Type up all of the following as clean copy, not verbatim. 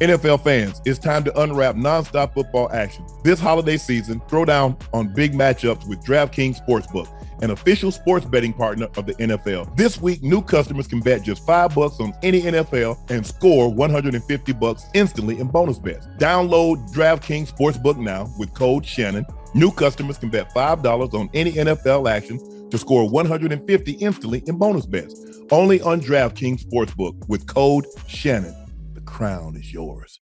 NFL fans, it's time to unwrap nonstop football action. This holiday season, throw down on big matchups with DraftKings Sportsbook, an official sports betting partner of the NFL. This week, new customers can bet just $5 on any NFL and score $150 instantly in bonus bets. Download DraftKings Sportsbook now with code Shannon. New customers can bet $5 on any NFL action to score $150 instantly in bonus bets. Only on DraftKings Sportsbook with code Shannon. The crown is yours.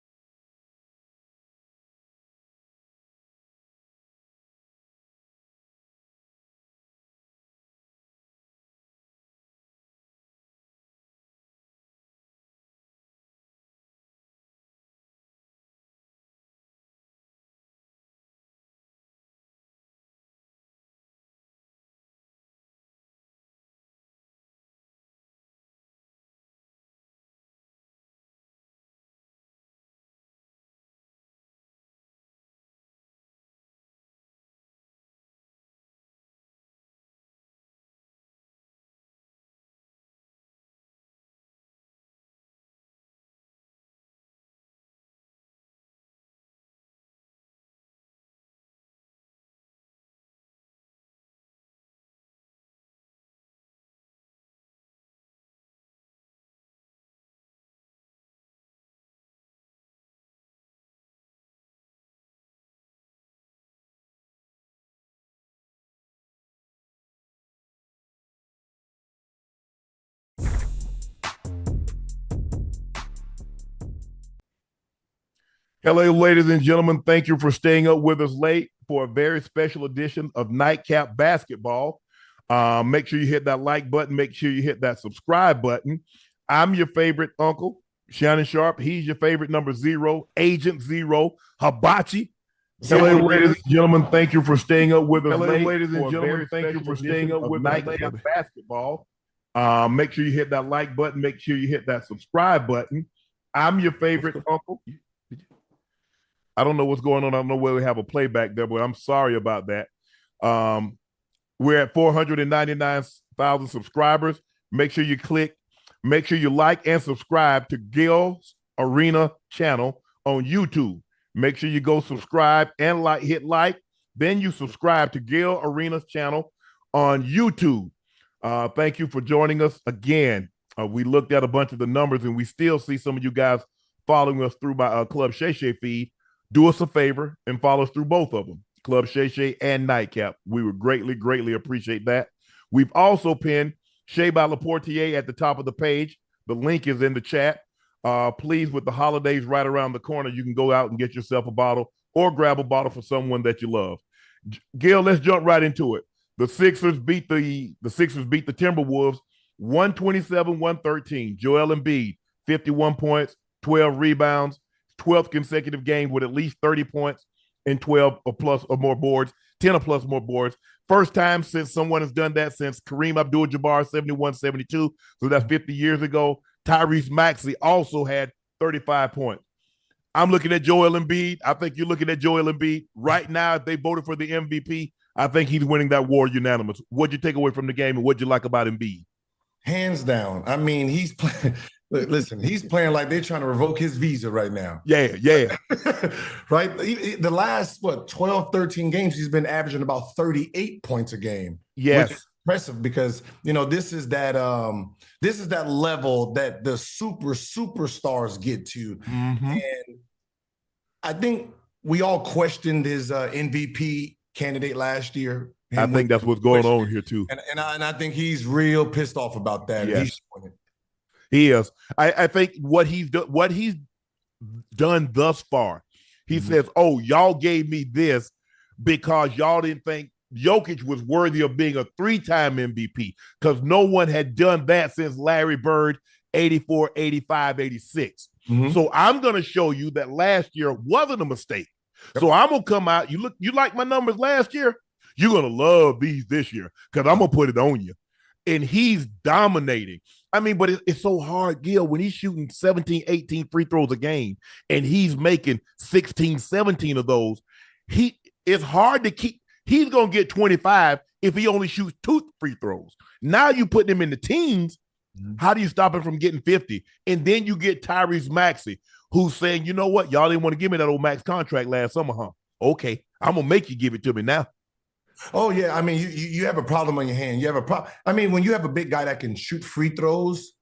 Hello, ladies and gentlemen. Thank you for staying up with us late for a very special edition of Nightcap Basketball. Make sure you hit that like button. Make sure you hit that subscribe button. I'm your favorite uncle, Shannon Sharpe. He's your favorite number 0, Agent Zero, Hibachi. Hello, ladies and gentlemen. Thank you for staying up with us late. Ladies and gentlemen, thank you for staying up with Nightcap Basketball. Make sure you hit that like button. Make sure you hit that subscribe button. I'm your favorite uncle. I don't know what's going on. I don't know where we have a playback there, but I'm sorry about that. We're at 499,000 subscribers. Make sure you like and subscribe to Gil's Arena channel on YouTube. Make sure you go subscribe and hit like. Then you subscribe to Gil Arena's channel on YouTube. Thank you for joining us again. We looked at a bunch of the numbers and we still see some of you guys following us through my Club Shay Shay feed. Do us a favor and follow us through both of them, Club Shay Shay and Nightcap. We would greatly, greatly appreciate that. We've also pinned Shea by Laportier at the top of the page. The link is in the chat. Please, with the holidays right around the corner, you can go out and get yourself a bottle or grab a bottle for someone that you love. Gil, let's jump right into it. The Sixers beat the Timberwolves 127-113. Joel Embiid, 51 points, 12 rebounds. 12th consecutive game with at least 30 points and 12 or plus or more boards, 10 or plus more boards. First time since someone has done that since Kareem Abdul-Jabbar, 71-72. So that's 50 years ago. Tyrese Maxey also had 35 points. I'm looking at Joel Embiid. I think you're looking at Joel Embiid. Right now, if they voted for the MVP, I think he's winning that war unanimous. What'd you take away from the game and what'd you like about Embiid? Hands down. I mean, he's playing. Listen, he's playing like they're trying to revoke his visa right now. Yeah. Right? The last, 12, 13 games, he's been averaging about 38 points a game. Yes. Which is impressive because, this is that level that the superstars get to. Mm-hmm. And I think we all questioned his MVP candidate last year. I think that's what's going on here, too. And I think he's real pissed off about that. Yes. He is. I think what he's done thus far, he says, "Oh, y'all gave me this because y'all didn't think Jokic was worthy of being a 3-time MVP because no one had done that since Larry Bird, 84, 85, 86. Mm-hmm. So I'm going to show you that last year wasn't a mistake. Yep. So I'm going to come out. You like my numbers last year? You're going to love these this year because I'm going to put it on you." And he's dominating. I mean, but it's so hard, Gil, when he's shooting 17, 18 free throws a game and he's making 16, 17 of those, it's hard to keep. He's going to get 25 if he only shoots 2 free throws. Now you put him in the teens. How do you stop him from getting 50? And then you get Tyrese Maxey, who's saying, you know what, y'all didn't want to give me that old max contract last summer, huh? Okay, I'm gonna make you give it to me now. Oh yeah, I mean, you have a problem on your hand. You have a problem. I mean, when you have a big guy that can shoot free throws,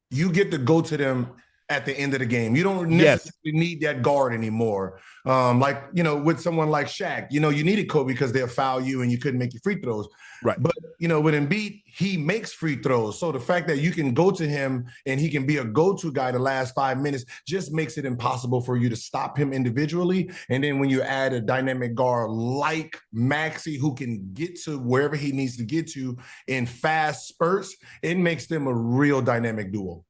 you get to go to them at the end of the game. You don't necessarily need that guard anymore. Like, with someone like Shaq, you needed Kobe because they'll foul you and you couldn't make your free throws. Right. But, with Embiid, he makes free throws. So the fact that you can go to him and he can be a go-to guy the last 5 minutes just makes it impossible for you to stop him individually. And then when you add a dynamic guard like Maxey, who can get to wherever he needs to get to in fast spurts, it makes them a real dynamic duo.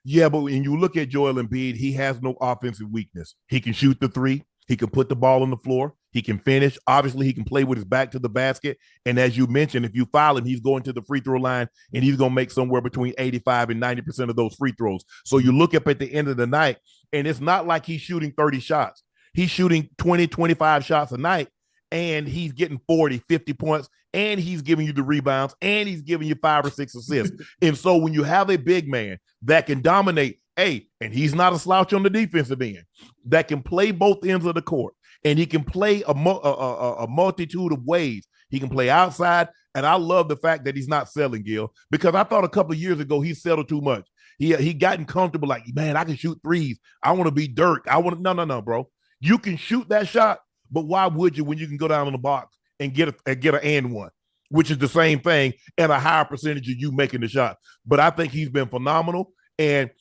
Yeah, but when you look at Joel Embiid, he has no offensive weakness. He can shoot the three. He can put the ball on the floor. He can finish. Obviously, he can play with his back to the basket. And as you mentioned, if you foul him, he's going to the free throw line, and he's going to make somewhere between 85 and 90% of those free throws. So you look up at the end of the night, and it's not like he's shooting 30 shots. He's shooting 20, 25 shots a night, and he's getting 40, 50 points, and he's giving you the rebounds, and he's giving you 5 or 6 assists. And so when you have a big man that can dominate, and he's not a slouch on the defensive end, that can play both ends of the court, and he can play a multitude of ways. He can play outside, and I love the fact that he's not selling, Gil, because I thought a couple of years ago he settled too much. He gotten comfortable, like, man, I can shoot threes. I want to be Dirk. No, bro. You can shoot that shot, but why would you when you can go down in the box and get an and one, which is the same thing and a higher percentage of you making the shot. But I think he's been phenomenal, and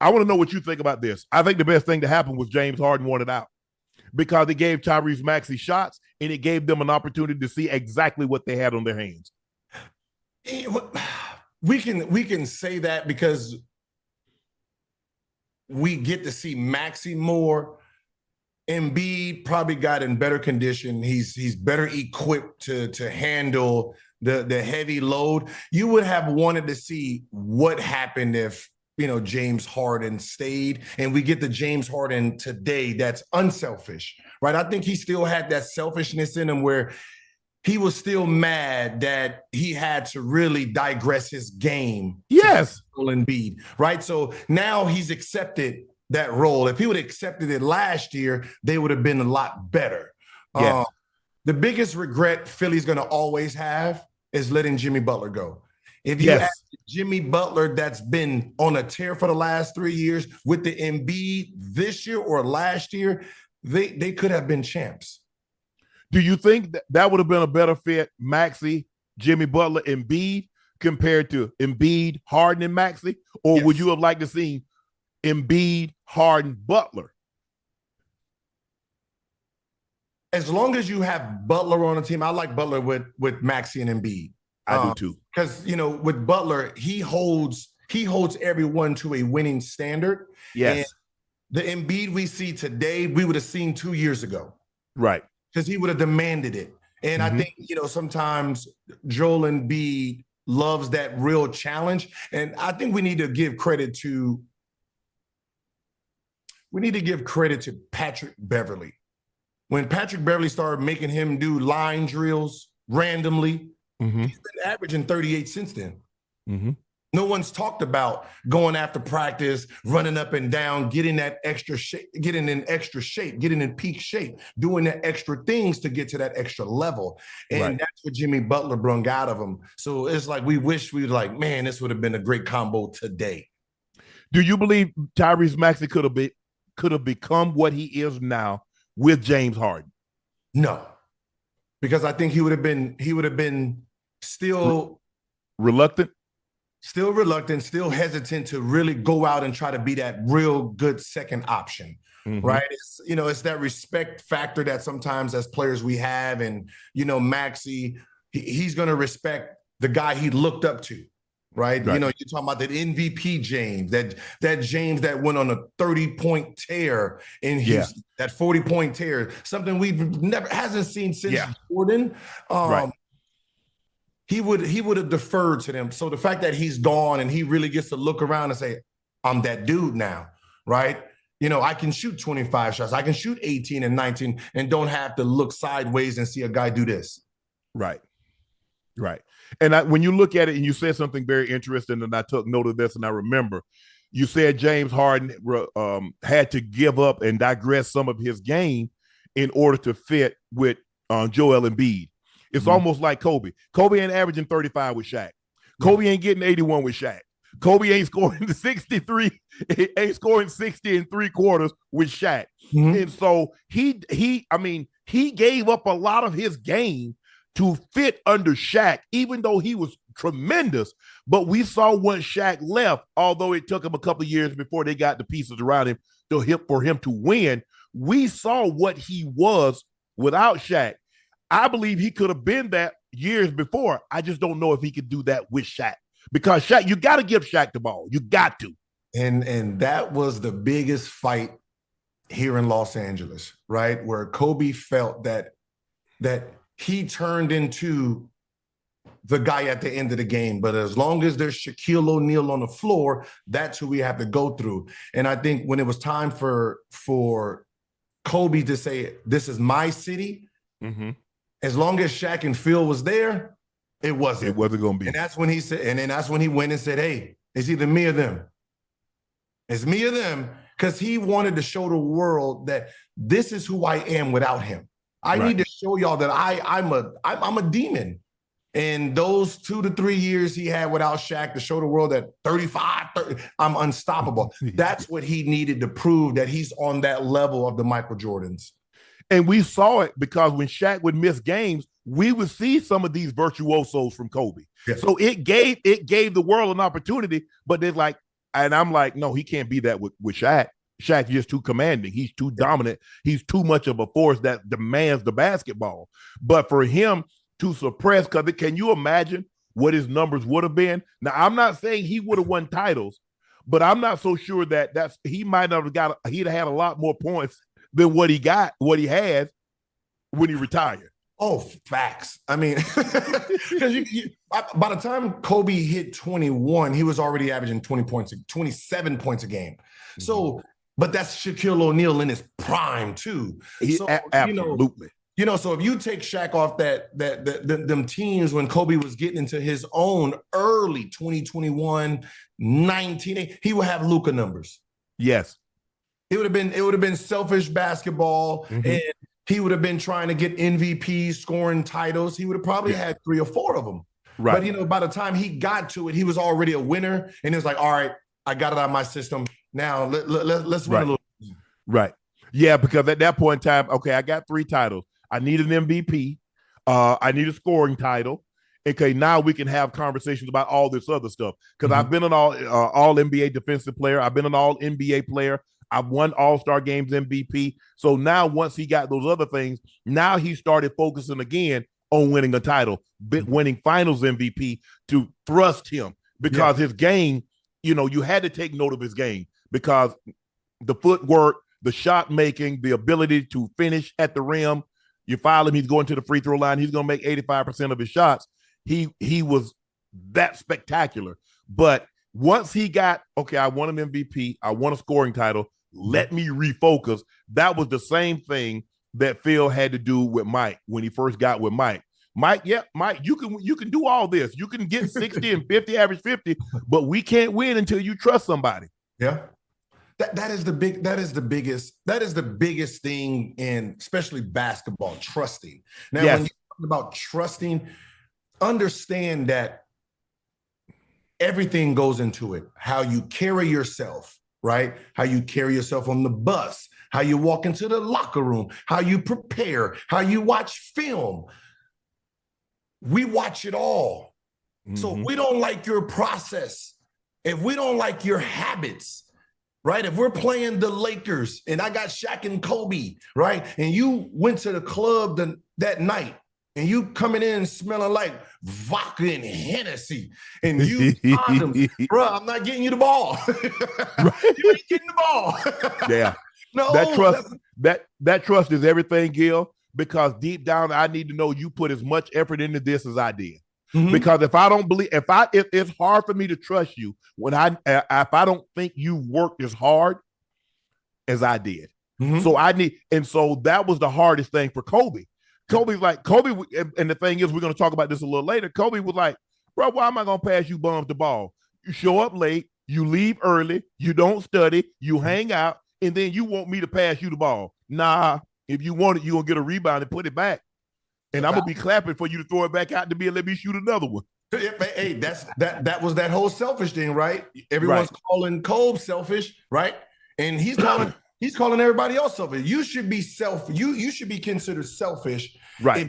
I want to know what you think about this. I think the best thing to happen was James Harden wanted out because it gave Tyrese Maxey shots and it gave them an opportunity to see exactly what they had on their hands. We can say that because we get to see Maxey more. Embiid probably got in better condition. He's better equipped to handle the heavy load. You would have wanted to see what happened if James Harden stayed, and we get the James Harden today that's unselfish, right? I think he still had that selfishness in him where he was still mad that he had to really digress his game. Yes. Embiid, right? So now he's accepted that role. If he would have accepted it last year, they would have been a lot better. Yes. The biggest regret Philly's going to always have is letting Jimmy Butler go. If you ask Jimmy Butler, that's been on a tear for the last 3 years, with the Embiid this year or last year, they could have been champs. Do you think that would have been a better fit, Maxey, Jimmy Butler, Embiid, compared to Embiid, Harden, and Maxey? Or would you have liked to see Embiid, Harden, Butler? As long as you have Butler on the team, I like Butler with Maxey and Embiid. I do too. Because, with Butler, he holds everyone to a winning standard. Yes. And the Embiid we see today, we would have seen 2 years ago. Right. Because he would have demanded it. And I think, sometimes Joel Embiid loves that real challenge. And I think we need to give credit to Patrick Beverley. When Patrick Beverley started making him do line drills randomly, he's been averaging 38 since then. No one's talked about going after practice, running up and down, getting that extra shape, getting in peak shape, doing the extra things to get to that extra level. And that's what Jimmy Butler brung out of him. So it's like we wish we were like, man, this would have been a great combo today. Do you believe Tyrese Maxey could have become what he is now with James Harden? No, because I think he would have been still reluctant, still hesitant to really go out and try to be that real good second option, right? It's that respect factor that sometimes as players we have, and Maxey, he's going to respect the guy he looked up to. Right. You're talking about that MVP James, that James that went on a 30-point tear in Houston, that 40-point tear, something we've hasn't seen since Jordan. He would have deferred to them. So the fact that he's gone and he really gets to look around and say, I'm that dude now, right? I can shoot 25 shots. I can shoot 18 and 19 and don't have to look sideways and see a guy do this. Right. And when you look at it, and you said something very interesting, and I took note of this, and I remember, You said James Harden had to give up and digress some of his game in order to fit with Joel Embiid. It's almost like Kobe. Kobe ain't averaging 35 with Shaq. Kobe ain't getting 81 with Shaq. Kobe ain't scoring 63, ain't scoring 60 and 3/4 with Shaq. And so he gave up a lot of his game to fit under Shaq, even though he was tremendous. But we saw once Shaq left, although it took him a couple of years before they got the pieces around him for him to win, we saw what he was without Shaq. I believe he could have been that years before. I just don't know if he could do that with Shaq. Because Shaq, you got to give Shaq the ball. You got to. And that was the biggest fight here in Los Angeles, right? Where Kobe felt that he turned into the guy at the end of the game. But as long as there's Shaquille O'Neal on the floor, that's who we have to go through. And I think when it was time for Kobe to say, this is my city, as long as Shaq and Phil was there, it wasn't. It wasn't going to be. And that's when he said, and then that's when he went and said, hey, it's either me or them. It's me or them, because he wanted to show the world that this is who I am without him. I need to show y'all that I'm a demon. And those 2 to 3 years he had without Shaq to show the world that 35, 30, I'm unstoppable. That's what he needed to prove that he's on that level of the Michael Jordans. And we saw it because when Shaq would miss games, we would see some of these virtuosos from Kobe. Yeah. So it gave the world an opportunity, but they're like, and I'm like, no, he can't be that with Shaq. Shaq's just too commanding. He's too dominant. He's too much of a force that demands the basketball. But for him to suppress, because can you imagine what his numbers would have been? Now, I'm not saying he would have won titles, but I'm not so sure that he might not have he'd have had a lot more points than what he had when he retired. Oh, facts. I mean, because by the time Kobe hit 21, he was already averaging 27 points a game. So, but that's Shaquille O'Neal in his prime too. Absolutely. So if you take Shaq off them teams when Kobe was getting into his own early 2021, 19, he would have Luka numbers. Yes. It would have been selfish basketball, and he would have been trying to get MVPs, scoring titles. He would have probably had 3 or 4 of them. Right. But by the time he got to it, he was already a winner, and it was like, all right, I got it out of my system. Now let's win a little. Right. Yeah, because at that point in time, okay, I got 3 titles. I need an MVP. I need a scoring title. Okay, now we can have conversations about all this other stuff. Because I've been an all NBA defensive player. I've been an all NBA player. I've won All-Star Games MVP. So now once he got those other things, now he started focusing again on winning a title, winning finals MVP to thrust him because his game, you had to take note of his game because the footwork, the shot making, the ability to finish at the rim. You foul him, he's going to the free throw line. He's going to make 85% of his shots. He was that spectacular. But once he got, okay, I won an MVP, I won a scoring title, let me refocus. That was the same thing that Phil had to do with Mike when he first got with Mike. Mike, you can do all this. You can get 60 and 50, average 50, but we can't win until you trust somebody. Yeah. That is the biggest thing in especially basketball, trusting. Now, when you're talking about trusting, understand that everything goes into it. How you carry yourself, right? How you carry yourself on the bus, how you walk into the locker room, how you prepare, how you watch film. We watch it all. So if we don't like your process, if we don't like your habits, right? If we're playing the Lakers and I got Shaq and Kobe, right? And you went to the club that night and you coming in smelling like vodka and Hennessy and you condoms, bro, I'm not getting you the ball. You ain't getting the ball. Yeah. No. That trust is everything, Gil, because deep down, I need to know you put as much effort into this as I did. Because if I don't believe, if it's hard for me to trust you when if I don't think you worked as hard as I did. So so that was the hardest thing for Kobe. Kobe, and the thing is, we're going to talk about this a little later. Kobe was like, bro, why am I going to pass you bums the ball? You show up late, you leave early, you don't study, you hang out, and then you want me to pass you the ball. Nah, if you want it, you're going to get a rebound and put it back. And I'm going to be clapping for you to throw it back out to me and let me shoot another one. Hey, that was that whole selfish thing, right? Everyone's calling Kobe selfish, right? And he's calling everybody else selfish. You should be you should be considered selfish, right?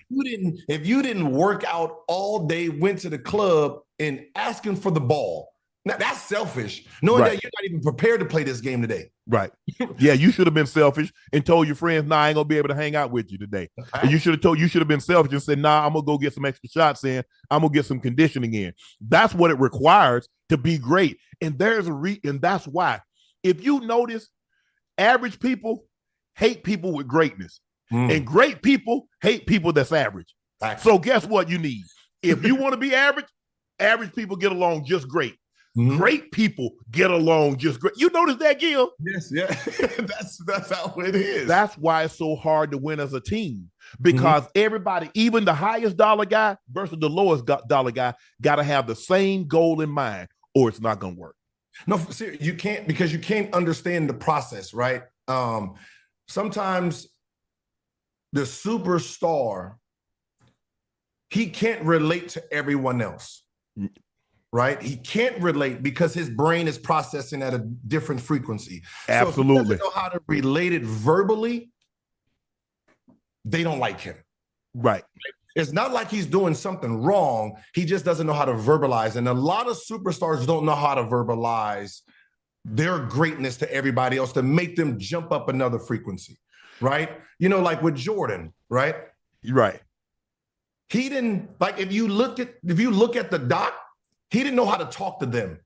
If you didn't work out all day, went to the club and asking for the ball. Now that's selfish, knowing that you're not even prepared to play this game today. Right. Yeah, you should have been selfish and told your friends, nah, I ain't gonna be able to hang out with you today. And you should have been selfish and said, nah, I'm gonna go get some extra shots in. I'm gonna get some conditioning in. That's what it requires to be great. And and that's why. If you notice, average people hate people with greatness. And great people hate people that's average. So guess what you need? If you want to be average people get along just great. Great people get along just great. You notice that, Gil? Yes, yeah. that's how it is. That's why it's so hard to win as a team, because everybody, even the highest dollar guy versus the lowest dollar guy, got to have the same goal in mind, or it's not going to work. No, you can't, because you can't understand the process, right? Sometimes the superstar, he can't relate to everyone else. Right? He can't relate because his brain is processing at a different frequency. Absolutely. So if he doesn't know how to relate it verbally, they don't like him. Right. It's not like he's doing something wrong. He just doesn't know how to verbalize. And a lot of superstars don't know how to verbalize their greatness to everybody else to make them jump up another frequency. Right? You know, like with Jordan, right? Right. He didn't, like, if you look at the doc, he didn't know how to talk to them.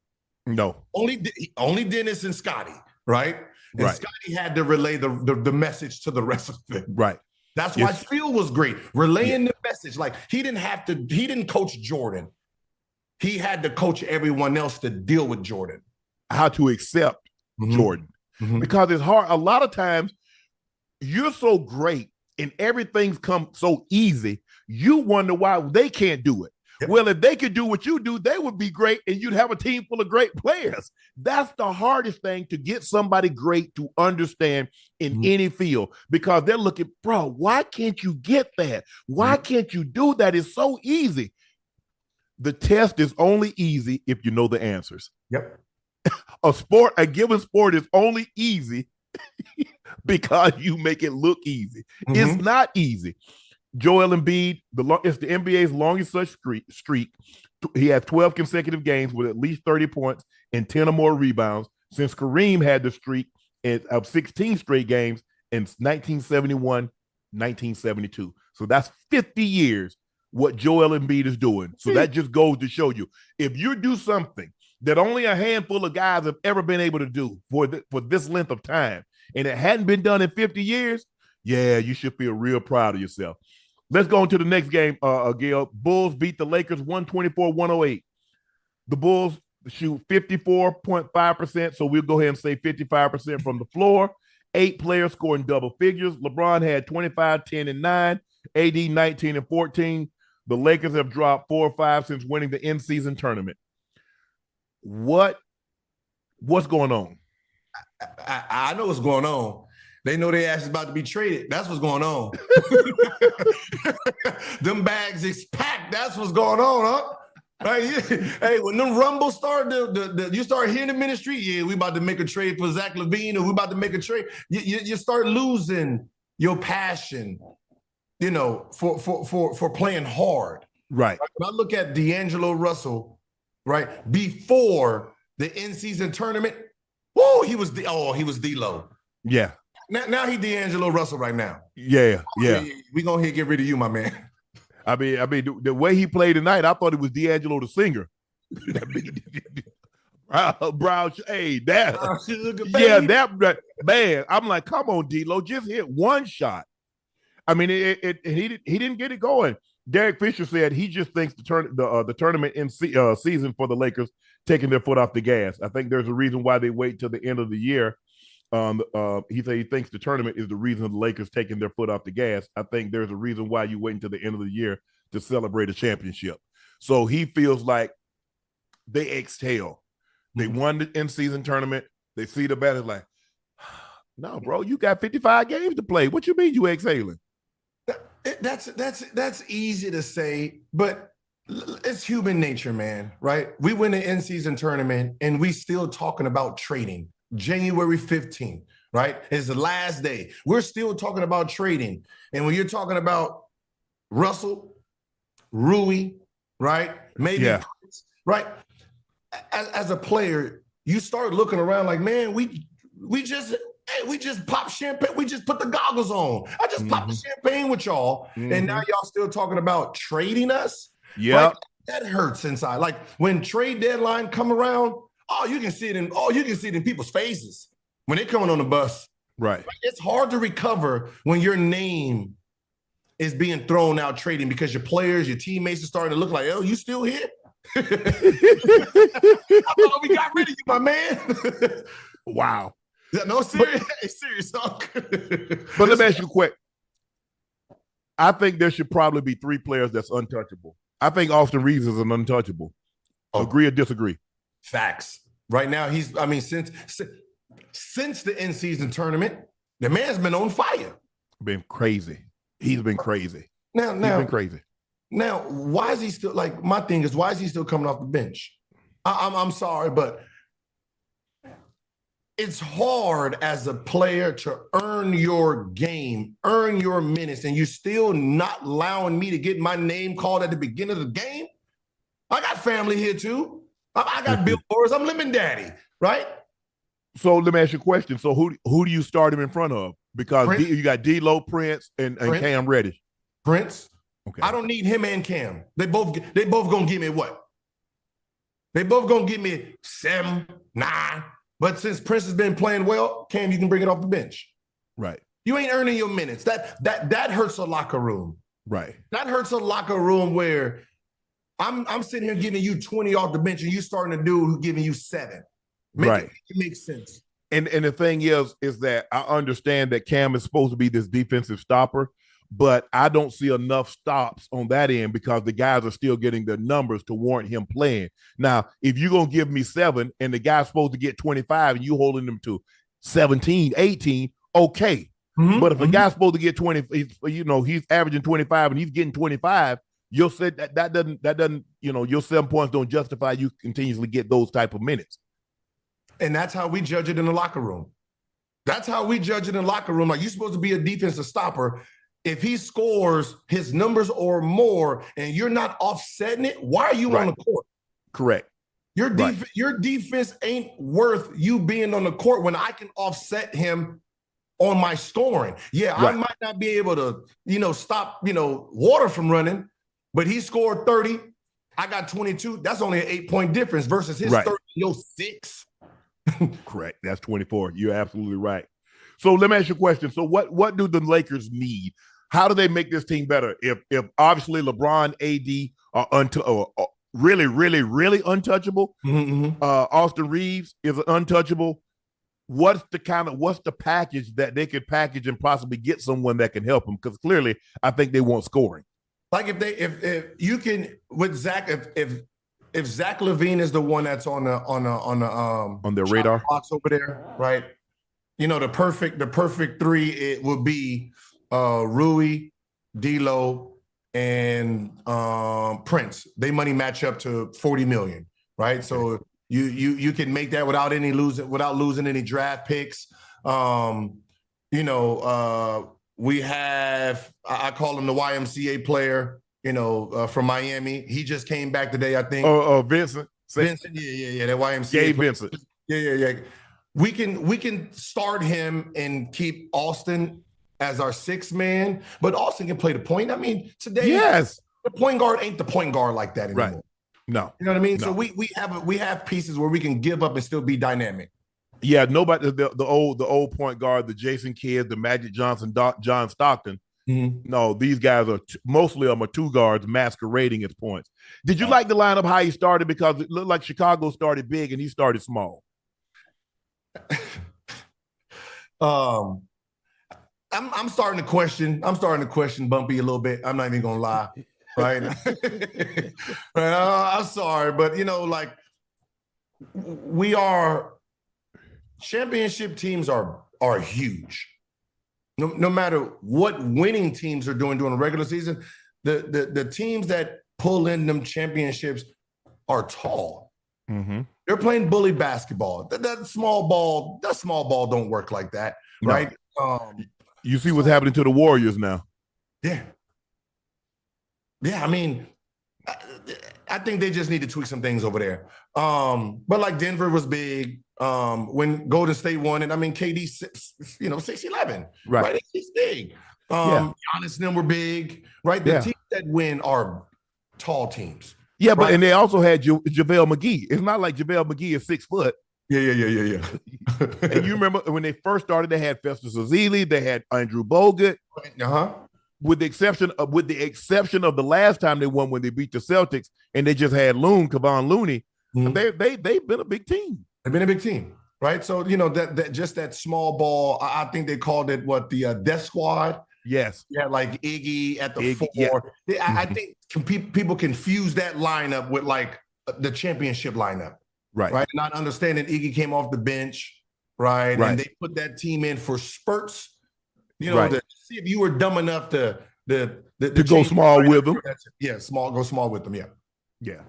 No. Only Dennis and Scotty, right? And Scotty had to relay the message to the rest of them. Right. That's why Phil was great, relaying the message. Like, he didn't coach Jordan. He had to coach everyone else to deal with Jordan. How to accept Jordan. Because it's hard. A lot of times you're so great and everything's come so easy, you wonder why they can't do it. Yep. Well, if they could do what you do, they would be great and you'd have a team full of great players. That's the hardest thing, to get somebody great to understand in any field, because they're looking, bro, why can't you get that? Why can't you do that? It's so easy. The test is only easy if you know the answers. Yep. A given sport is only easy because you make it look easy. It's not easy. Joel Embiid, it's the NBA's longest such streak. He has 12 consecutive games with at least 30 points and 10 or more rebounds since Kareem had the streak of 16 straight games in 1971, 1972. So that's 50 years what Joel Embiid is doing. So that just goes to show you, if you do something that only a handful of guys have ever been able to do for this length of time, and it hadn't been done in 50 years, yeah, you should feel real proud of yourself. Let's go into the next game, Gil. Bulls beat the Lakers 124-108. The Bulls shoot 54.5%, so we'll go ahead and say 55% from the floor. 8 players scoring double figures. LeBron had 25, 10, and 9. AD 19 and 14. The Lakers have dropped 4 or 5 since winning the in-season tournament. What's going on? I know what's going on. They know their ass is about to be traded. That's what's going on. Them bags is packed. That's what's going on, huh? Right? Hey, when them rumbles start, you start hearing them in the street, yeah, we about to make a trade for Zach LaVine, or we about to make a trade. You start losing your passion, you know, for playing hard. Right. When I look at D'Angelo Russell, right, before the in-season tournament, he was D-Lo. Yeah. Now he D'Angelo Russell right now. Yeah. We gonna get rid of you, my man. I mean, the way he played tonight, I thought it was D'Angelo the singer. Brown, hey, that man. I'm like, come on, D-Lo, just hit one shot. I mean, he didn't get it going. Derek Fisher said he just thinks the tournament in season for the Lakers taking their foot off the gas. I think there's a reason why they wait till the end of the year. He said he thinks the tournament is the reason the Lakers taking their foot off the gas. I think there's a reason why you wait until the end of the year to celebrate a championship. So he feels like they exhale. They won the in-season tournament. They see the bet. It's like, no, bro, you got 55 games to play. What you mean you exhaling? That's easy to say, but it's human nature, man, right? We win the in-season tournament and we still talking about trading. January 15th, right? It's the last day. We're still talking about trading. And when you're talking about Russell, Rui, right? Maybe, right? As a player, you start looking around like, man, we just popped champagne. We just put the goggles on. I just popped the champagne with y'all. And now y'all still talking about trading us? Yeah. Like, that hurts inside. Like when trade deadline come around, you can see it in people's faces when they're coming on the bus. Right. It's hard to recover when your name is being thrown out trading because your players, your teammates are starting to look like, oh, you still here? I thought we got rid of you, my man. Wow. No, serious. Serious talk. But let me ask you quick. I think there should probably be 3 players that's untouchable. I think Austin Reeves is an untouchable. Agree or disagree? Facts. Right now, since the in-season tournament, the man's been on fire. Been crazy. He's been crazy. He's been crazy. Now, why is he still, like, my thing is, why is he still coming off the bench? I'm sorry, but it's hard as a player to earn your game, earn your minutes, and you're still not allowing me to get my name called at the beginning of the game. I got family here too. I got billboards. I'm Lemon Daddy, right? So let me ask you a question. So who do you start him in front of? Because you got D'Lo, Prince, and Cam Reddish. Prince. Okay. I don't need him and Cam. They both gonna give me what? They both gonna give me 7, 9. But since Prince has been playing well, Cam, you can bring it off the bench. Right. You ain't earning your minutes. That hurts a locker room. Right. That hurts a locker room where I'm sitting here giving you 20 off the bench and you starting a dude who's giving you 7. It makes sense. And the thing is that I understand that Cam is supposed to be this defensive stopper, but I don't see enough stops on that end because the guys are still getting the numbers to warrant him playing. Now, if you're going to give me 7 and the guy's supposed to get 25 and you holding them to 17, 18, okay. But if a guy's supposed to get 20, he's averaging 25 and he's getting 25, you'll say that doesn't, your 7 points don't justify you continuously get those type of minutes. And that's how we judge it in the locker room. That's how we judge it in the locker room. Like, you're supposed to be a defensive stopper. If he scores his numbers or more and you're not offsetting it, why are you on the court? Correct. Your defense ain't worth you being on the court when I can offset him on my scoring. Yeah, I might not be able to, stop, water from running, but he scored 30. I got 22. That's only an 8-point difference versus his 30, 6. Correct. That's 24. You're absolutely right. So let me ask you a question. So what do the Lakers need? How do they make this team better? If obviously LeBron, AD are really, really, really untouchable, Austin Reeves is untouchable. What's the package that they could package and possibly get someone that can help them? Because clearly, I think they want scoring. Like if you can with Zach, if Zach LaVine is the one that's on the radar box over there, right? The perfect 3 it would be Rui, D'Lo, and Prince. They money match up to $40 million, right? So you can make that without losing any draft picks. We have, I call him the YMCA player, from Miami. He just came back today, I think. Vincent. Vincent, yeah, that YMCA. Gabe Vincent. Yeah. We can start him and keep Austin as our 6th man, but Austin can play the point. I mean, today, the point guard ain't the point guard like that anymore. Right. No. You know what I mean? No. So we have pieces where we can give up and still be dynamic. Yeah, nobody. The old point guard, the Jason Kidd, the Magic Johnson, John Stockton. No, these guys are mostly are 2 guards masquerading as points. Did you like the lineup how he started? Because it looked like Chicago started big and he started small. I'm starting to question Bumpy a little bit. I'm not even gonna lie, right? I'm sorry, but we are championship teams are huge. No matter what winning teams are doing during the regular season, the teams that pull in them championships are tall. Mm-hmm. They're playing bully basketball. That small ball don't work like that, right? No. You see what's happening to the Warriors now. Yeah. I mean, I think they just need to tweak some things over there. But like Denver was big when Golden State won it. I mean, KD, 6'11", right? He's big. Giannis and them were big, right? The teams that win are tall teams. Yeah, but and they also had JaVale McGee. It's not like JaVale McGee is 6 foot. Yeah. And you remember when they first started, they had Festus Ezeli, they had Andrew Bogut. With the exception of the last time they won when they beat the Celtics, and they just had Kevon Looney. Mm-hmm. They've been a big team. They've been a big team, right? So that just that small ball. I think they called it the Death Squad. Yes. Yeah, like Iggy at the 4. Yeah. I think people confuse that lineup with like the championship lineup. Right. Not understanding Iggy came off the bench, right? And they put that team in for spurts, to see if you were dumb enough to go small with them. Go small with them. Yeah.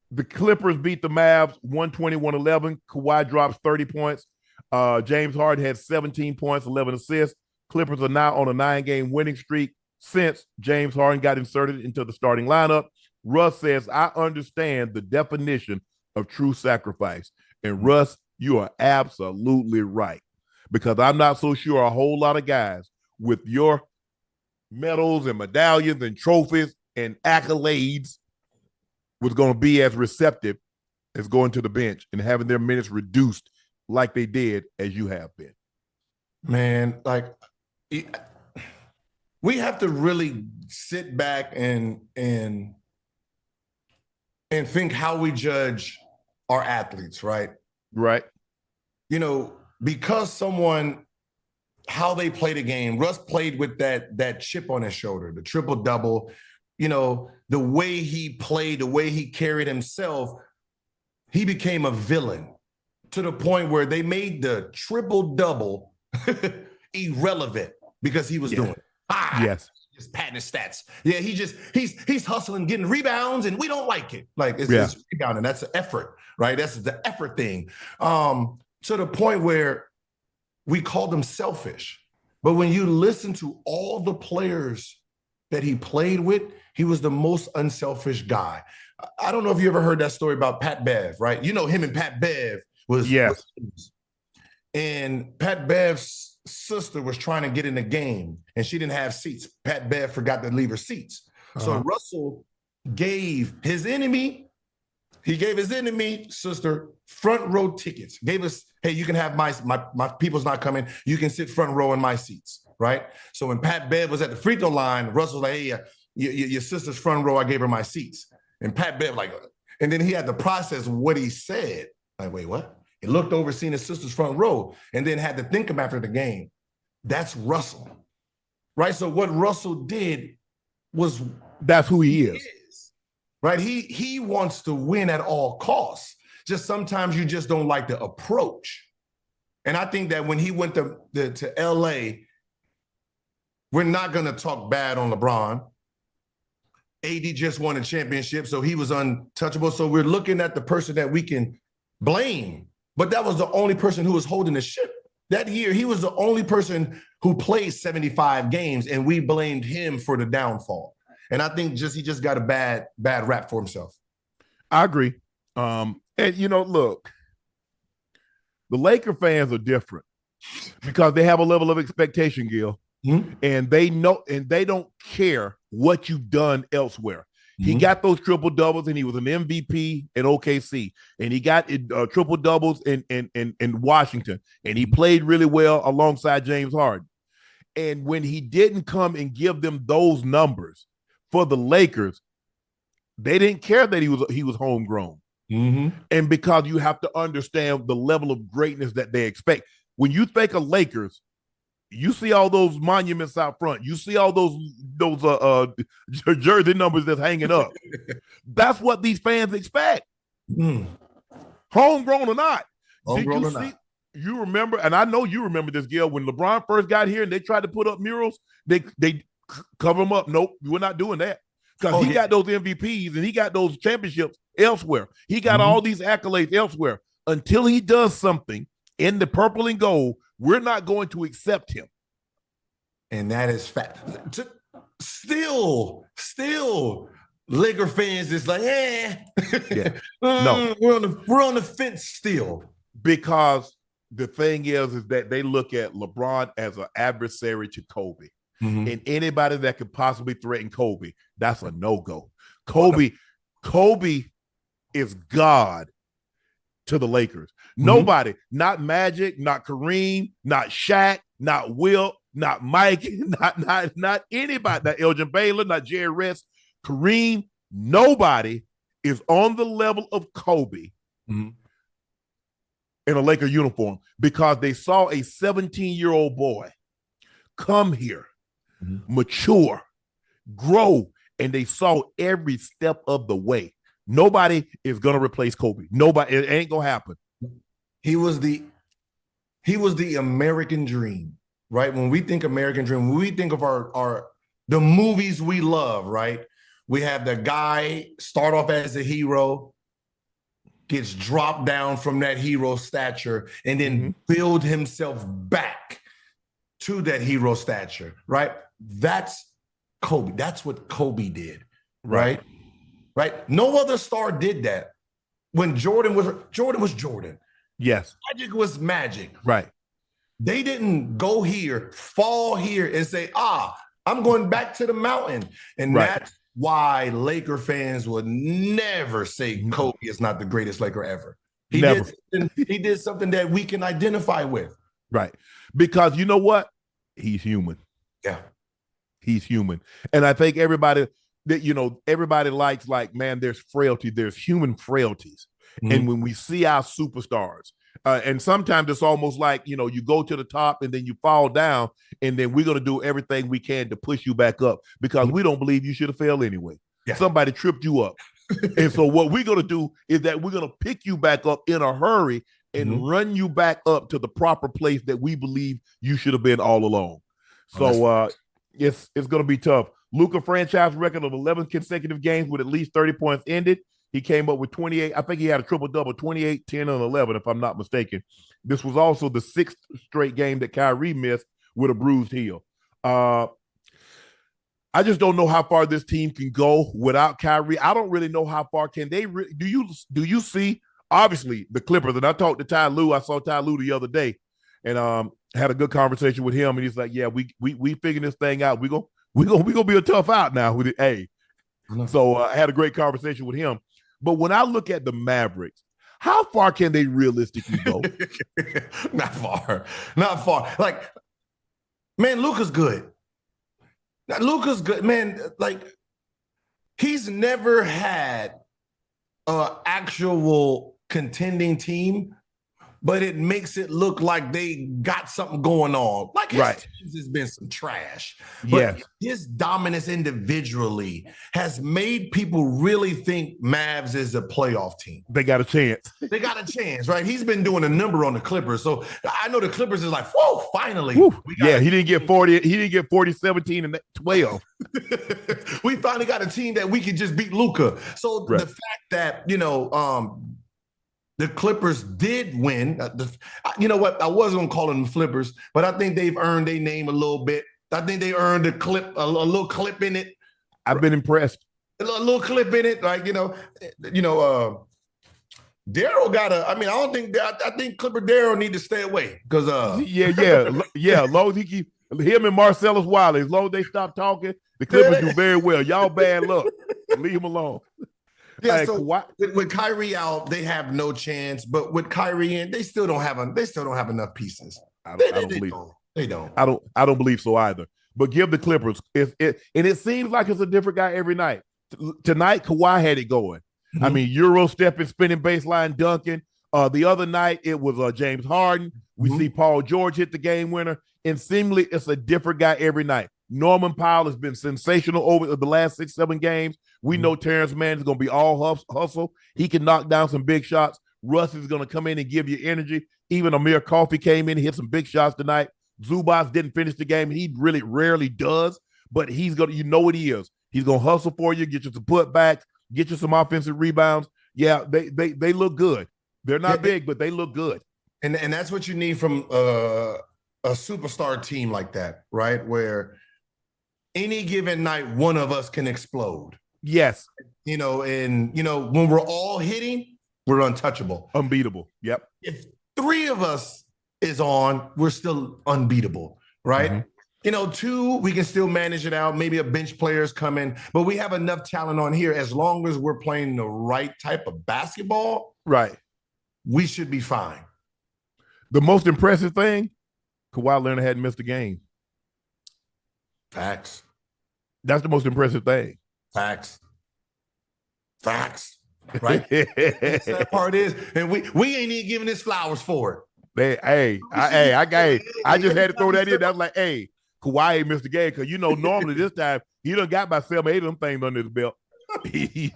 The Clippers beat the Mavs 120-111. Kawhi drops 30 points. James Harden had 17 points, 11 assists. Clippers are now on a 9-game winning streak since James Harden got inserted into the starting lineup. Russ says, I understand the definition of true sacrifice. And Russ, you are absolutely right. Because I'm not so sure a whole lot of guys with your medals and medallions and trophies and accolades was going to be as receptive as going to the bench and having their minutes reduced like they did as you have been. Man, like we have to really sit back and think how we judge our athletes, right? Right. Because how they play the game. Russ played with that chip on his shoulder, the triple-double. The way he played, the way he carried himself, he became a villain to the point where they made the triple-double irrelevant because he was doing it. Just patting his stats. Yeah, he's hustling, getting rebounds, and we don't like it. Like it's rebounding. That's the effort, right? That's the effort thing. To the point where we called him selfish. But when you listen to all the players that he played with, he was the most unselfish guy. I don't know if you ever heard that story about Pat Bev, right? Him and Pat Bev was and Pat Bev's sister was trying to get in the game and she didn't have seats. Pat Bev forgot to leave her seats. So Russell gave his enemy sister front row tickets. Gave us, hey, you can have my people's not coming. You can sit front row in my seats, right? So when Pat Bev was at the free throw line, Russell was like, hey, your sister's front row, I gave her my seats. And Pat Bev and then he had to process what he said. Like, wait, what? He looked over, seen his sister's front row, and then had to think him after the game. That's Russell, right? So what Russell did was that's who he is. Right? He wants to win at all costs. Just sometimes you just don't like the approach. And I think that when he went to LA, we're not going to talk bad on LeBron. AD just won a championship, so he was untouchable. So we're looking at the person that we can blame. But that was the only person who was holding the ship. That year, he was the only person who played 75 games, and we blamed him for the downfall. And I think he just got a bad rap for himself. I agree. And look, the Laker fans are different because they have a level of expectation, Gil. Mm-hmm. And they know, and they don't care what you've done elsewhere. Mm-hmm. He got those triple doubles, and he was an MVP at OKC, and he got triple doubles in Washington, and he played really well alongside James Harden. And when he didn't come and give them those numbers for the Lakers, they didn't care that he was homegrown. Mm-hmm. And because you have to understand the level of greatness that they expect. When you think of Lakers, you see all those monuments out front. You see all those jersey numbers that's hanging up. That's what these fans expect. Mm. Homegrown or not. Homegrown Did you or see? not. You remember, and I know you remember this, Gil, when LeBron first got here and they tried to put up murals, they cover him up. Nope, we're not doing that. Because he got those MVPs and he got those championships elsewhere. He got all these accolades elsewhere. Until he does something in the purple and gold, we're not going to accept him. And that is fact. Still, Laker fans is like, no, we're on the fence still. Because the thing is that they look at LeBron as an adversary to Kobe. And anybody that could possibly threaten Kobe, that's a no-go. Kobe is God to the Lakers. Nobody, not Magic, not Kareem, not Shaq, not Wilt, not Mike, not anybody, not Elgin Baylor, not Jerry Rest, Kareem, nobody is on the level of Kobe in a Laker uniform, because they saw a 17-year-old boy come here, mature, grow, and they saw every step of the way. Nobody is going to replace Kobe. Nobody. It ain't going to happen. He was the American dream, right? When we think American dream, when we think of the movies we love, right? We have the guy start off as a hero, gets dropped down from that hero stature, and then build himself back to that hero stature, right? That's Kobe. That's what Kobe did, right? Right? No other star did that. When Jordan was Jordan. Yes. Magic was Magic. Right. They didn't go here, fall here, and say, I'm going back to the mountain. And that's why Laker fans would never say Kobe is not the greatest Laker ever. He did something that we can identify with. Right. Because you know what? He's human. Yeah. He's human. And I think everybody likes, like, man, there's frailty. There's human frailties. And when we see our superstars, and sometimes it's almost like, you go to the top and then you fall down, and then we're going to do everything we can to push you back up, because we don't believe you should have failed anyway. Yeah. Somebody tripped you up. And so what we're going to do is that we're going to pick you back up in a hurry and run you back up to the proper place that we believe you should have been all along. So it's going to be tough. Luka franchise record of 11 consecutive games with at least 30 points ended. He came up with 28. I think he had a triple-double, 28, 10, and 11, if I'm not mistaken. This was also the 6th straight game that Kyrie missed with a bruised heel. I just don't know how far this team can go without Kyrie. I don't really know how far can they do you see, obviously, the Clippers, and I talked to Ty Lue. I saw Ty Lue the other day and had a good conversation with him, and he's like, yeah, we figuring this thing out. We're gonna be a tough out now with it. Hey. So I had a great conversation with him. But when I look at the Mavericks, how far can they realistically go? Not far. Like, man, Luka's good. Luka's good, man. Like, he's never had an actual contending team, but it makes it look like they got something going on. Like, his teams has been some trash. But his dominance individually has made people really think Mavs is a playoff team. They got a chance. They got a chance, right? He's been doing a number on the Clippers. So I know the Clippers is like, whoa, finally. He didn't get 40. He didn't get 40, 17, and 12. We finally got a team that we could just beat Luka. So the fact that, the Clippers did win. You know what? I was going to call them Flippers, but I think they've earned their name a little bit. I think they earned a little clip in it. I've been impressed. A little clip in it. Like, Daryl got I think Clipper Daryl need to stay away because Long as he keep him and Marcellus Wiley, as long as they stop talking, the Clippers do very well. Y'all bad luck. Leave him alone. Yeah, so with Kyrie out, they have no chance. But with Kyrie in, they still don't have enough pieces. I don't believe they don't. I don't believe so either. But give the Clippers and it seems like it's a different guy every night. Tonight, Kawhi had it going. I mean, Euro stepping, spinning baseline, dunking. The other night it was James Harden. We see Paul George hit the game winner, and seemingly it's a different guy every night. Norman Powell has been sensational over the last 6-7 games. We know Terrence Mann is going to be all hustle. He can knock down some big shots. Russ is going to come in and give you energy. Even Amir Coffey came in, hit some big shots tonight. Zubas didn't finish the game, and he really rarely does, but he's going to, you know what he is. He's going to hustle for you, get you some putbacks, get you some offensive rebounds. Yeah, they look good. They're not big, but they look good. And that's what you need from a superstar team like that, right? Where any given night, one of us can explode. Yes. And when we're all hitting, we're untouchable. Unbeatable. Yep. If three of us is on, we're still unbeatable, right? Mm-hmm. Two, we can still manage it out. Maybe a bench player's coming, but we have enough talent on here. As long as we're playing the right type of basketball, right, we should be fine. The most impressive thing, Kawhi Leonard hadn't missed a game. Facts. That's the most impressive thing. Facts. Right? That part is, and we ain't even giving this flowers for it. I just had to throw that in. That was like, hey, Kawhi ain't missed a game because normally this time he done got about 7 or 8 of them things under his belt. Hey,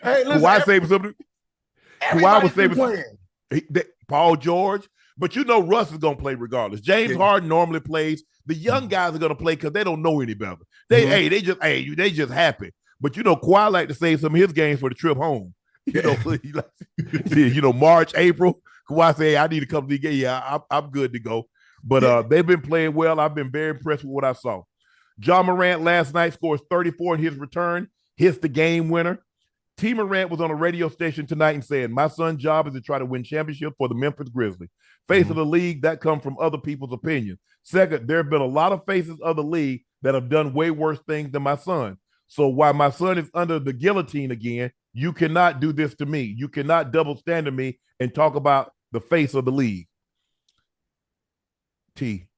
listen, Kawhi saved something. Kawhi was saving Paul George, but Russ is gonna play regardless. James Harden normally plays. The young guys are gonna play because they don't know any better. They just happy. But Kawhi like to save some of his games for the trip home. March, April. Kawhi say, hey, I need to come to the game. Yeah, I'm good to go. But they've been playing well. I've been very impressed with what I saw. John Morant last night scores 34 in his return, hits the game winner. T. Morant was on a radio station tonight and said, my son's job is to try to win championship for the Memphis Grizzlies. Face of the league, that comes from other people's opinions. Second, there have been a lot of faces of the league that have done way worse things than my son. So while my son is under the guillotine again, you cannot do this to me. You cannot double standard me and talk about the face of the league. T,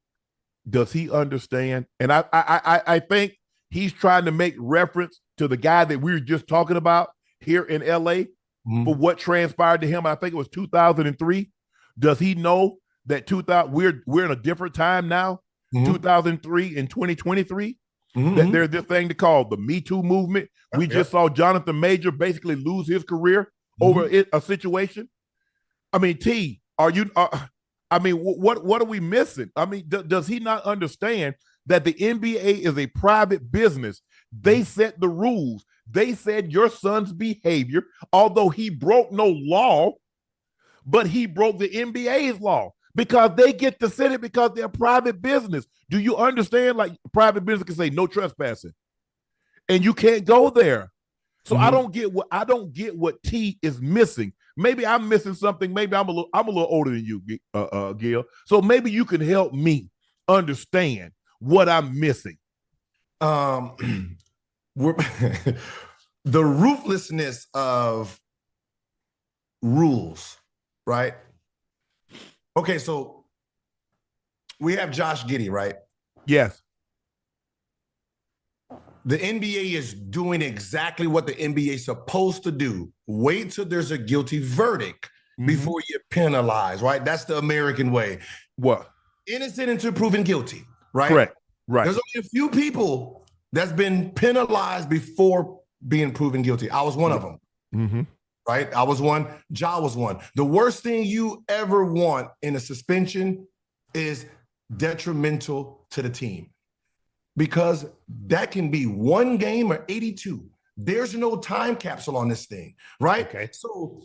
does he understand? And I think he's trying to make reference to the guy that we were just talking about here in LA for what transpired to him. I think it was 2003. Does he know that we're in a different time now, 2003 and 2023? That there's this thing to call the Me Too movement. We just saw Jonathan Major basically lose his career over a situation. I mean, T, what are we missing? I mean, does he not understand that the NBA is a private business? They set the rules. They said your son's behavior, although he broke no law, but he broke the NBA's law because they get to set it because they're a private business. Do you understand? Like, private business can say no trespassing, and you can't go there. So I don't get what T is missing. Maybe I'm missing something. Maybe I'm a little older than you, Gil. So maybe you can help me understand what I'm missing. The ruthlessness of rules, right? Okay, so we have Josh Giddey, right? Yes. The NBA is doing exactly what the NBA is supposed to do. Wait till there's a guilty verdict before you penalize, right? That's the American way. What? Innocent until proven guilty, right? Correct. Right. There's only a few people that's been penalized before being proven guilty. I was one of them, right? I was one. Ja was one. The worst thing you ever want in a suspension is detrimental to the team, because that can be 1 game or 82. There's no time capsule on this thing, right? Okay. So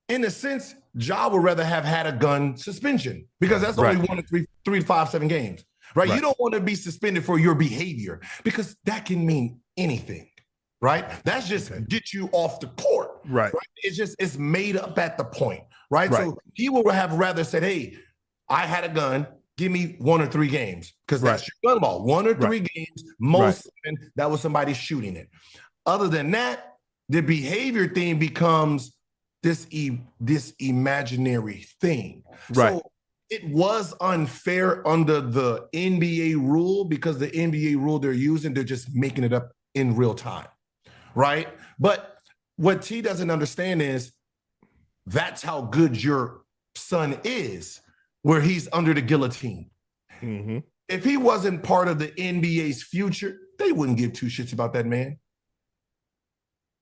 in a sense, Ja would rather have had a gun suspension because that's only 1 to 3 to 5, 7 games, right? You don't want to be suspended for your behavior because that can mean anything, right? That's just get you off the court, right? It's made up at the point, right? So he would have rather said, hey, I had a gun, give me 1 or 3 games, because that's your gun ball. 1 or 3 games, most that was somebody shooting it. Other than that, the behavior thing becomes this imaginary thing. So it was unfair under the NBA rule, because the NBA rule they're using, they're just making it up in real time, right? But what T doesn't understand is that's how good your son is, where he's under the guillotine. If he wasn't part of the NBA's future, they wouldn't give 2 shits about that man.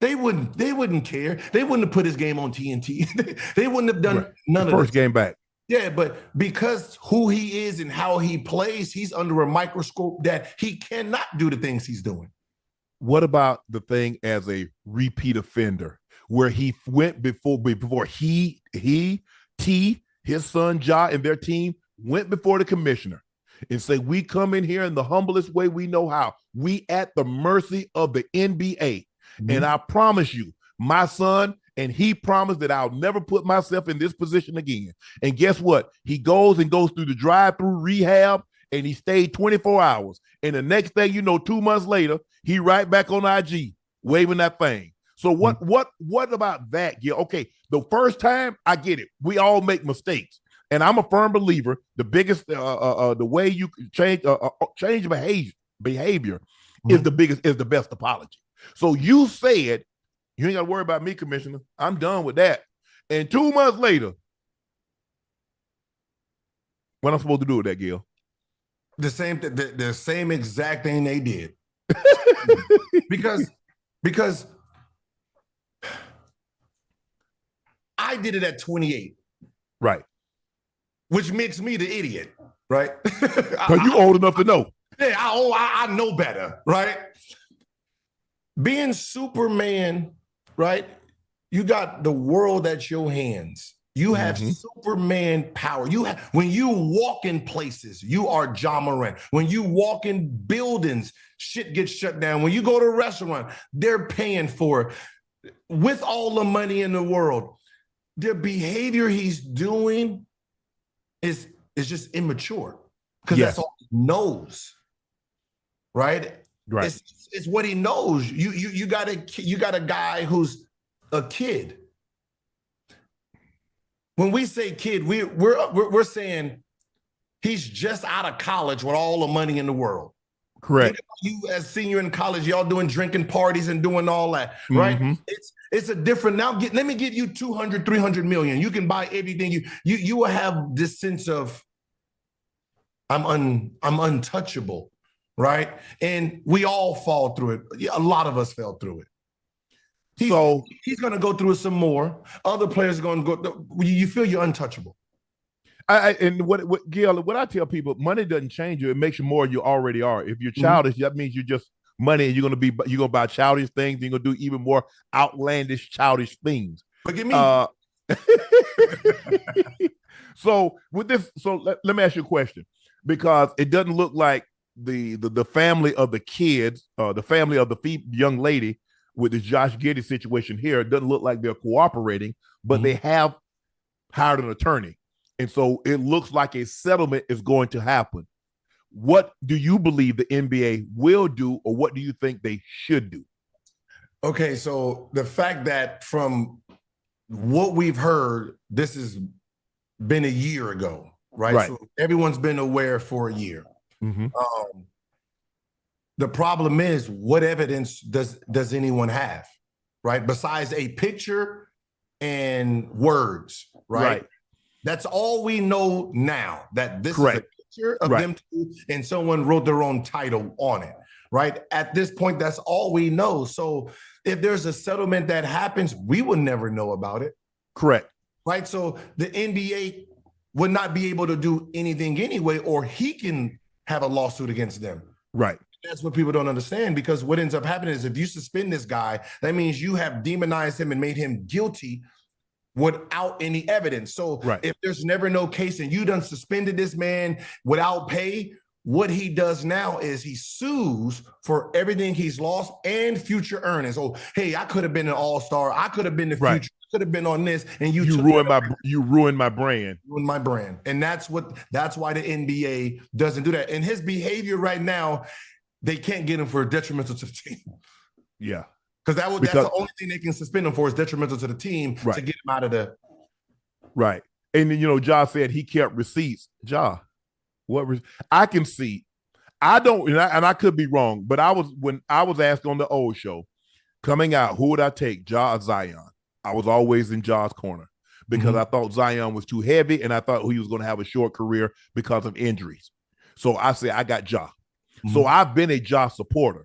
They wouldn't care. They wouldn't have put his game on TNT. They wouldn't have done none of first game back. Yeah, but because who he is and how he plays, he's under a microscope that he cannot do the things he's doing. What about the thing as a repeat offender, where he went before his son Ja and their team went before the commissioner and say, we come in here in the humblest way we know how. We at the mercy of the NBA. Mm-hmm. And I promise you, my son, and he promised that I'll never put myself in this position again. And guess what? He goes through the drive-through rehab, and he stayed 24 hours. And the next thing you know, 2 months later, he right back on IG waving that thing. So what about that, Gil? Okay, the first time, I get it. We all make mistakes. And I'm a firm believer, the biggest, the way you change behavior is the best apology. So you said, you ain't got to worry about me, Commissioner. I'm done with that. And 2 months later, what I'm supposed to do with that, Gil? The same exact thing they did. because I did it at 28. Right. Which makes me the idiot, right? Because you old enough to know. Yeah, I know better, right? Being Superman, right? You got the world at your hands. You have Superman power. When you walk in places, you are Ja Morant. When you walk in buildings, shit gets shut down. When you go to a restaurant, they're paying for it. With all the money in the world, the behavior he's doing is just immature because that's all he knows, right? Right. It's what he knows. You got a guy who's a kid. When we say kid, we're saying he's just out of college with all the money in the world. Correct. You as senior in college, y'all doing drinking parties and doing all that, right? Mm-hmm. It's a different now. Let me give you 200, 300 million. You can buy everything. You will have this sense of I'm untouchable, right? And we all fall through it. A lot of us fell through it. He's going to go through it some more. Other players are going to go. You feel you're untouchable. What Gil, what I tell people, money doesn't change you. It makes you more you already are. If you're childish, that means you're just money, and you're gonna buy childish things. You're gonna do even more outlandish, childish things. Look at me. So with this, let me ask you a question, because it doesn't look like the family of the kids, the family of the young lady with the Josh Giddey situation here, it doesn't look like they're cooperating, but they have hired an attorney. And so it looks like a settlement is going to happen. What do you believe the NBA will do, or what do you think they should do? Okay, so the fact that from what we've heard, this has been a year ago, right? So everyone's been aware for a year. Mm-hmm. The problem is, what evidence does anyone have, right? Besides a picture and words, right? That's all we know now, that this is a picture of them two, and someone wrote their own title on it, right? At this point, that's all we know. So if there's a settlement that happens, we will never know about it. Correct. Right? So the NBA would not be able to do anything anyway, or he can have a lawsuit against them. Right. That's what people don't understand, because what ends up happening is if you suspend this guy, that means you have demonized him and made him guilty without any evidence. So if there's never no case and you done suspended this man without pay, what he does now is he sues for everything he's lost and future earnings. Oh, hey, I could have been an all-star. I could have been the future. I could have been on this, and you ruined my brand. Ruined my brand. And that's why the NBA doesn't do that. And his behavior right now, they can't get him for detrimental to the team. Yeah. Because that's the only thing they can suspend him for, is detrimental to the team to get him out of the. Right. And then, Ja said he kept receipts. Ja, I can see. I don't, and I could be wrong, but when I was asked on the old show, coming out, who would I take, Ja or Zion? I was always in Ja's corner, because I thought Zion was too heavy, and I thought he was going to have a short career because of injuries. So I said, I got Ja. So I've been a Ja supporter.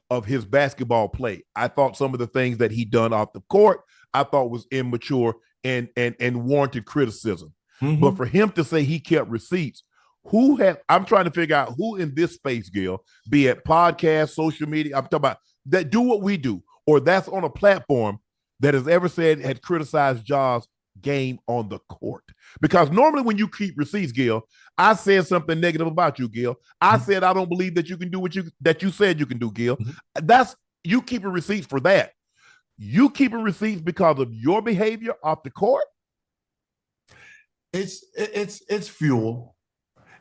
of his basketball play. I thought some of the things that he done off the court, I thought was immature and warranted criticism. Mm-hmm. But for him to say he kept receipts, I'm trying to figure out who in this space, Gil, be it podcast, social media, I'm talking about that do what we do, or that's on a platform that has ever said had criticized Ja's game on the court. Because normally when you keep receipts, Gil, I said something negative about you, Gil. I said I don't believe that you can do that you said you can do, Gil. That's you keeping receipts for that. You keeping receipts because of your behavior off the court. It's fuel.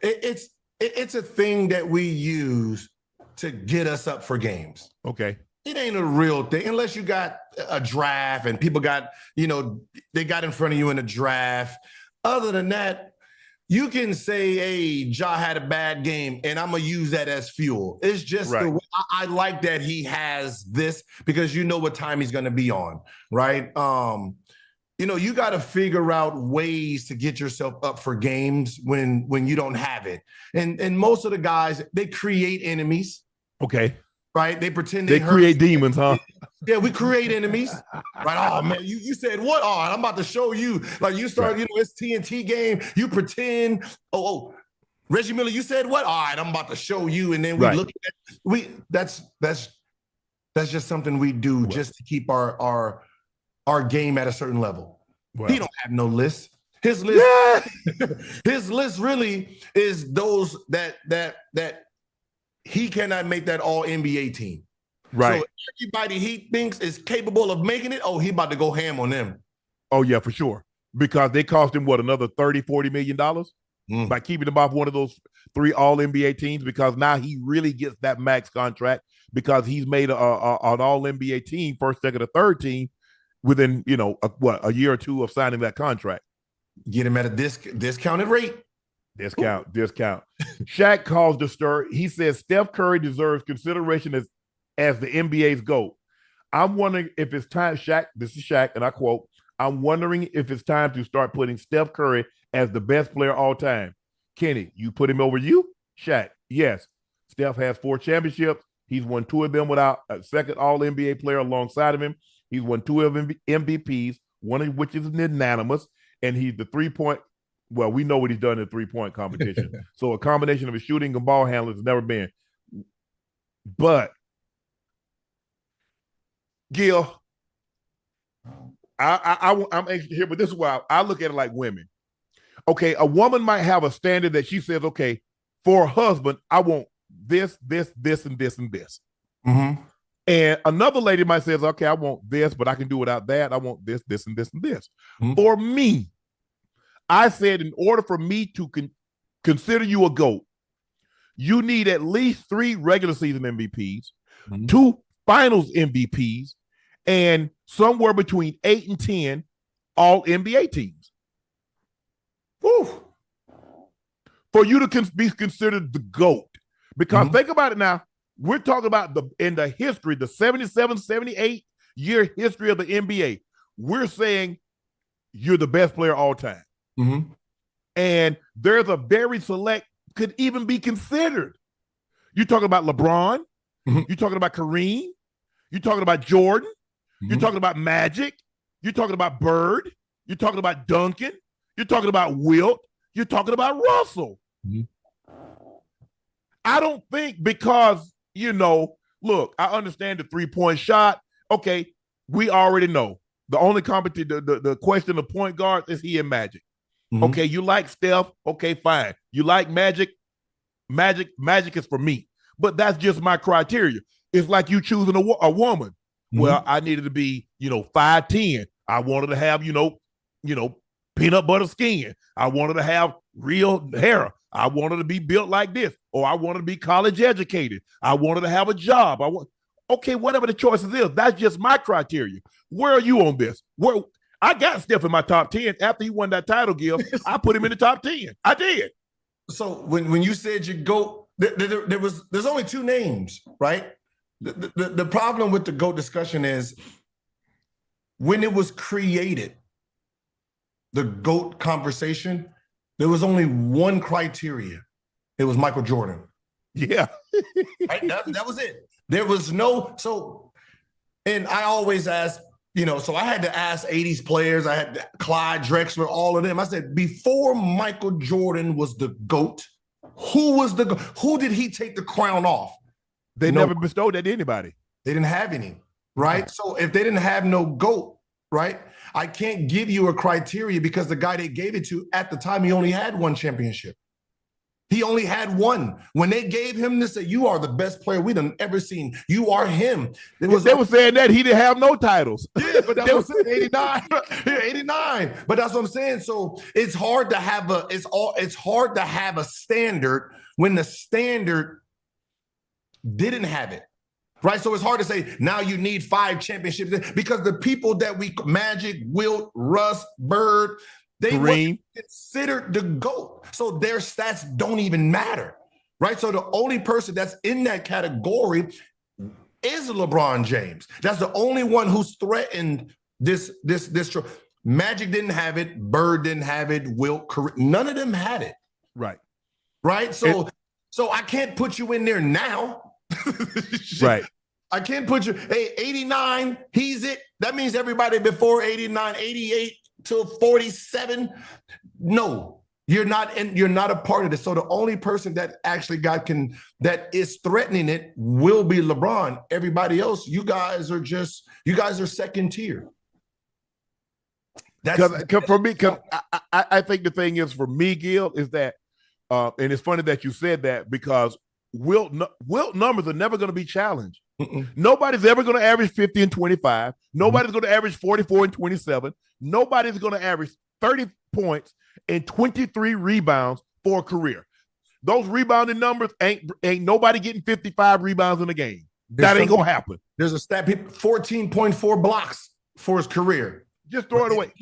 It's a thing that we use to get us up for games. Okay. It ain't a real thing unless you got a draft and people got, they got in front of you in a draft. Other than that, you can say, hey, Ja had a bad game, and I'm going to use that as fuel. It's just the way I like that he has this because you know what time he's going to be on, right? You got to figure out ways to get yourself up for games when you don't have it. And most of the guys, they create enemies. Okay. Right? They pretend they create demons, huh? Yeah, we create enemies. Right? Oh, man, you said what? Oh, I'm about to show you. Like you start, it's TNT game. You pretend. Oh, Reggie Miller, you said what? All right, I'm about to show you. And then we look at that's just something we do just to keep our game at a certain level. Well, he don't have no list. His list, his list really is those that he cannot make that all NBA team. Right. So everybody he thinks is capable of making it, he about to go ham on them. Oh, yeah, for sure. Because they cost him, another $30-40 million by keeping him off one of those 3 all-NBA teams, because now he really gets that max contract because he's made an all-NBA team, first, second, or third team within, a year or two of signing that contract. Get him at a discounted rate. Discount. Shaq caused a stir. He says Steph Curry deserves consideration as the NBA's GOAT. I'm wondering if it's time, Shaq, this is Shaq, and I quote, I'm wondering if it's time to start putting Steph Curry as the best player all time. Kenny, you put him over you? Shaq, yes. Steph has 4 championships. He's won 2 of them without a second all-NBA player alongside of him. He's won 2 of MVPs, one of which is unanimous, and he's the three-point. Well, we know what he's done in the three-point competition. So a combination of his shooting and ball handling has never been. But, Gil, I'm anxious to hear, but this is why I look at it like women. Okay, a woman might have a standard that she says, okay, for a husband, I want this, this, this, and this, and this. Mm-hmm. And another lady might say, okay, I want this, but I can do without that. I want this, this, and this, and this. Mm-hmm. For me, I said, in order for me to consider you a GOAT, you need at least 3 regular season MVPs, 2 finals MVPs, and somewhere between 8 and 10 all NBA teams. Woo. For you to be considered the GOAT. Because think about it now, we're talking about in the history, the 77, 78 year history of the NBA. We're saying you're the best player all time. Mm-hmm. And there's a very select, could even be considered. You're talking about LeBron. Mm-hmm. You're talking about Kareem. You're talking about Jordan. Mm-hmm. You're talking about Magic. You're talking about Bird. You're talking about Duncan. You're talking about Wilt. You're talking about Russell. Mm-hmm. I don't think because, look, I understand the 3-point shot. Okay, we already know. The only the question of point guard is he and Magic. Mm-hmm. Okay, you like Steph? Okay, fine. You like Magic? Magic is for me. But that's just my criteria. It's like you choosing a woman. Mm-hmm. Well, I needed to be, 5'10". I wanted to have, peanut butter skin. I wanted to have real hair. I wanted to be built like this. Or I wanted to be college educated. I wanted to have a job. Okay, whatever the choices is, that's just my criteria. Where are you on this? I got Steph in my top 10 after he won that title, Gil. I put him in the top 10. I did. So when you said you GOAT, there's only 2 names, right? The problem with the GOAT discussion is when it was created, the GOAT conversation, there was only one criteria. It was Michael Jordan. Yeah. Right? That was it. There was and I always ask, so I had to ask 80s players. I had Clyde Drexler, all of them. I said, before Michael Jordan was the GOAT, who did he take the crown off? They never bestowed that to anybody. They didn't have any, right? Okay. So if they didn't have no GOAT, right, I can't give you a criteria because the guy they gave it to at the time, he only had one championship. He only had one. When they gave him this, that you are the best player we've ever seen. You are him. They were saying that he didn't have no titles. Yeah, but that's what I'm saying. 89. 89. But that's what I'm saying. So it's hard to have a standard when the standard didn't have it. Right. So it's hard to say now you need 5 championships because the people that Magic, Wilt, Russ, Bird, they weren't considered the GOAT. So their stats don't even matter. Right. So the only person that's in that category is LeBron James. That's the only one who's threatened this. Magic didn't have it. Bird didn't have it. Wilt, none of them had it. Right. Right. So I can't put you in there now. Right. I can't put you, 89, he's it. That means everybody before 89, 88 to 47. No, you're not a part of this. So the only person that actually that is threatening it will be LeBron. Everybody else, you guys are second tier. For me, I think the thing is for me, Gil, is that, and it's funny that you said that because Wilt numbers are never going to be challenged. Mm-mm. Nobody's ever going to average 50 and 25. Nobody's going to average 44 and 27. Nobody's going to average 30 points and 23 rebounds for a career. Those rebounding numbers ain't nobody getting 55 rebounds in a game. That ain't going to happen. There's a stat, 14.4 blocks for his career. Just throw it away.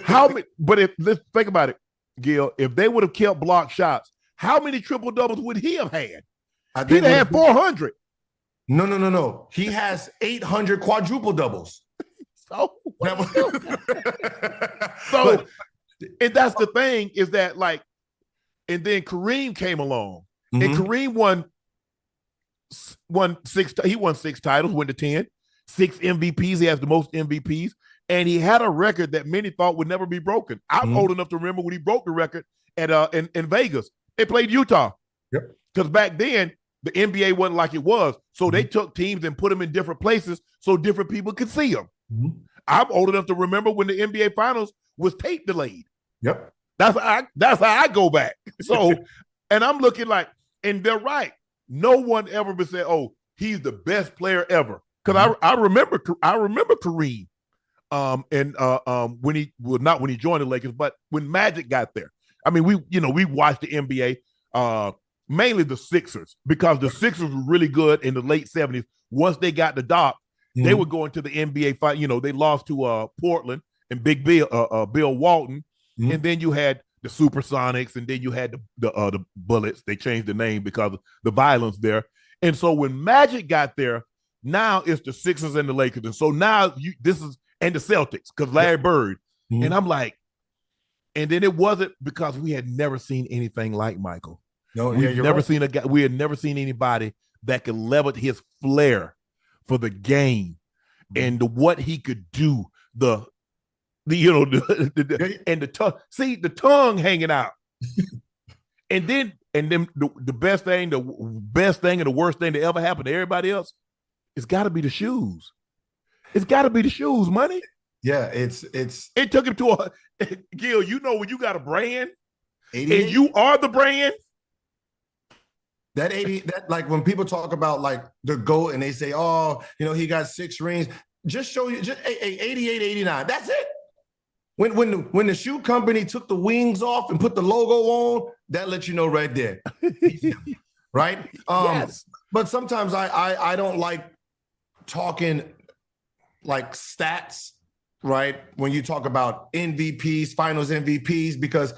How many? But let's think about it, Gil. If they would have kept block shots, how many triple doubles would he have had? He'd have had 400. No. He has 800 quadruple doubles. And that's the thing is that and then Kareem came along, mm-hmm. and Kareem won 6. He won 6 titles, went to 10, 6 MVPs. He has the most MVPs, and he had a record that many thought would never be broken. I'm old enough to remember when he broke the record at in Vegas. They played Utah. Yep. Because back then the NBA wasn't like it was, so they took teams and put them in different places so different people could see them. Mm-hmm. I'm old enough to remember when the NBA Finals was tape delayed. Yep. That's how I go back. So, and I'm looking and they're right. No one ever would say, "Oh, he's the best player ever." Because I remember Kareem, not when he joined the Lakers, but when Magic got there. I mean, we watched the NBA, mainly the Sixers, because the Sixers were really good in the late 70s. Once they got the dock, they were going to the NBA fight. They lost to Portland and Big Bill Walton, and then you had the Supersonics, and then you had the Bullets. They changed the name because of the violence there. And so when Magic got there, now it's the Sixers and the Lakers, and so now and the Celtics because Larry Bird, and I'm like. And then it wasn't because we had never seen anything like Michael. No, we had never seen a guy. We had never seen anybody that could level his flair for the game and what he could do. The tongue. See the tongue hanging out, and then the best thing, and the worst thing that ever happened to everybody else, it's got to be the shoes. It's got to be the shoes, money. Yeah, it took him to Gil, when you got a brand and you are the brand. That when people talk about the GOAT and they say, oh, he got 6 rings, just show you 88, 89. That's it. When the shoe company took the wings off and put the logo on, that lets you know right there. Right? Yes. But sometimes I don't like talking stats. Right? When you talk about MVPs, finals MVPs, because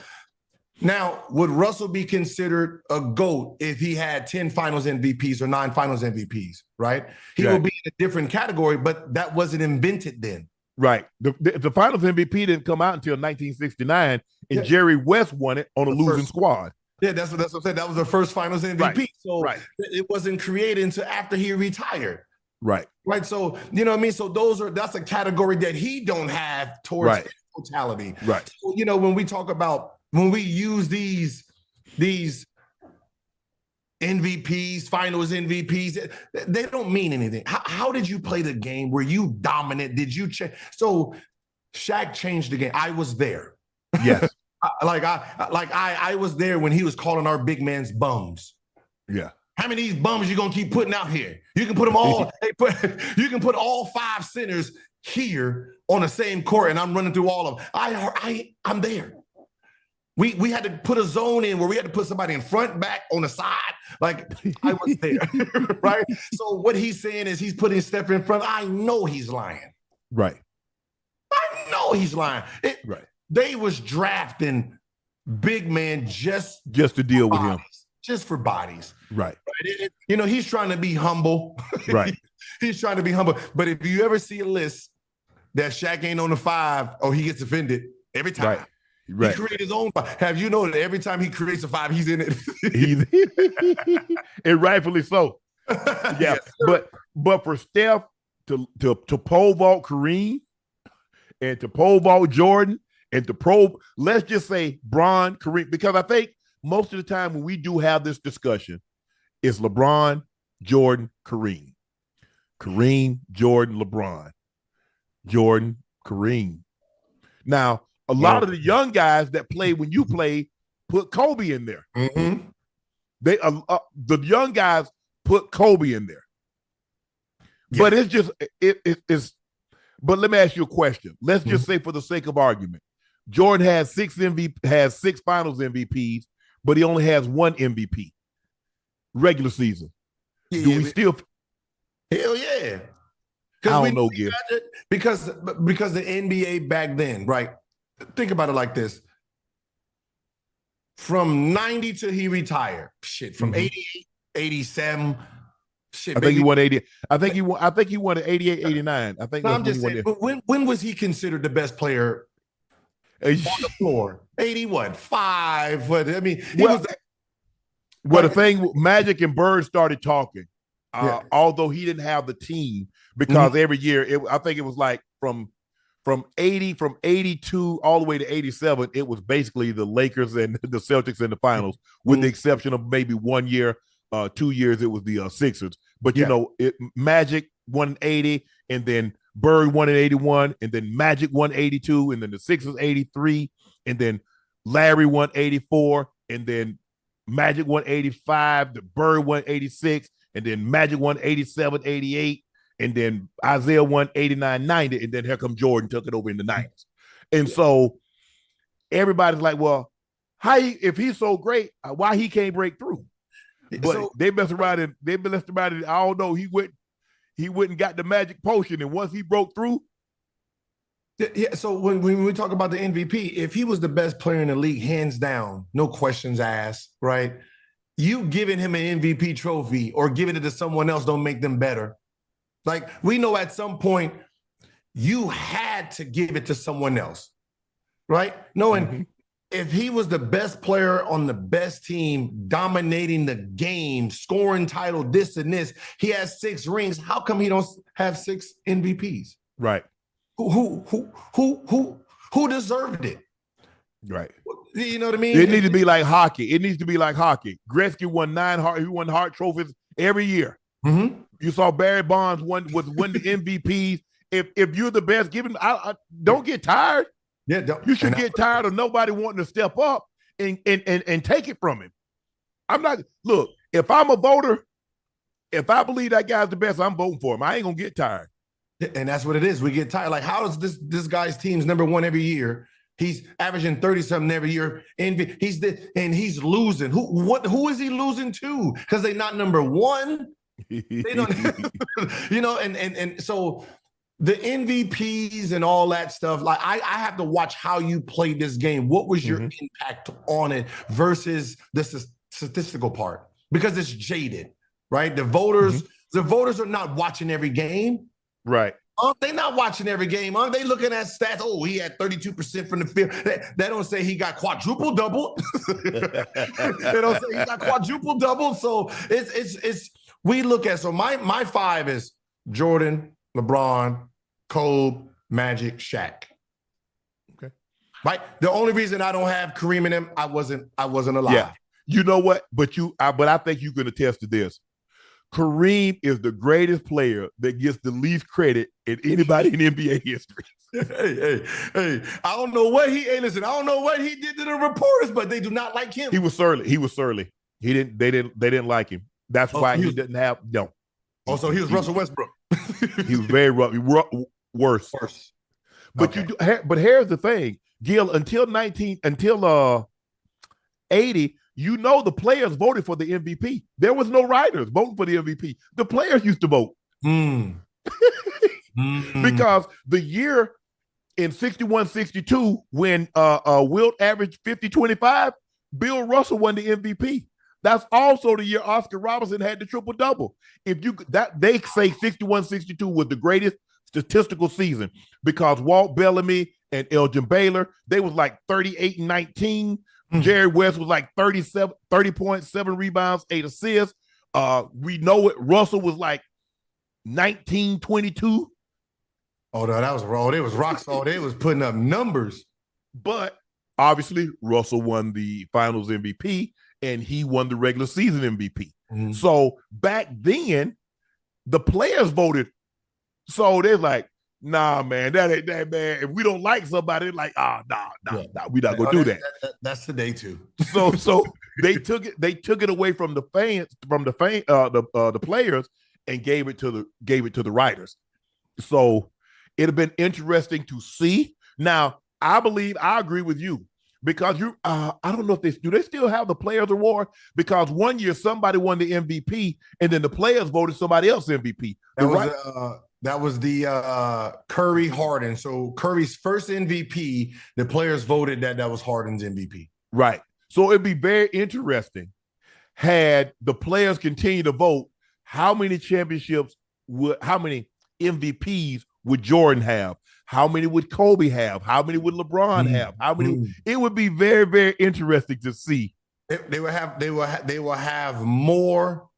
now would Russell be considered a GOAT if he had 10 finals MVPs or 9 finals MVPs, right? He would be in a different category, but that wasn't invented then. Right. The finals MVP didn't come out until 1969, and Jerry West won it on a losing squad. Yeah, that's what I'm saying. That was the first Finals MVP. Right. So it wasn't created until after he retired. Right. Right. So, you know what I mean? So that's a category that he don't have towards totality. Right. So, you know, when we use these MVPs, finals MVPs, they don't mean anything. How did you play the game? Were you dominant? Did you change? So Shaq changed the game. I was there. Yes. I was there when he was calling our big man's bums. Yeah. How many of these bums you gonna keep putting out here? You can put them all. You can put all 5 centers here on the same court, and I'm running through all of them. I'm there. We had to put a zone in where we had to put somebody in front, back, on the side. Like, I was there, right? So what he's saying is he's putting Steph in front. I know he's lying. Right. I know he's lying. Right. They was drafting big man just to deal with him. Just for bodies. Right. You know, he's trying to be humble. Right. He's trying to be humble. But if you ever see a list that Shaq ain't on the 5, he gets offended every time. Right. He creates his own 5. Have you noticed that every time he creates a 5, he's in it? And rightfully so. Yeah. Yes, but for Steph to pole vault Kareem and to pole vault Jordan and to let's just say Bron, Kareem, because I think most of the time when we do have this discussion, it's LeBron, Jordan, Kareem. Kareem, Jordan, LeBron. Jordan, Kareem. Now, a lot of the young guys that play when you play put Kobe in there. Mm-hmm. The young guys put Kobe in there. Yeah. But it's just it's. But let me ask you a question. Let's just say, for the sake of argument, Jordan has 6 Finals MVPs, but he only has 1 MVP regular season. Do we still? Hell yeah! I don't know, Gil. Because the NBA back then, right? Think about it like this. From 90 till he retired, from 88, 87, I think he won 80. I think he won at 88, 89. I think I'm just saying, but when was he considered the best player on the floor? 5. What? I mean, the thing, Magic and Bird started talking. Although he didn't have the team, because every year I think it was like from 82 all the way to 87, it was basically the Lakers and the Celtics in the finals, with the exception of maybe 1 year, 2 years, it was the Sixers. But you know, Magic won in 80, and then Bird won in 81, and then Magic won 82, and then the Sixers 83, and then Larry won 84, and then Magic won 85, the Bird won 86, and then Magic won 87, 88, and then Isaiah won 89, 90, and then here come Jordan, took it over in the 90s. And so everybody's like, well, if he's so great, why he can't break through? But they messed around and I don't know, he went and got the magic potion, and once he broke through. Yeah, so when we talk about the MVP, if he was the best player in the league, hands down, no questions asked, right? You giving him an MVP trophy or giving it to someone else don't make them better. Like, we know at some point you had to give it to someone else, right? Knowing if he was the best player on the best team, dominating the game, scoring title, this and this, he has 6 rings. How come he don't have 6 MVPs? Right. Who deserved it? Right. You know what I mean? It needs to be like hockey. Gretzky won 9 Hart trophies every year. Mm-hmm. You saw Barry Bonds win the MVPs. If you're the best, don't get tired. Yeah, you should get tired of nobody wanting to step up and take it from him. Look, if I'm a voter, if I believe that guy's the best, I'm voting for him. I ain't gonna get tired. And that's what it is. We get tired. Like, how is this guy's team's number 1 every year? He's averaging 30-something every year. And he's losing. Who is he losing to? Because they're not number 1. They don't, you know, and so the MVPs and all that stuff, like I have to watch how you played this game. What was your impact on it versus the statistical part? Because it's jaded, right? The voters are not watching every game. Right. They not watching every game. They looking at stats. Oh, he had 32% from the field. They don't say he got quadruple double. They don't say he got quadruple double. So it's we look at, so my five is Jordan, LeBron, Kobe, Magic, Shaq. Okay. Right. The only reason I don't have Kareem in him, I wasn't alive. Yeah. You know what? But I think you can attest to this. Kareem is the greatest player that gets the least credit in anybody in NBA history. Hey! I don't know what he. Hey, listen, I don't know what he did to the reporters, but they do not like him. He was surly. They didn't like him. That's why he didn't have no. Also, he was Russell Westbrook. He was very rough. Worse. But okay. But here's the thing, Gil. Until 80. You know, the players voted for the MVP. There was no writers voting for the MVP. The players used to vote. Because the year in 61-62, when Wilt averaged 50-25, Bill Russell won the MVP. That's also the year Oscar Robertson had the triple-double. They say 61-62 was the greatest statistical season because Walt Bellamy and Elgin Baylor, they was like 38-19. Jerry West was like 30.7 rebounds, 8 assists. We know it. Russell was like 19-22. Oh, no, that was wrong. They was rock solid. They was putting up numbers. But obviously, Russell won the Finals MVP, and he won the regular season MVP. So back then, the players voted. So they're like, nah, man, that ain't that, man. If we don't like somebody, like, nah, we not gonna do that. That's the day too. So they took it away from the fans, the players, and gave it to the writers. So it'd have been interesting to see. Now, I agree with you because I don't know if they still have the Players Award, because one year somebody won the MVP and then the players voted somebody else MVP. That was the Curry Harden. So Curry's first MVP, the players voted that was Harden's MVP. Right. So it'd be very interesting had the players continue to vote. How many MVPs would Jordan have? How many would Kobe have? How many would LeBron have? How many? It would be very, very interesting to see. They will have more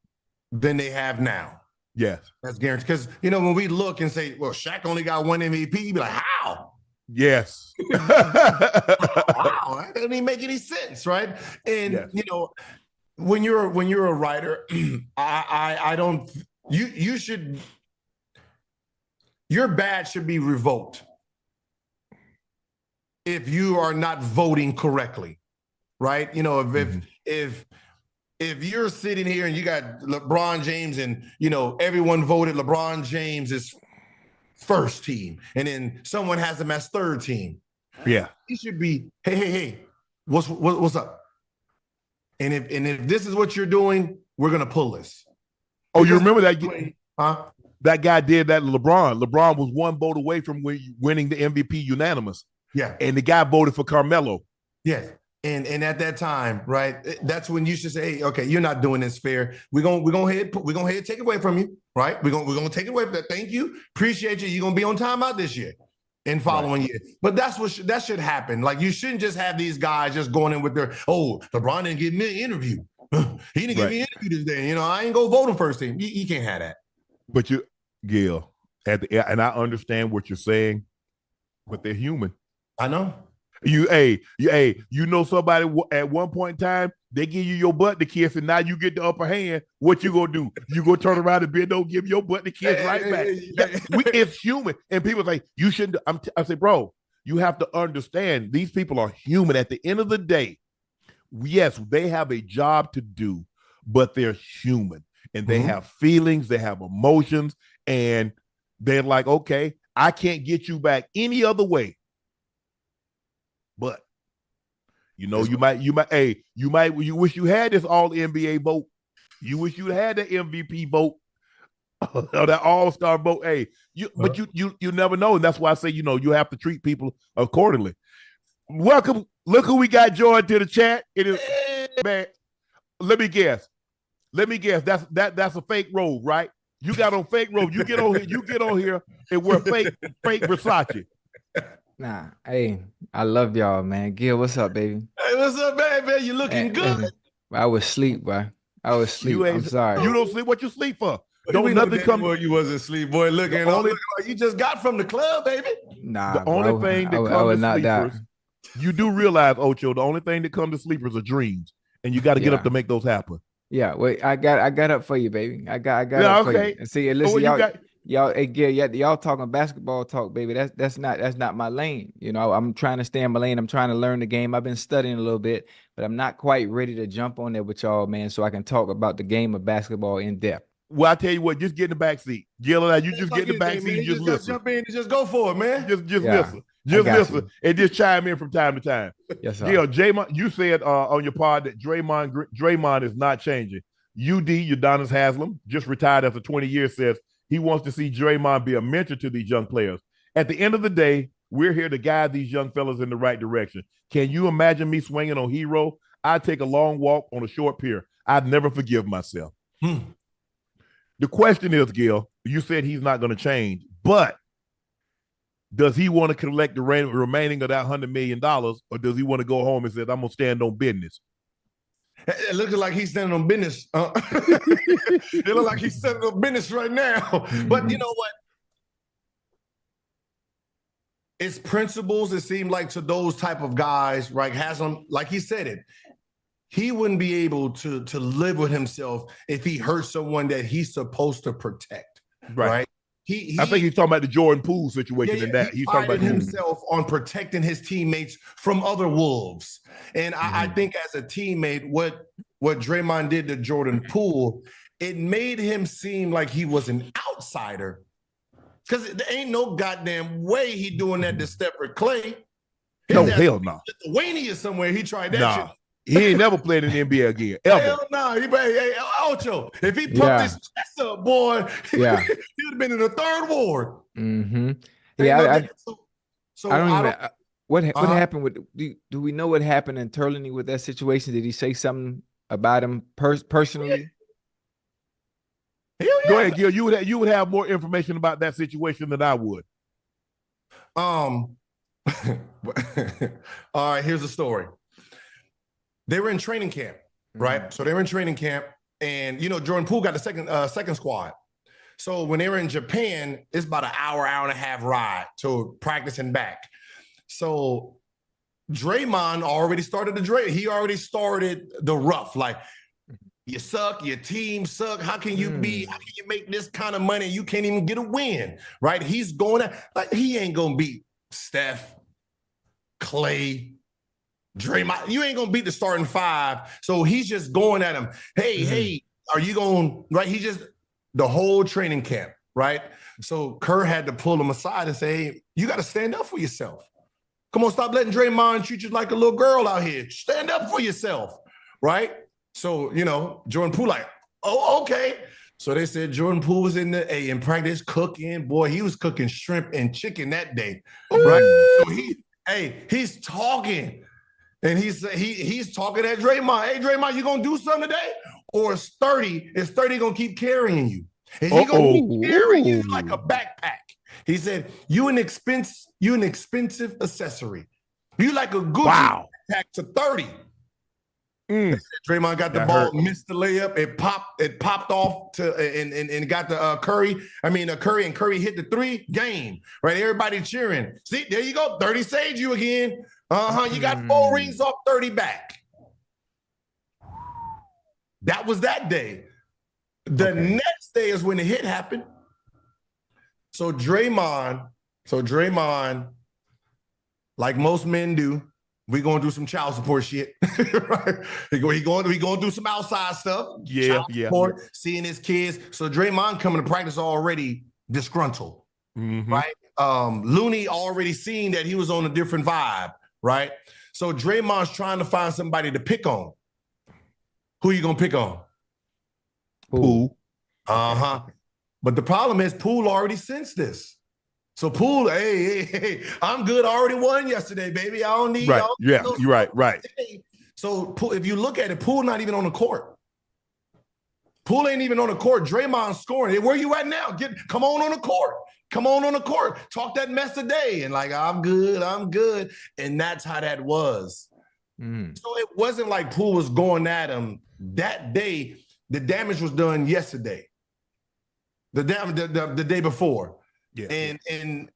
than they have now. Yes. That's guaranteed. Because, when we look and say, well, Shaq only got one MVP, you'd be like, how? Yes. Wow, that doesn't even make any sense, right? And, when you're a writer, I don't, you should, your badge should be revoked if you are not voting correctly, right? If you're sitting here and you got LeBron James and, everyone voted LeBron James as first team, and then someone has him as third team. Yeah. He should be, hey, what's up? And if this is what you're doing, we're going to pull this. Oh, you remember that? Huh? That guy did that to LeBron. LeBron was one vote away from winning the MVP unanimous. Yeah. And the guy voted for Carmelo. Yes. And at that time, right, that's when you should say, hey, okay, you're not doing this fair. We're gonna take it away from you, right? We're gonna take it away from that. Thank you, appreciate you. You're gonna be on timeout this year and following year. But that's that should happen. Like, you shouldn't just have these guys just going in with their, LeBron didn't give me an interview. He didn't give me an interview this day. I ain't gonna vote him first team. You can't have that. But Gil, and I understand what you're saying, but they're human. I know. Somebody at one point in time, they give you your butt to kiss, and now you get the upper hand. What you gonna do? You gonna turn around and bend over, give your butt to kiss back. It's human, and people say you shouldn't. I say, bro, you have to understand these people are human. At the end of the day, yes, they have a job to do, but they're human, and they have feelings, they have emotions, and they're like, okay, I can't get you back any other way. But you wish you had this all NBA vote. You wish you had the MVP vote or that all-star vote. But you never know. And that's why I say, you have to treat people accordingly. Welcome. Look who we got joined to the chat. It is, man. Let me guess. That's a fake robe, right? You got on fake robes. You get on here. You get on here and wear fake Versace. Nah, hey, I love y'all, man. Gil, what's up, baby? Hey, what's up, man? You looking good? Listen, I was asleep, bro. I was asleep. I'm sorry. You don't sleep. What you sleep for? Don't nothing come. Boy, you wasn't asleep, boy. Looking like you just got from the club, baby. Nah, the only thing that comes to sleepers, you do realize, Ocho, the only thing that comes to sleepers are dreams, and you got to get up to make those happen. Yeah, wait, I got up for you, baby. I got up for you. And see, listen, y'all, hey, Gil, y'all talking basketball talk, baby. That's not my lane. You know, I'm trying to stay in my lane. I'm trying to learn the game. I've been studying a little bit, but I'm not quite ready to jump on there with y'all, man, so I can talk about the game of basketball in depth. Well, I tell you what, just get in the back seat. Gil, you just get in the back seat and just listen. Jump in and just go for it, man. Just listen. Just listen and just chime in from time to time. Yes, sir. Gil, you said on your pod that Draymond is not changing. Udonis Haslam, just retired after 20 years, says he wants to see Draymond be a mentor to these young players. At the end of the day, we're here to guide these young fellas in the right direction. Can you imagine me swinging on Hero? I'd take a long walk on a short pier. I'd never forgive myself. The question is, Gil, you said he's not going to change, but does he want to collect the remaining of that $100 million, or does he want to go home and say, I'm going to stand on business? It looks like he's standing on business. It looks like he's standing on business right now. But you know what? It's principles, it seemed like, to those type of guys, right? Haslam, like he said it, he wouldn't be able to live with himself if he hurt someone that he's supposed to protect, right? I think he's talking about the Jordan Poole situation in that. He's talking about himself on protecting his teammates from other wolves. And I think as a teammate, what Draymond did to Jordan Poole, it made him seem like he was an outsider. Because there ain't no goddamn way he doing that to Stephen Clay. No, hell no. Lithuania somewhere, he tried that shit. He ain't never played in the NBA again, ever. Hell no. Hey, Ocho, if he pumped his chest up, boy, he would have been in the third ward. Mm-hmm. Yeah, I don't even. What happened with? Do we know what happened internally with that situation? Did he say something about him personally? Go ahead, Gil. You would have more information about that situation than I would. All right, here's the story. They were in training camp, right? So they were in training camp, and Jordan Poole got the second squad. So when they were in Japan, it's about an hour and a half ride to practice and back. So Draymond already started he already started the rough. Like, you suck, your team suck. How can you make this kind of money? You can't even get a win, right? He's going like he ain't gonna beat Steph, Clay, Draymond. You ain't gonna beat the starting five. So he's just going at him. Hey, are you going right? He just the whole training camp, right? So Kerr had to pull him aside and say, hey, you got to stand up for yourself. Come on, stop letting Draymond treat you like a little girl out here. Stand up for yourself, right? So, Jordan Poole like, oh, okay. So they said Jordan Poole was in practice cooking. Boy, he was cooking shrimp and chicken that day, right? So he's talking. And he's talking at Draymond. Hey, Draymond, you gonna do something today? Or is 30 gonna keep carrying you? Is he gonna keep carrying you like a backpack? He said, you an expensive accessory. You like a Gucci backpack to 30. Draymond got the ball, missed the layup. It popped off and got the Curry. Curry hit the three. Game, right? Everybody cheering. See, there you go. 30 saved you again. You got 4 rings off 30 back. That was that day. The next day is when the hit happened. So Draymond, like most men do, we gonna do some child support shit. Right? He going to do some outside stuff. Yeah. Support, seeing his kids. So Draymond coming to practice already disgruntled. Right? Looney already seen that he was on a different vibe. Right? So Draymond's trying to find somebody to pick on. Who you gonna pick on? Poole. But the problem is Poole already sensed this. So Poole, hey, I'm good. I already won yesterday, baby. I don't need y'all. Yeah, you're right. So if you look at it, Poole not even on the court. Poole ain't even on the court. Draymond's scoring. Where you at now? Come on the court. Come on the court. Talk that mess today. And like, I'm good. And that's how that was. So it wasn't like Poole was going at him that day. The damage was done yesterday. The day before. Yeah. And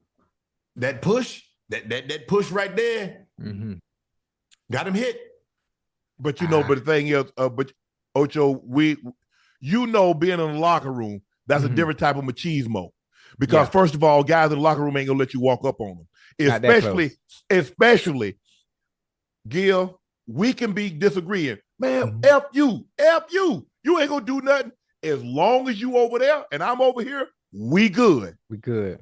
that push, that push right there, got him hit. But but the thing is, but Ocho, being in the locker room, that's a different type of machismo. Because first of all, guys in the locker room ain't gonna let you walk up on them. Especially, Gil, we can be disagreeing. Man, F you. You ain't gonna do nothing. As long as you over there and I'm over here, we good.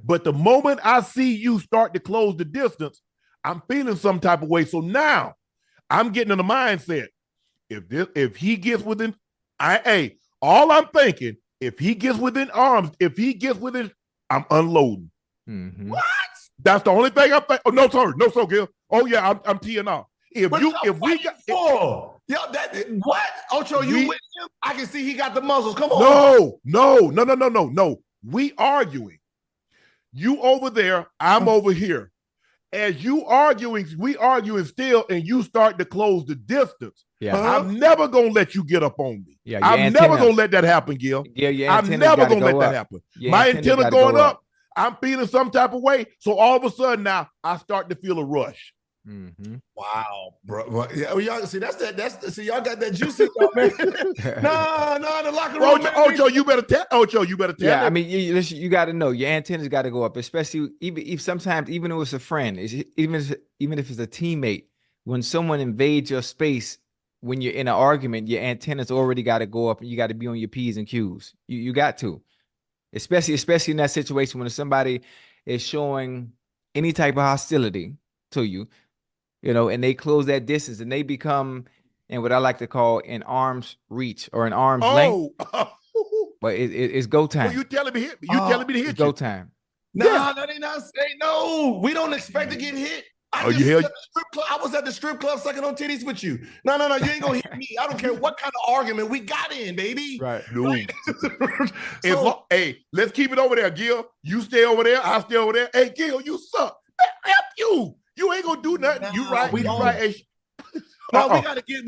But the moment I see you start to close the distance, I'm feeling some type of way. So now I'm getting in the mindset. If he gets within, all I'm thinking, if he gets within arms, I'm unloading. What? That's the only thing I'm thinking. Oh, no, sir, Gil. Oh yeah, I'm teeing off. What? Ocho, you with him? I can see he got the muscles. Come on. No. We arguing. You over there, I'm over here. As you arguing, we arguing still, and you start to close the distance. Yeah. I'm never gonna let you get up on me. Yeah, I'm never gonna let that happen, Gil. Yeah, I'm never gonna let that happen. My antenna going up. I'm feeling some type of way. So all of a sudden now I start to feel a rush. Wow, bro. Yeah, y'all see see y'all got that juice in y'all, man. No, the locker room. Ocho, you better tell. Yeah, I mean, you got to know your antennas got to go up, especially if sometimes even if it's a friend, even if it's a teammate. When someone invades your space, when you're in an argument, your antennas already got to go up, and you got to be on your P's and Q's. You got to, especially in that situation when somebody is showing any type of hostility to you. And they close that distance and they become, and what I like to call an arm's reach or an arm's length. But it's go time. Well, you telling me to hit me? Telling me to hit it's go time. No, that ain't not saying no. We don't expect to get hit. I was at the strip club sucking on titties with you. No, you ain't gonna hit me. I don't care what kind of argument we got in, baby. Right. Hey, let's keep it over there, Gil. You stay over there. I stay over there. Hey, Gil, you suck. F you. You ain't gonna do nothing. You right. We right. No, we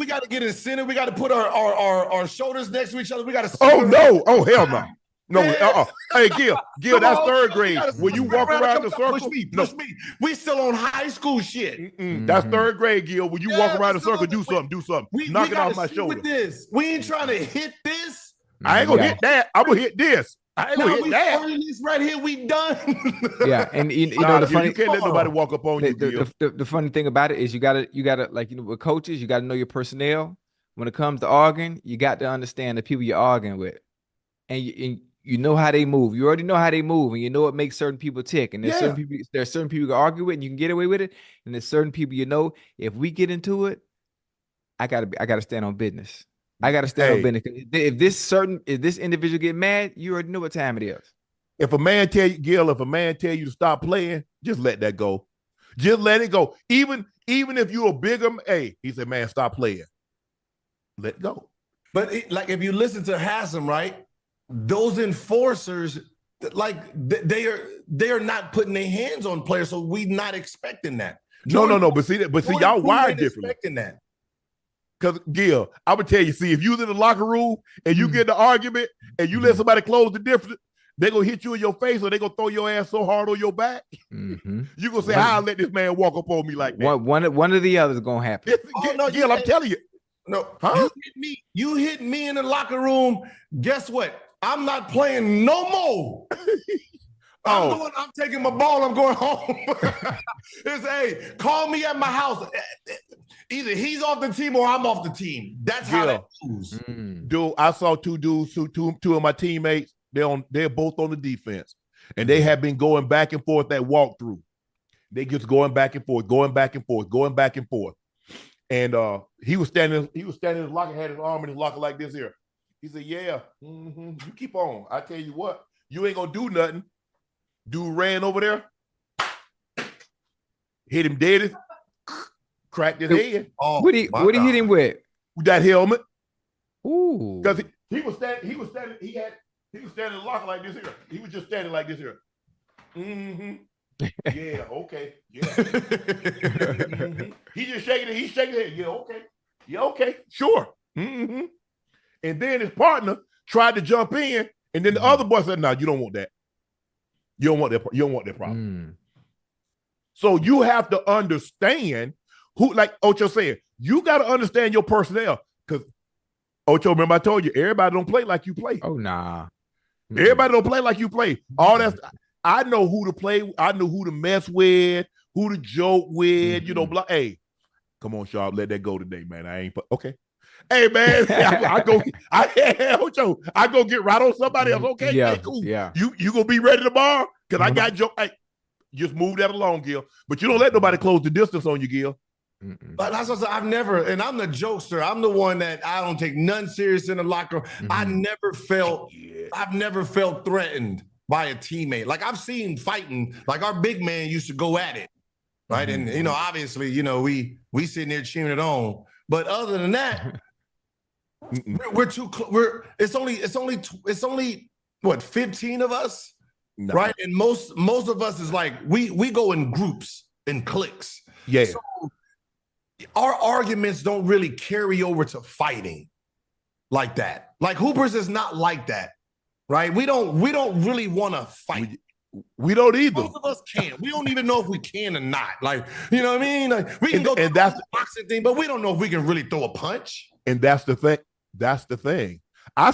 gotta get in center. We gotta put our shoulders next to each other. We gotta. Oh no! Oh hell no! No. Hey, Gil, that's third grade. When you walk around the circle, push me. We still on high school shit. That's third grade, Gil. When you walk around the circle, do something. Knock it off my shoulder. We ain't trying to hit this. I ain't gonna hit that. I'm gonna hit this. I ain't gonna hit that. This right here, we done. Yeah, and you know the funny. You can't let nobody walk up on you. The funny thing about it is you gotta like with coaches, you gotta know your personnel. When it comes to arguing, you got to understand the people you're arguing with, and you know how they move. You already know how they move, and you know what makes certain people tick. And there's certain people you can argue with, and you can get away with it. And there's certain people if we get into it, I gotta stand on business. I gotta stand on business. If this individual get mad, you already know what time it is. If a man tell you, Gil, to stop playing, just let that go. Just let it go. Even if you're a bigger, he said, man, stop playing. Let it go. But if you listen to Hassan, right? Those enforcers, like they are not putting their hands on players, so we not expecting that. No. But see, y'all wired differently. Expecting that. Because, Gil, I'm going to tell you, see, if you was in the locker room and you get in the argument and you let somebody close the difference, they're going to hit you in your face or they're going to throw your ass so hard on your back. You're going to say, I'll let this man walk up on me like that. One of the others going to happen. Gil, I'm telling you. No, you hit me in the locker room. Guess what? I'm not playing no more. I'm taking my ball. I'm going home. Call me at my house. Either he's off the team or I'm off the team. That's how that goes. Dude, I saw two dudes, two of my teammates. They're both on the defense, and they have been going back and forth that walkthrough. They just going back and forth. And he was standing in his locker, had his arm in his locker like this here. He said, "Yeah, you keep on. I tell you what, you ain't gonna do nothing." Dude ran over there, hit him dead, cracked his head. What he hit him with? That helmet. Ooh. Because he was standing in the locker like this here. He was just standing like this here. Mm-hmm. Yeah, okay. Yeah. Mm-hmm. He just shaking it. He's shaking it. Yeah, okay. Yeah, okay. Sure. Mm-hmm. And then his partner tried to jump in, and then the other boy said, "No, you don't want that. You don't want that. You don't want that problem." So you have to understand who, like Ocho said, you got to understand your personnel. Because Ocho, remember I told you, everybody don't play like you play. Oh, nah. Everybody don't play like you play. All that. I know who to play. I know who to mess with, who to joke with. You know, blah. Hey, come on, Sharpe, let that go today, man. I ain't okay. Hey, man, I go get right on somebody else. Okay, yeah, hey, cool. Yeah. You gonna be ready tomorrow? Because I got joke. Hey, just move that along, Gil. But you don't let nobody close the distance on you, Gil. But that's what I've never, and I'm the jokester. I'm the one that I don't take none serious in the locker room. I've never felt threatened by a teammate. Like I've seen fighting, like our big man used to go at it, right? And you know, obviously, you know, we sitting there cheering it on. But other than that, it's only what, 15 of us, right? And most of us is like we go in groups and cliques. Yeah. So our arguments don't really carry over to fighting like that. Like Hoopers is not like that. Right? We don't really want to fight. We don't either. Most of us can't. We don't even know if we can or not. Like, you know what I mean? Like we can go through the boxing thing, but we don't know if we can really throw a punch. And that's the thing. That's the thing. I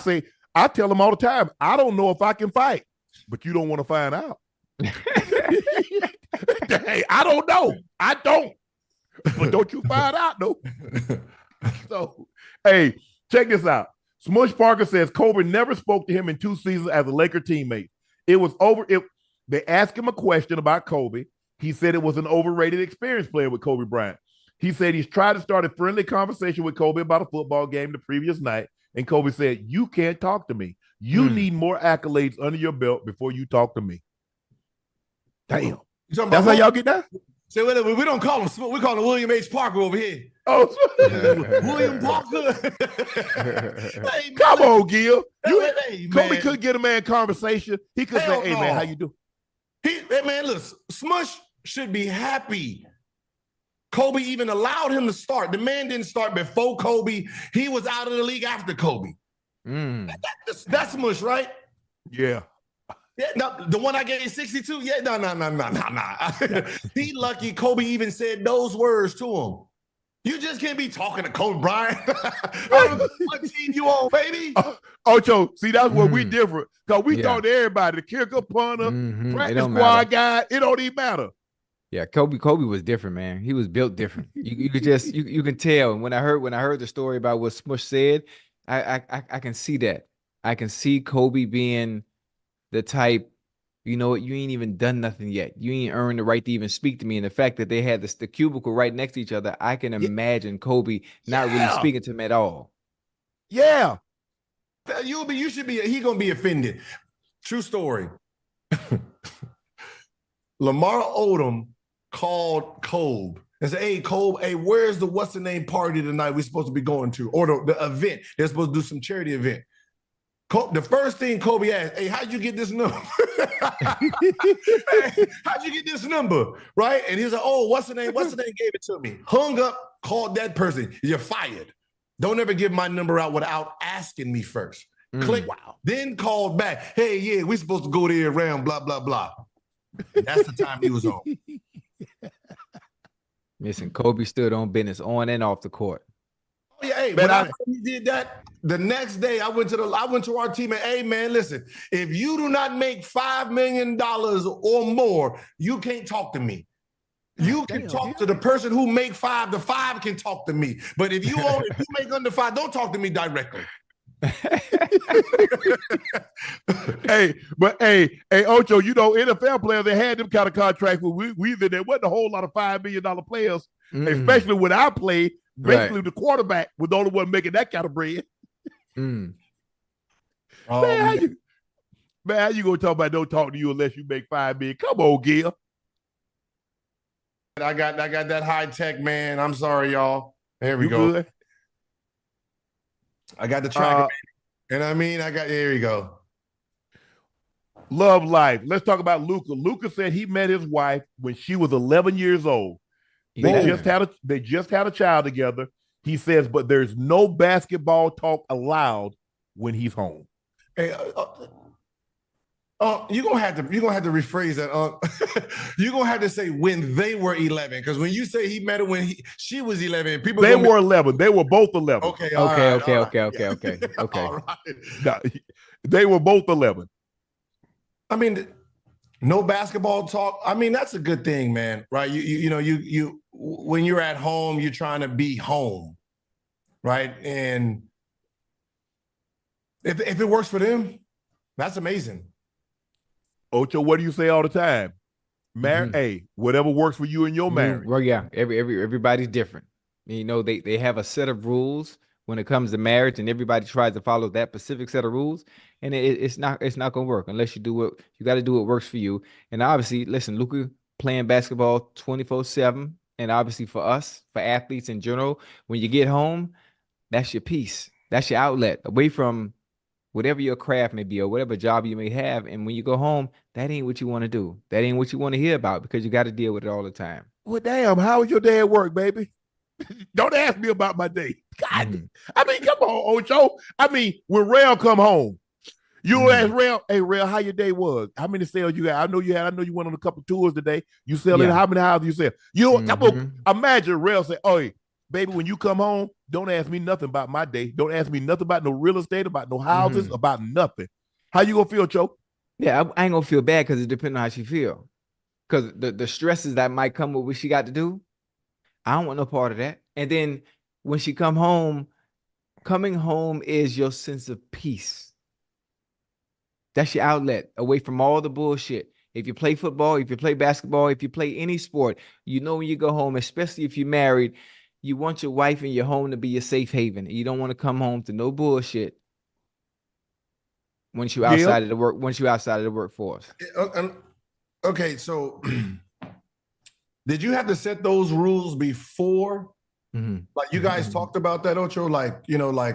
tell them all the time, I don't know if I can fight, but you don't want to find out. Hey, I don't know. I don't. But don't you find out, though. So, hey, check this out. Smush Parker says Kobe never spoke to him in 2 seasons as a Laker teammate. It was over. They asked him a question about Kobe. He said it was an overrated experience playing with Kobe Bryant. He said he's tried to start a friendly conversation with Kobe about a football game the previous night, and Kobe said, "You can't talk to me. You need more accolades under your belt before you talk to me." Damn. That's how y'all get that? So we don't call him. We call him William H. Parker over here. Oh, William Parker. Hey, come on, Gil. Kobe could get a man conversation. He could say, "Hey, man, how you do?" Man, listen, Smush should be happy. Kobe even allowed him to start. The man didn't start before Kobe. He was out of the league after Kobe. That's Smush, right? Yeah. Yeah, no, the one I gave 62. Yeah, no. He lucky Kobe even said those words to him. You just can't be talking to Kobe Bryant. What team you on, baby? Ocho, see, that's where we different. Because we talk to everybody, the kicker, punter, practice squad guy. It don't even matter. Yeah, Kobe was different, man. He was built different. You could just you can tell. And when I heard the story about what Smush said, I can see that. I can see Kobe being the type, you know what, you ain't even done nothing yet. You ain't earned the right to even speak to me. And the fact that they had the cubicle right next to each other, I can imagine Kobe not really speaking to him at all. Yeah. You should be, he gonna be offended. True story. Lamar Odom called Kobe and said, "Hey, Kobe, hey, where's the what's the name party tonight we're supposed to be going to? Or the event. They're supposed to do some charity event." The first thing Kobe asked, "Hey, how'd you get this number?" Hey, how'd you get this number? Right? And he's like, "Oh, what's the name? What's the name gave it to me?" Hung up, called that person. "You're fired. Don't ever give my number out without asking me first." Click. Wow. Then called back. "Hey, yeah, we're supposed to go there around blah, blah, blah." That's the time he was on. Listen, Kobe stood on business on and off the court. Oh, yeah, hey, when he did that, the next day I went to our team and, "Hey, man, listen, if you do not make $5 million or more, you can't talk to me. You can talk to the person who make 5. The 5 can talk to me. But if you make under 5, don't talk to me directly." Hey, Ocho, you know, NFL players, they had them kind of contracts with Weezer. There wasn't a whole lot of $5 million players, especially when I played. Basically, the quarterback was the only one making that kind of bread. Man, how you gonna talk about don't talk to you unless you make $5 million? Come on, Gil. I got that high tech, man. I'm sorry, y'all. There we go. Good? I got the tracker. And I mean, here you go. Love life. Let's talk about Luka. Luka said he met his wife when she was 11 years old. They just had a child together. He says, but there's no basketball talk allowed when he's home. Hey, you're gonna have to rephrase that. You're gonna have to say when they were 11, because when you say he met her when she was 11, people they were 11. They were both 11. Okay. Okay. All right. No, they were both 11. I mean, no basketball talk. I mean, that's a good thing, man. Right? You when you're at home, you're trying to be home, right? And if it works for them, that's amazing. Ocho, what do you say all the time? Hey, whatever works for you and your marriage. Well, yeah, everybody's different. You know, they have a set of rules when it comes to marriage, and everybody tries to follow that specific set of rules, and it's not gonna work unless you do what you got to do. What works for you, and obviously, listen, Luka playing basketball 24/7, and obviously for us, for athletes in general, when you get home, that's your peace, that's your outlet away from whatever your craft may be or whatever job you may have. And when you go home, that ain't what you want to do. That ain't what you want to hear about, because you got to deal with it all the time. Well, damn, how was your day at work, baby? Don't ask me about my day. God, I mean, come on, Ocho. I mean, when Rail come home, you ask Rail, hey, Rail, how your day was? How many sales you got? I know you went on a couple tours today. You selling how many houses you sell? Imagine Rail say, oh, baby, when you come home, don't ask me nothing about my day. Don't ask me nothing about no real estate, about no houses, about nothing. How you gonna feel, Cho? Yeah, I ain't gonna feel bad because it depends on how she feel. Because the stresses that might come with what she got to do, I don't want no part of that. And then when she coming home is your sense of peace. That's your outlet away from all the bullshit. If you play football, if you play basketball, if you play any sport, you know when you go home, especially if you're married, you want your wife and your home to be your safe haven. You don't want to come home to no bullshit once you're outside of the workforce. Okay, so did you have to set those rules before? Like you guys talked about that, Ocho? Like,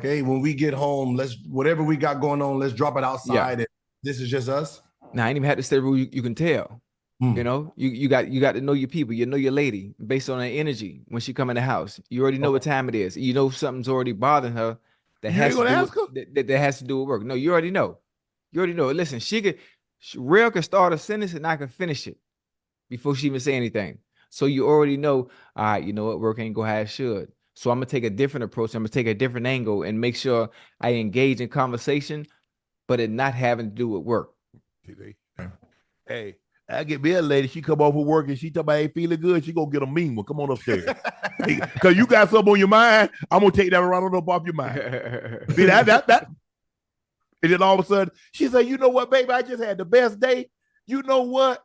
hey, when we get home, whatever we got going on, let's drop it outside. And this is just us. Now, I ain't even had to set a rule. You can tell. You know, you got to know your people. You know your lady based on her energy when she come in the house. You already know what time it is. You know something's already bothering her that has to do with work. No, you already know. Listen, Real can start a sentence and I can finish it before she even say anything. So you already know, all right, you know what, work ain't go how it should. So I'm gonna take a different approach. I'm gonna take a different angle and make sure I engage in conversation, but it not having to do with work. Hey, I get me a lady, she come off of work and she talk about ain't feeling good, she go get a mean one. Come on upstairs. Because you got something on your mind, I'm going to take that around up off your mind. See, that. And then all of a sudden, she said, you know what, baby, I just had the best day. You know what?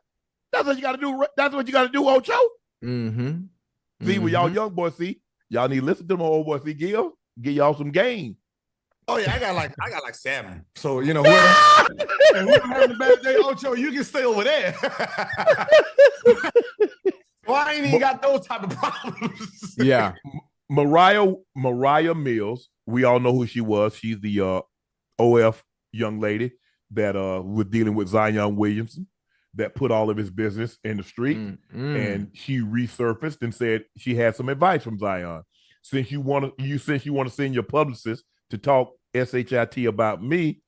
That's what you got to do. That's what you got to do, Ocho. See, when y'all young boys, y'all need to listen to my old boy, see, Gil, get y'all some game. Oh yeah, I got like 7. So whoever having a bad day, Ocho, you can stay over there. Well, I ain't even got those type of problems. Yeah, Mariah Mills. We all know who she was. She's the OF young lady that was dealing with Zion Williamson, that put all of his business in the street, and she resurfaced and said she had some advice from Zion. Since you want to send your publicist to talk SHIT about me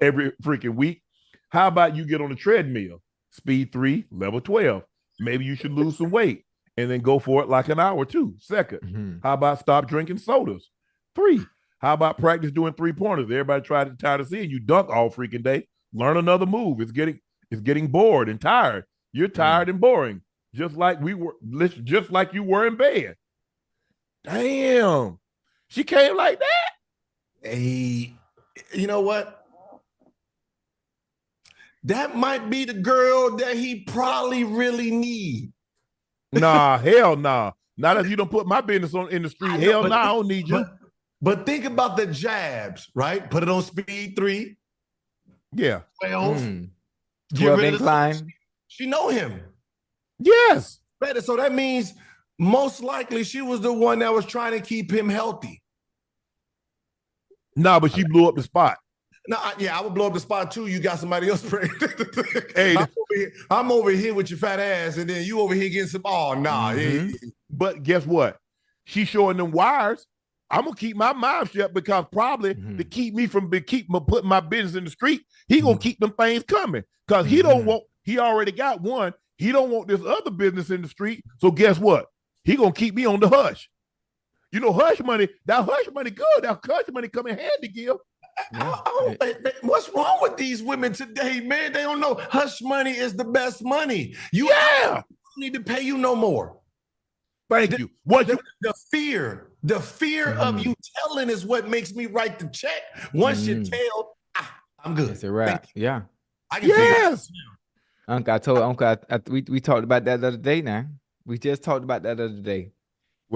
every freaking week, how about you get on the treadmill, speed 3, level 12. Maybe you should lose some weight and then go for it like an hour 2. Second, how about stop drinking sodas? 3, how about practice doing 3-pointers? Everybody tired of seeing you dunk all freaking day. Learn another move. It's getting bored and tired. You're tired and boring, just like you were in bed. Damn, she came like that. Hey, you know what? That might be the girl that he probably really need. Nah, hell nah. Not if you don't put my business in the street. Hell nah, I don't need you. But think about the jabs, right? Put it on speed 3. Yeah. 12. 12 incline. She know him. Yes. Better. So that means most likely she was the one that was trying to keep him healthy. No, but she blew up the spot. No, I would blow up the spot too. You got somebody else pregnant. Hey, I'm over here with your fat ass, and then you over here getting some. Oh, nah. But guess what? She's showing them wires. I'm gonna keep my mouth shut because probably to keep me from putting my business in the street, he gonna keep them things coming because he don't want. He already got one. He don't want this other business in the street. So guess what? He gonna keep me on the hush. You know, hush money. That hush money good. That hush money come in handy, Gil. What's wrong with these women today, man? They don't know hush money is the best money. You don't need to pay you no more. Thank you. The fear of you telling is what makes me write the check. Once you tell, I'm good. It's a wrap. Yeah. I can yes. Unc, I told Unc, we talked about that the other day now. We just talked about that the other day.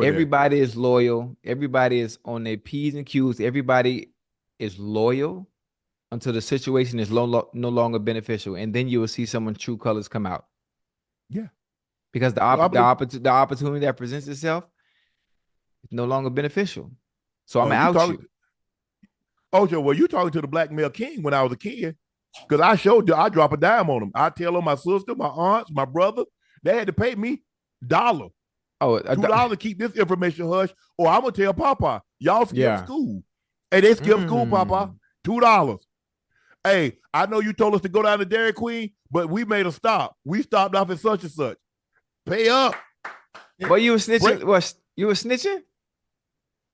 Everybody is loyal. Everybody is on their P's and Q's. Everybody is loyal until the situation is no longer beneficial. And then you will see someone's true colors come out. Yeah. Because the opportunity that presents itself is no longer beneficial. So I'm out you. Ocho, well, you talking to the black male king when I was a kid. Because I showed you, I drop a dime on them. I tell them my sister, my aunts, my brother, they had to pay me $1. $2 to keep this information hush, or I'm gonna tell Papa, y'all skip school. Hey, they skip school, Papa. $2. Hey, I know you told us to go down to Dairy Queen, but we made a stop. We stopped off at such and such. Pay up. Well, you were snitching. You were snitching?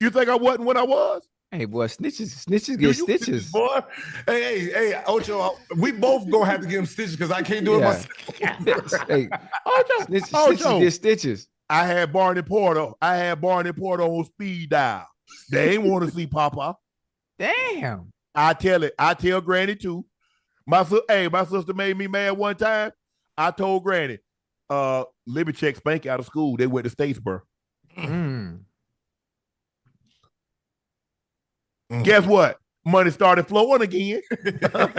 You think I wasn't when I was? Hey, boy, snitches get stitches. Boy. Hey, Ocho, we both gonna have to give him stitches because I can't do it myself. Hey, snitches get stitches. I had Barney Porter on speed dial. They ain't want to see Papa. Damn. I tell Granny too. My sister made me mad one time. I told Granny, Libby check Spank out of school. They went to Statesboro. Guess what? Money started flowing again.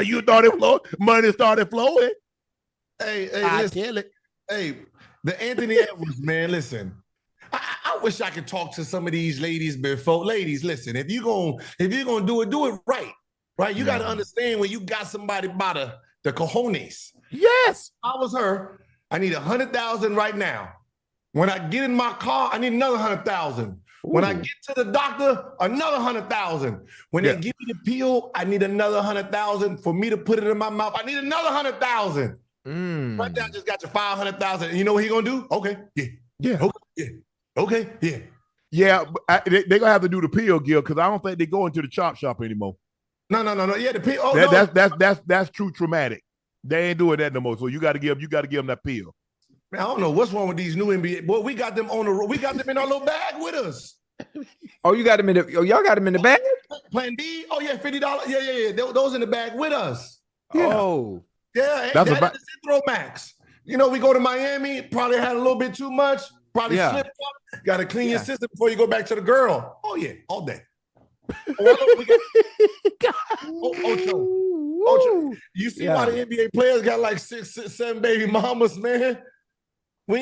You thought it flowed. Money started flowing. I tell it. Hey, the Anthony Edwards, man, listen. I wish I could talk to some of these ladies before. Ladies, listen, if you're gonna do it right. Right? You gotta understand when you got somebody by the cojones. Yes. I was her. I need 100,000 right now. When I get in my car, I need another 100,000. When I get to the doctor, another 100,000. When they give me the pill, I need another 100,000. For me to put it in my mouth, I need another 100,000. Right there, I just got your 500,000. And you know what he gonna do? Okay, yeah. They're gonna have to do the pill, Gil, because I don't think they go into the chop shop anymore. No. Yeah, the pill. That's true traumatic. They ain't doing that no more. So you got to give them that pill. Man, I don't know what's wrong with these new NBA. Boy, we got them on the road. We got them in our little bag with us. Oh, you got them in the. Oh, y'all got them in the bag. Plan B. Oh yeah, $50. Yeah. Those in the bag with us. Yeah. Oh. Yeah, that's a throw max. You know, we go to Miami, probably had a little bit too much, probably slipped up. Got to clean your system before you go back to the girl. Oh, yeah, all day. Ocho. You see why the NBA players got like 6, 7 baby mamas, man? We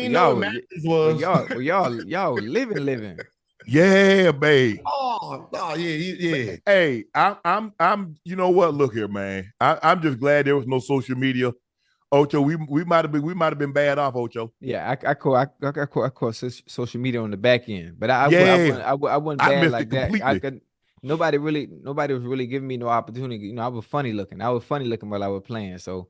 know what Mavericks was. Y'all living. Yeah, babe. Oh, yeah. Hey, I'm. You know what? Look here, man. I'm just glad there was no social media. Ocho, we might have been bad off, Ocho. Yeah, I caught social media on the back end, but I wasn't bad like that. Nobody was really giving me no opportunity. You know, I was funny looking while I was playing, so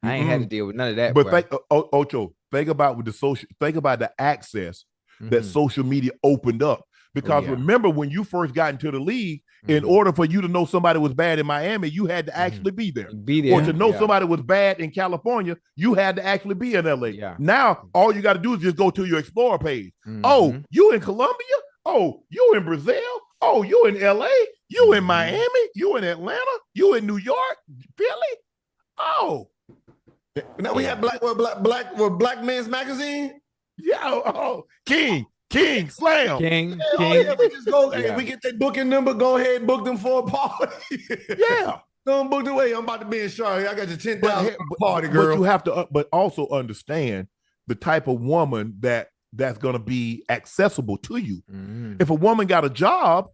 I ain't had to deal with none of that. But Ocho, think about the access that social media opened up. Because remember, when you first got into the league, in order for you to know somebody was bad in Miami, you had to actually be there. Or to know somebody was bad in California, you had to actually be in LA. Yeah. Now, all you got to do is just go to your Explorer page. Oh, you in Colombia? Oh, you in Brazil? Oh, you in LA? You in Miami? You in Atlanta? You in New York? Philly? Oh. Now we have Black Men's Magazine? Yeah. Oh, King, Slam. King. Yeah, we just go, hey, we get that booking number, go ahead and book them for a party. Yeah. Don't book the way. I'm about to be in Sharpe. I got your 10,000 party, girl. But you have to, but also understand the type of woman that's going to be accessible to you. If a woman got a job,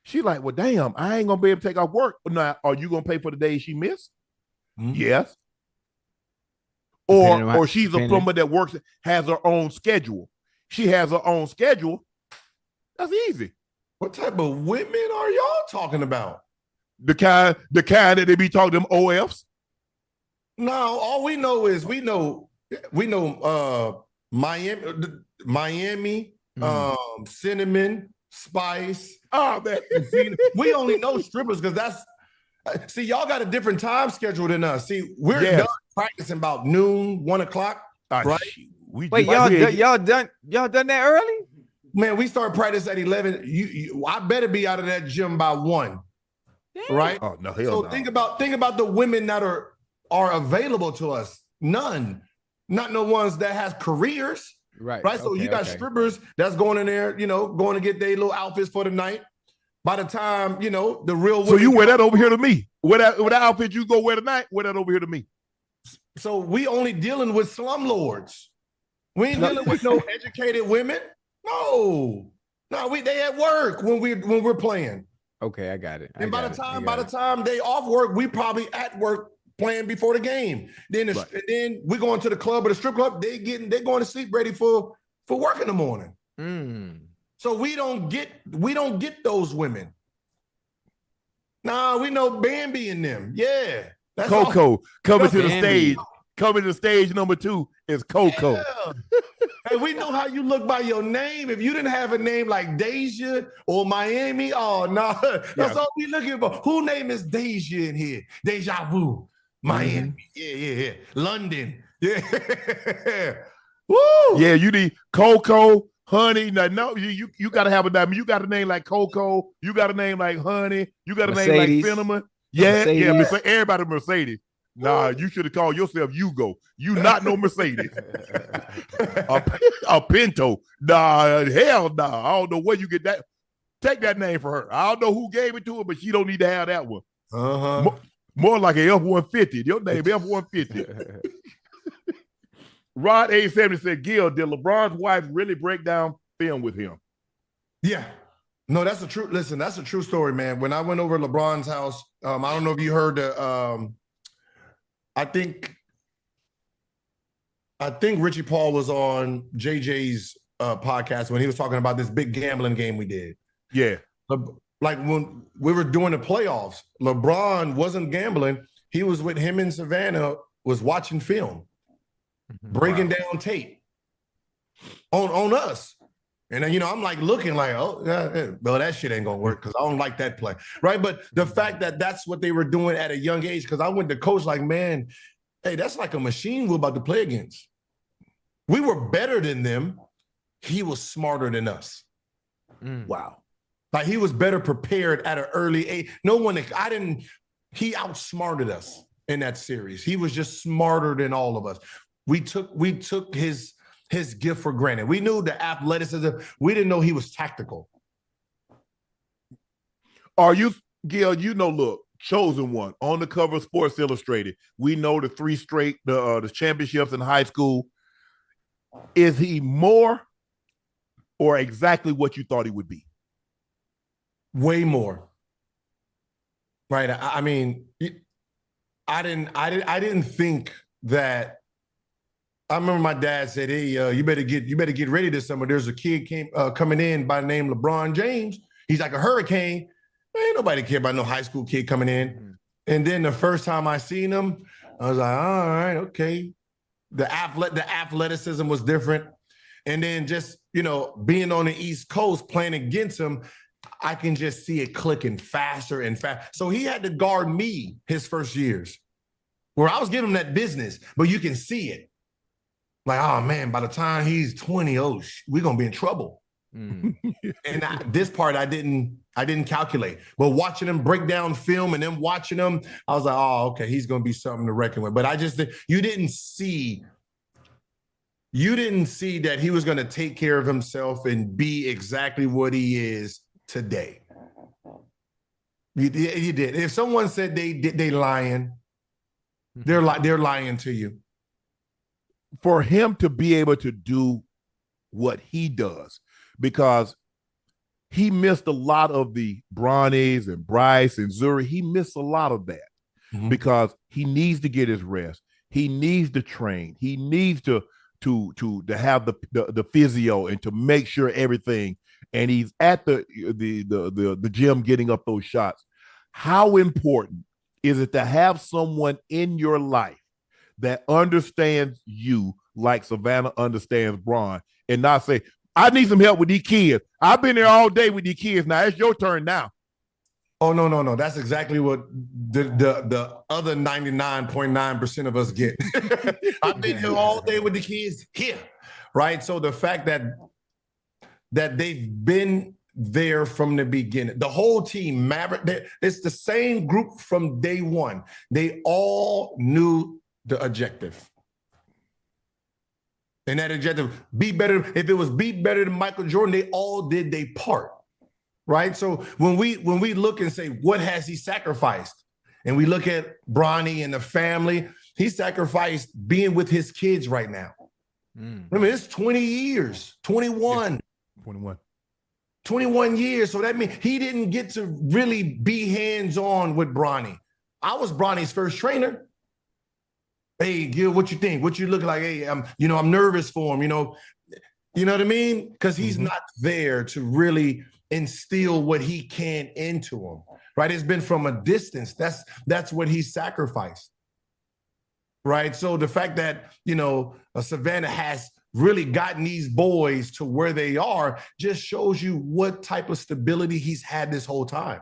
She like, well, damn, I ain't gonna be able to take off work. Now, are you gonna pay for the days she missed? Mm-hmm. Yes. Or she's a plumber that works, has her own schedule. She has her own schedule. That's easy. What type of women are y'all talking about? The kind that they be talking them OFs. No, all we know is we know Miami, Cinnamon, Spice. Oh man, we only know strippers because that's. See, y'all got a different time schedule than us. See, we're done practicing about noon, 1 o'clock, right? Wait, y'all done that early? Man, we start practice at 11. I better be out of that gym by 1. Damn. Right? Oh no, hell so no. think about the women that are available to us. None. Not no ones that has careers. Right. So you got strippers that's going in there, going to get their little outfits for the night. By the time, the real So you wear that over here to me. Wear that outfit you go wear tonight, wear that over here to me. So we only dealing with slumlords. We ain't dealing with no educated women. No, they at work when we're playing. Okay, I got it. And by the time they off work, we probably at work playing before the game. Then we going to the club or the strip club. They going to sleep ready for work in the morning. So we don't get those women. Nah, we know Bambi and them. Yeah, that's Coco coming to the stage. Coming to stage number 2 is Coco. Yeah. Hey, we know how you look by your name. If you didn't have a name like Deja or Miami, that's all we looking for. Who name is Deja in here? Deja Vu, Miami, yeah, London, yeah. Woo! Yeah, you need Coco, Honey. No, you got to have a name. You got a name like Coco. You got a name like Honey. You got a Mercedes. Name like Cinnamon. Yeah, everybody Mercedes. Nah, you should have called yourself Hugo. You not no Mercedes. a Pinto. Nah, hell nah. I don't know where you get that. Take that name for her. I don't know who gave it to her, but she don't need to have that one. More like an F-150. Your name F-150. Rod A70 said, Gil, did LeBron's wife really break down film with him? Yeah. No, that's a true story, man. When I went over to LeBron's house, I don't know if you heard the I think Richie Paul was on JJ's podcast when he was talking about this big gambling game we did. Yeah. Like when we were doing the playoffs, LeBron wasn't gambling. He was with him in Savannah, was watching film, breaking down tape on us. And then, I'm like looking like, well, that shit ain't going to work because I don't like that play. Right. But the fact that that's what they were doing at a young age, because I went to coach like, man, hey, that's like a machine we're about to play against. We were better than them. He was smarter than us. Wow. Like he was better prepared at an early age. He outsmarted us in that series. He was just smarter than all of us. We took his gift for granted. We knew the athleticism. We didn't know he was tactical. Are you, Gil, look, chosen one on the cover of Sports Illustrated. We know the 3 straight, the championships in high school. Is he more or exactly what you thought he would be? Way more. Right. I mean, I didn't think that. I remember my dad said, "Hey, you better get ready this summer. There's a kid coming in by the name LeBron James. He's like a hurricane. Ain't nobody care about no high school kid coming in." And then the first time I seen him, I was like, "All right, okay." The athleticism was different, and then just being on the East Coast playing against him, I can just see it clicking faster and faster. So he had to guard me his first years, where I was giving him that business, but you can see it. Like, oh man, by the time he's 20, we're gonna be in trouble. And this part I didn't calculate. But watching him break down film and then watching him, I was like, oh, okay, he's gonna be something to reckon with. But you didn't see that he was gonna take care of himself and be exactly what he is today. You did. If someone said they lying, they're lying to you. For him to be able to do what he does, because he missed a lot of the Bronnies and Bryce and Zuri. He missed a lot of that because he needs to get his rest. He needs to train. He needs to have the physio and to make sure everything. And he's at the gym getting up those shots. How important is it to have someone in your life that understands you like Savannah understands Bron, and not say, I need some help with these kids. I've been there all day with these kids. Now it's your turn now. Oh, no. That's exactly what the other 99.9% of us get. I've been here all day with the kids here, right? So the fact that they've been there from the beginning, the whole team, Maverick, it's the same group from day one. They all knew the objective. And that objective, be better. If it was be better than Michael Jordan, they all did their part. Right. So when we look and say, what has he sacrificed? And we look at Bronny and the family, he sacrificed being with his kids right now. I mean, it's 20 years, 21. Yeah, 21 years. So that means he didn't get to really be hands-on with Bronny. I was Bronny's first trainer. Hey, Gil, what you think? What you look like? Hey, I'm nervous for him, you know what I mean? Because he's not there to really instill what he can into him, right? It's been from a distance. That's what he sacrificed, right? So the fact that, Savannah has really gotten these boys to where they are just shows you what type of stability he's had this whole time.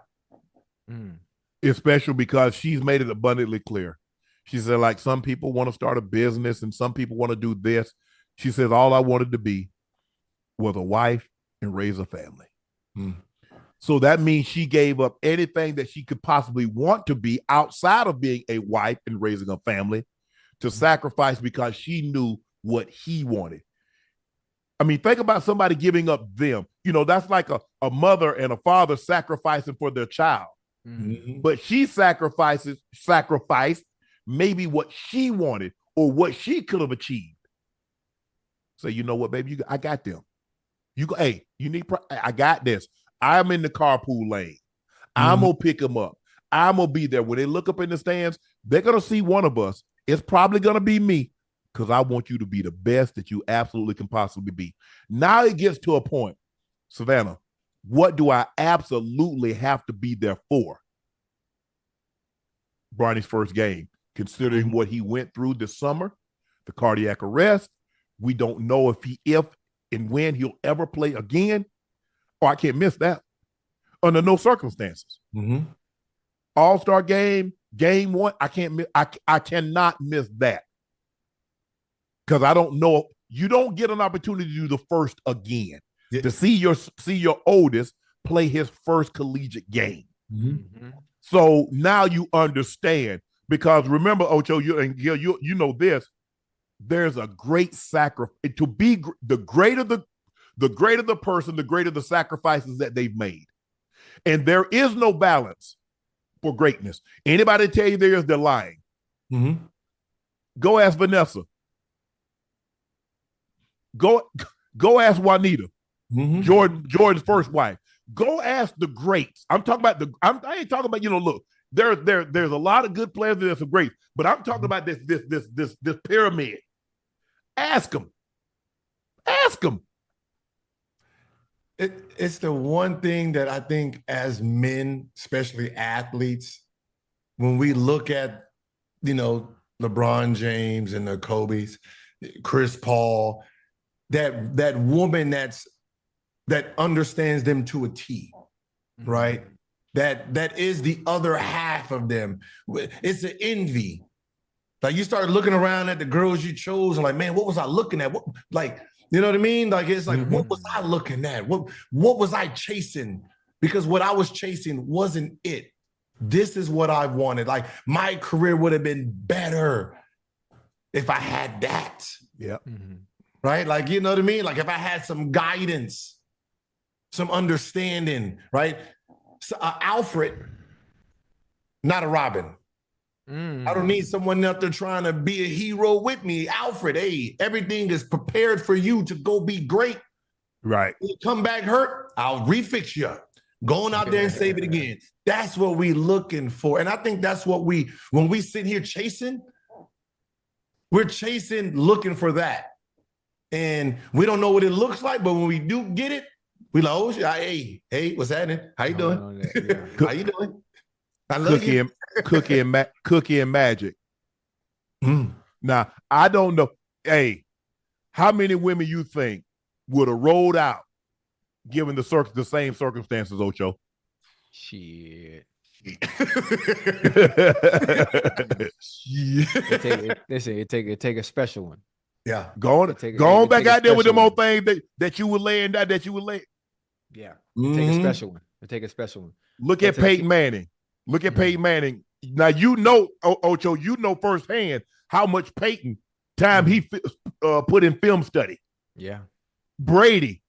It's special because she's made it abundantly clear. She said, like, some people want to start a business and some people want to do this. She says, all I wanted to be was a wife and raise a family. So that means she gave up anything that she could possibly want to be outside of being a wife and raising a family to sacrifice because she knew what he wanted. I mean, think about somebody giving up them. That's like a mother and a father sacrificing for their child. But she sacrificed maybe what she wanted or what she could have achieved. So you know what, baby? I got them. Hey, I got this. I'm in the carpool lane. I'm going to pick them up. I'm going to be there. When they look up in the stands, they're going to see one of us. It's probably going to be me because I want you to be the best that you absolutely can possibly be. Now it gets to a point, Savannah, what do I absolutely have to be there for? Bronny's first game, considering what he went through this summer, the cardiac arrest. We don't know if and when he'll ever play again. I can't miss that under no circumstances. All-Star game 1, I cannot miss that because I don't know. You don't get an opportunity to do the first again to see your oldest play his first collegiate game. So now you understand, because remember, Ocho, you know this. There's a great sacrifice to be the greater the person, the greater the sacrifices that they've made. And there is no balance for greatness. Anybody tell you there is, they're lying. Go ask Vanessa. Go ask Juanita, Jordan's first wife. Go ask the greats. I'm talking about I ain't talking about, look, there's a lot of good players, there's some greats, but I'm talking about this pyramid. Ask them. It's the one thing that I think as men, especially athletes, when we look at, LeBron James and the Kobe's, Chris Paul, that woman that understands them to a T, right? That is the other half of them. It's an envy. Like, you start looking around at the girls you chose and like, man, what was I looking at? You know what I mean? Like, it's like, what was I looking at? What was I chasing? Because what I was chasing wasn't it. This is what I wanted. Like, my career would have been better if I had that. Yeah. Right? Like, you know what I mean? Like, if I had some guidance, some understanding, right? So, Alfred, not a Robin. I don't need someone out there trying to be a hero with me. Alfred, hey, everything is prepared for you to go be great. Right. When you come back hurt, I'll refix you. Going out there and save it again. That's what we looking for. And I think that's what when we sit here chasing, we're chasing, looking for that. And we don't know what it looks like, but when we do get it, we like, oh, hey, what's happening? How you doing? Yeah. How you doing? I love you. Cookie and magic. Now, I don't know. Hey, how many women you think would have rolled out given the same circumstances, Ocho? Shit. It take a special one. Yeah. Go on back out there with them old things that you were laying down, that you were laying. Yeah. Take a special one. Take a special one. Look at Peyton Manning. Look at Peyton Manning. Now, Ocho, you know firsthand how much Peyton time he put in film study. Yeah. Brady,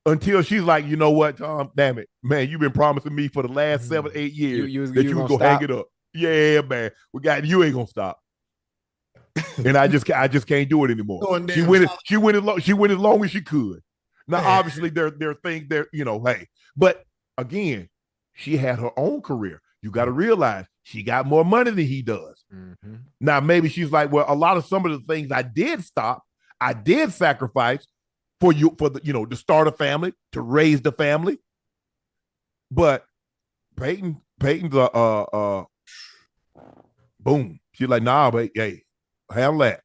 until she's like, you know what, Tom, damn it, man, you've been promising me for the last 7-8 years that you would go hang it up. Yeah, man, you ain't gonna stop. And I just can't do it anymore. She went as long as she could. Now, obviously, there are things there, hey, but again, she had her own career. You got to realize she got more money than he does. Mm-hmm. Now, maybe she's like, well, some of the things I did stop, I did sacrifice to start a family, to raise the family. But Peyton's boom. She's like, nah, but hey, handle that.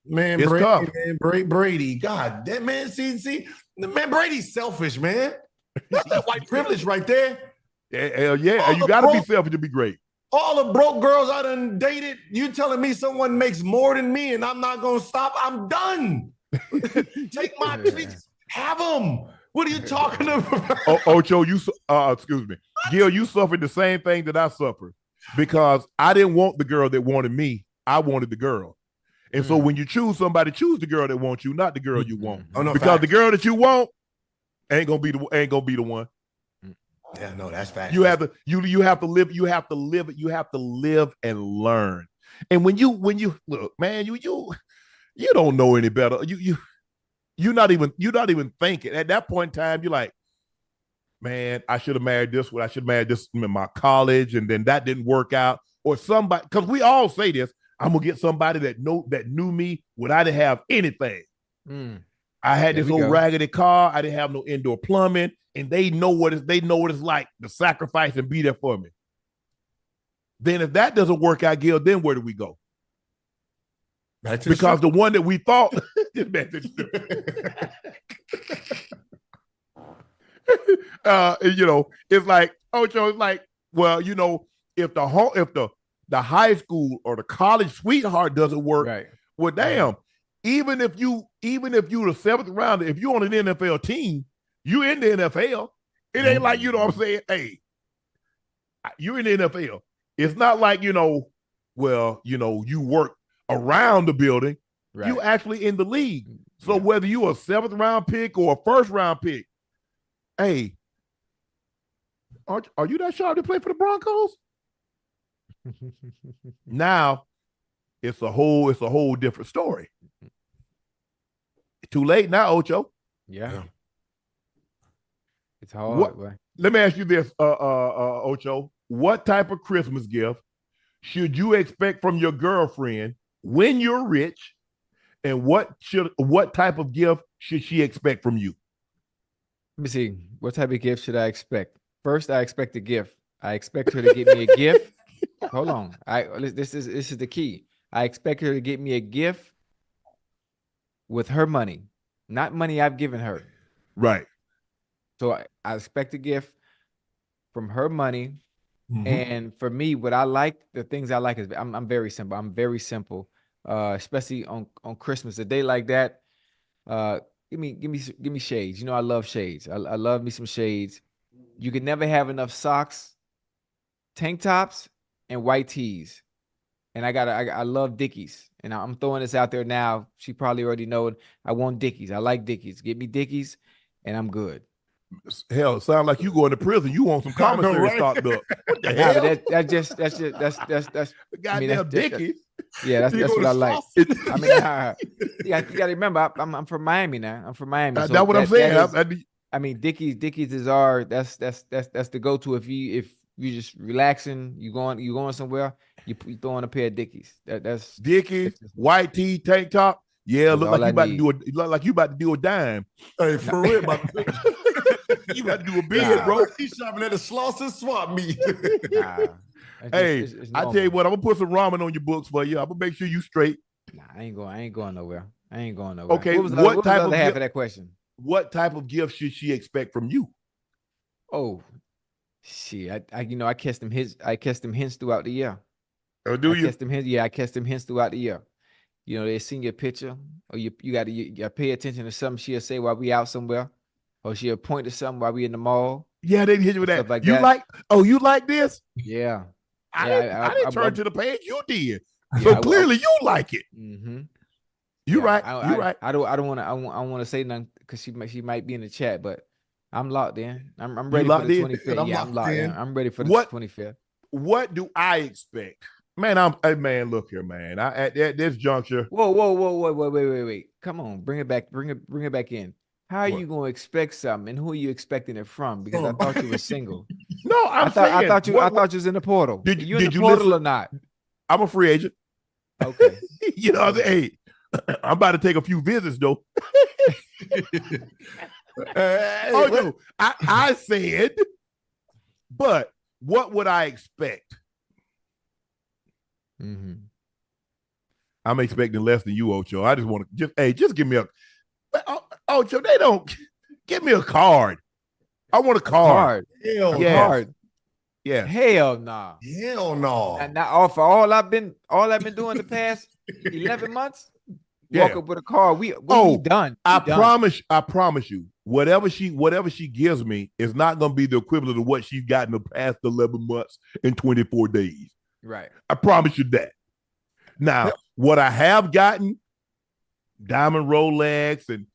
Man, it's tough. Man, Brady, God, that man, see, man, Brady's selfish, man. That's that white privilege right there. Hell yeah, you got to be selfish to be great. All the broke girls I done dated, you telling me someone makes more than me and I'm not going to stop? I'm done. Take my pics, have them. What are you talking about? Ocho, excuse me. Gil, you suffered the same thing that I suffered because I didn't want the girl that wanted me. I wanted the girl. And so when you choose somebody, choose the girl that wants you, not the girl you want. Oh, no, because the girl that you want ain't gonna be the one. Yeah, no, that's fact. You have to live and learn. And when you look, man, you don't know any better. You're not even thinking. At that point in time, you're like, man, I should have married this one. I should have married this in my college, and then that didn't work out. Or somebody, because we all say this, I'm gonna get somebody that knew me when I didn't have anything. I had this old raggedy car. I didn't have no indoor plumbing, and they know what it's like to sacrifice and be there for me. Then if that doesn't work out, Gil, then where do we go? Because the one that we thought, it's like Ocho. It's like, well, if the high school or the college sweetheart doesn't work, right. Well, damn. Even if you the seventh rounder, if you're on an NFL team, you in the NFL. It ain't like, what I'm saying, hey, you're in the NFL. It's not like, you work around the building. Right. You actually in the league. So whether you're a 7th round pick or a 1st round pick, hey, are you that sharp to play for the Broncos? Now it's a whole different story. Too late now, Ocho. Yeah. It's hard. Let me ask you this, Ocho. What type of Christmas gift should you expect from your girlfriend when you're rich? And what type of gift should she expect from you? Let me see. What type of gift should I expect? First, I expect a gift. I expect her to get me a gift. Hold on. This is the key. I expect her to get me a gift with her money, not money I've given her. Right. So I expect a gift from her money. Mm-hmm. And for me, the things I like is I'm very simple. I'm very simple. Especially on Christmas, a day like that. Give me shades. I love shades. I love me some shades. You can never have enough socks, tank tops, and white tees. And I love Dickies. And I'm throwing this out there now. She probably already knows I want Dickies. I like Dickies. Get me Dickies, and I'm good. Hell, it sounds like you going to prison. You want some commissary stocked up. What the hell? That's goddamn Dickies. Yeah, that's what I like. I mean, you got to remember, I'm from Miami now. I'm from Miami. So that's what I'm saying. I mean, Dickies is our that's the go-to if you just relaxing, you going somewhere, you throw on a pair of Dickies. That's Dickies, white tee, tank top. Yeah, look like you about to do a dime. Hey, for real, you about to do a bid, bro. He's shopping at the Slauson swap meet. Hey, I tell you what, I'm gonna put some ramen on your books for you. I'm gonna make sure you straight. Nah, I ain't going nowhere. Okay, what type of half of that question? What type of gift should she expect from you? Oh, shit! I catch them hints throughout the year. Oh, do you? I catch them hints throughout the year. You know, they seen your picture, or you got to pay attention to something she'll say while we out somewhere, or she'll point to something while we in the mall. Yeah, they hit you with that. You like this? Yeah. I didn't turn to the page. You did. So clearly you like it. Mm-hmm. You're right. I don't want to say nothing because she might be in the chat, but I'm locked in. I'm ready for the 25th. Yeah, I'm locked in. I'm ready for the 25th. What do I expect? Man, look here, man. At this juncture. Whoa, wait. Come on, bring it back in. How are you gonna expect something, and who are you expecting it from? Because I thought you were single. No, I thought you was in the portal. Did you in the portal or not? I'm a free agent. Okay. You know, hey, I'm about to take a few visits though. No, I said, but what would I expect? Mm-hmm. I'm expecting less than you, Ocho. I just want to just give me a Ocho. They don't give me a card. I want a card. Hell, yes. Card. Yeah. Hell nah. Hell no. And not for all I've been doing the past 11 months. Walk up with a card. We done. I promise you. Whatever she gives me is not going to be the equivalent of what she's got in the past 11 months and 24 days. Right. I promise you that. Now, what I have gotten, diamond Rolex and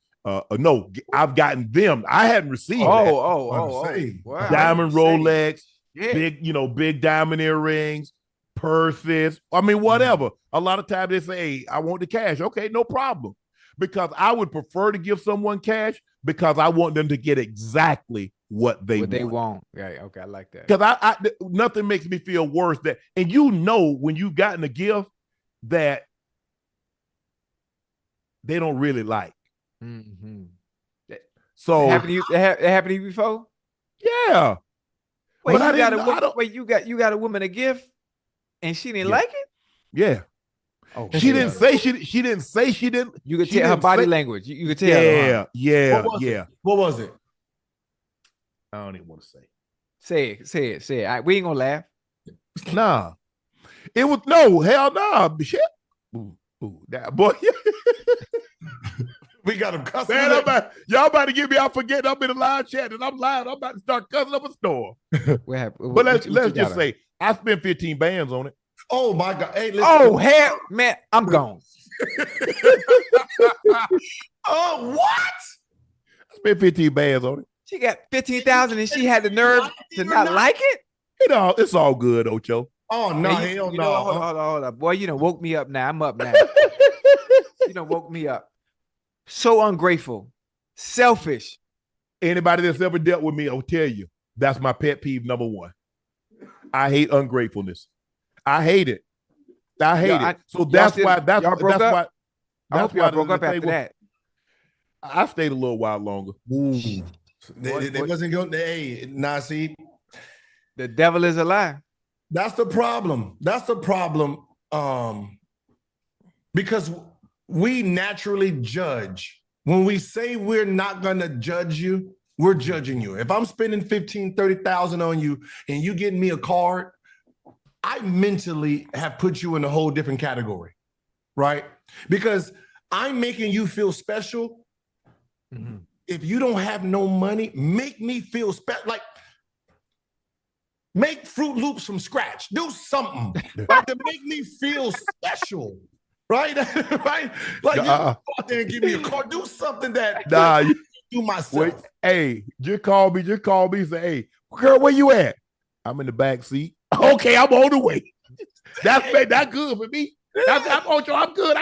no, I've gotten them. I hadn't received that. Diamond Rolex, big diamond earrings, purses. I mean, whatever. A lot of times they say, hey, I want the cash. Okay, no problem. Because I would prefer to give someone cash because I want them to get exactly what they want. Right. Okay, I like that. Because I nothing makes me feel worse than, and when you've gotten a gift that they don't really like. Mm-hmm. So it happened to you before? Yeah. Wait, you got a woman a gift and she didn't like it? Yeah. Oh, she didn't say she didn't. You could tell her body language. You could tell. Yeah. What was it? I don't even want to say. Say it. We ain't gonna laugh. Nah. It was hell nah. Shit. Ooh, that boy. We got him cussing. Man, y'all about to get me out forgetting I'm in the live chat and I'm live. I'm about to start cussing up a store. But let's just say I spent 15 bands on it. Oh my God. Hey, listen. Oh hell, man, I'm gone. Oh, what? I spent 15 bands on it. She got 15,000 and she had the nerve to not like it? It's all good, Ocho. Oh no, hell no. Hold on. Boy, you done woke me up now. I'm up now. You done woke me up. So ungrateful, selfish. Anybody that's ever dealt with me, I'll tell you, that's my pet peeve number one. I hate ungratefulness. I hate it. So that's why. I hope y'all broke up after that. I stayed a little while longer. They wasn't going. Hey, see, the devil is a lie. That's the problem. Because we naturally judge. When we say we're not going to judge you, we're judging you. If I'm spending 15, 30,000 on you and you getting me a card, I mentally have put you in a whole different category, right? Because I'm making you feel special. Mm-hmm. If you don't have no money, make me feel special. Like, make Fruit Loops from scratch. Do something right, to make me feel special. Right? Right? Like, you go out there and give me a card. Do something that you do myself. Wait, hey, just call me. Say, hey, girl, where you at? I'm in the back seat. Okay, I'm on the way. That's good for me. I'm Ocho. I'm good.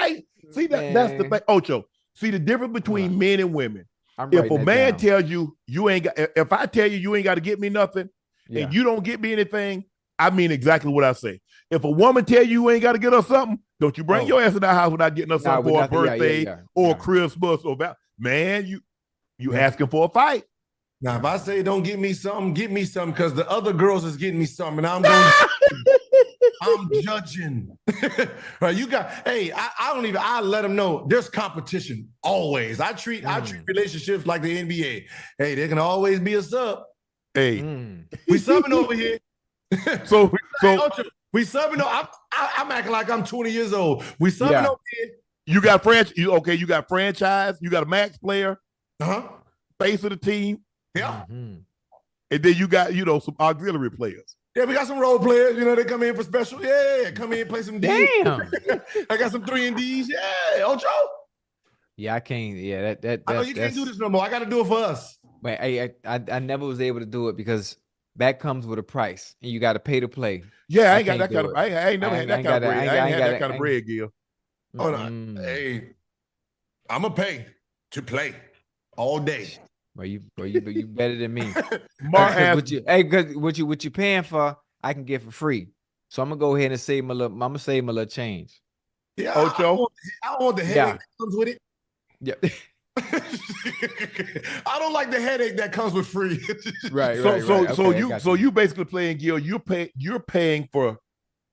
See that. That's the thing, Ocho. See the difference between men and women. If a man tells you ain't got, if I tell you ain't got to get me nothing, and you don't get me anything, I mean exactly what I say. If a woman tell you ain't got to get her something, don't you bring your ass in the house without getting her something for a birthday or Christmas or that. Man, you asking for a fight. Now, if I say don't get me something because the other girls is getting me something, and I'm going. I'm judging. Right? I let them know there's competition always. I treat relationships like the NBA. Hey, there can always be a sub. Hey, we subbing over here. so we subbing. I'm acting like I'm 20 years old. We subbing over here. You got franchise. You got franchise. You got a max player. Face of the team. Yeah. And then you got some auxiliary players. Yeah, we got some role players. They come in for special. Yeah, come in and play some D. Damn. I got some 3 and Ds. Yeah, Ocho. Yeah, I can't. Yeah, I know you can't do this no more. I got to do it for us. But I never was able to do it because that comes with a price, and you got to pay to play. Yeah, I ain't got that kind of. I ain't never had that kind of bread. I ain't had that kind of bread, Gil. Oh no, hey, I'm gonna pay to play all day. Well, you better than me. Mark, because what you paying for, I can get for free. So I'm gonna go ahead and save my little. I'm gonna save my little change. Yeah, Ocho. I want the headache that comes with it. Yeah. I don't like the headache that comes with free. Right. So you basically playing, Gil. You're paying for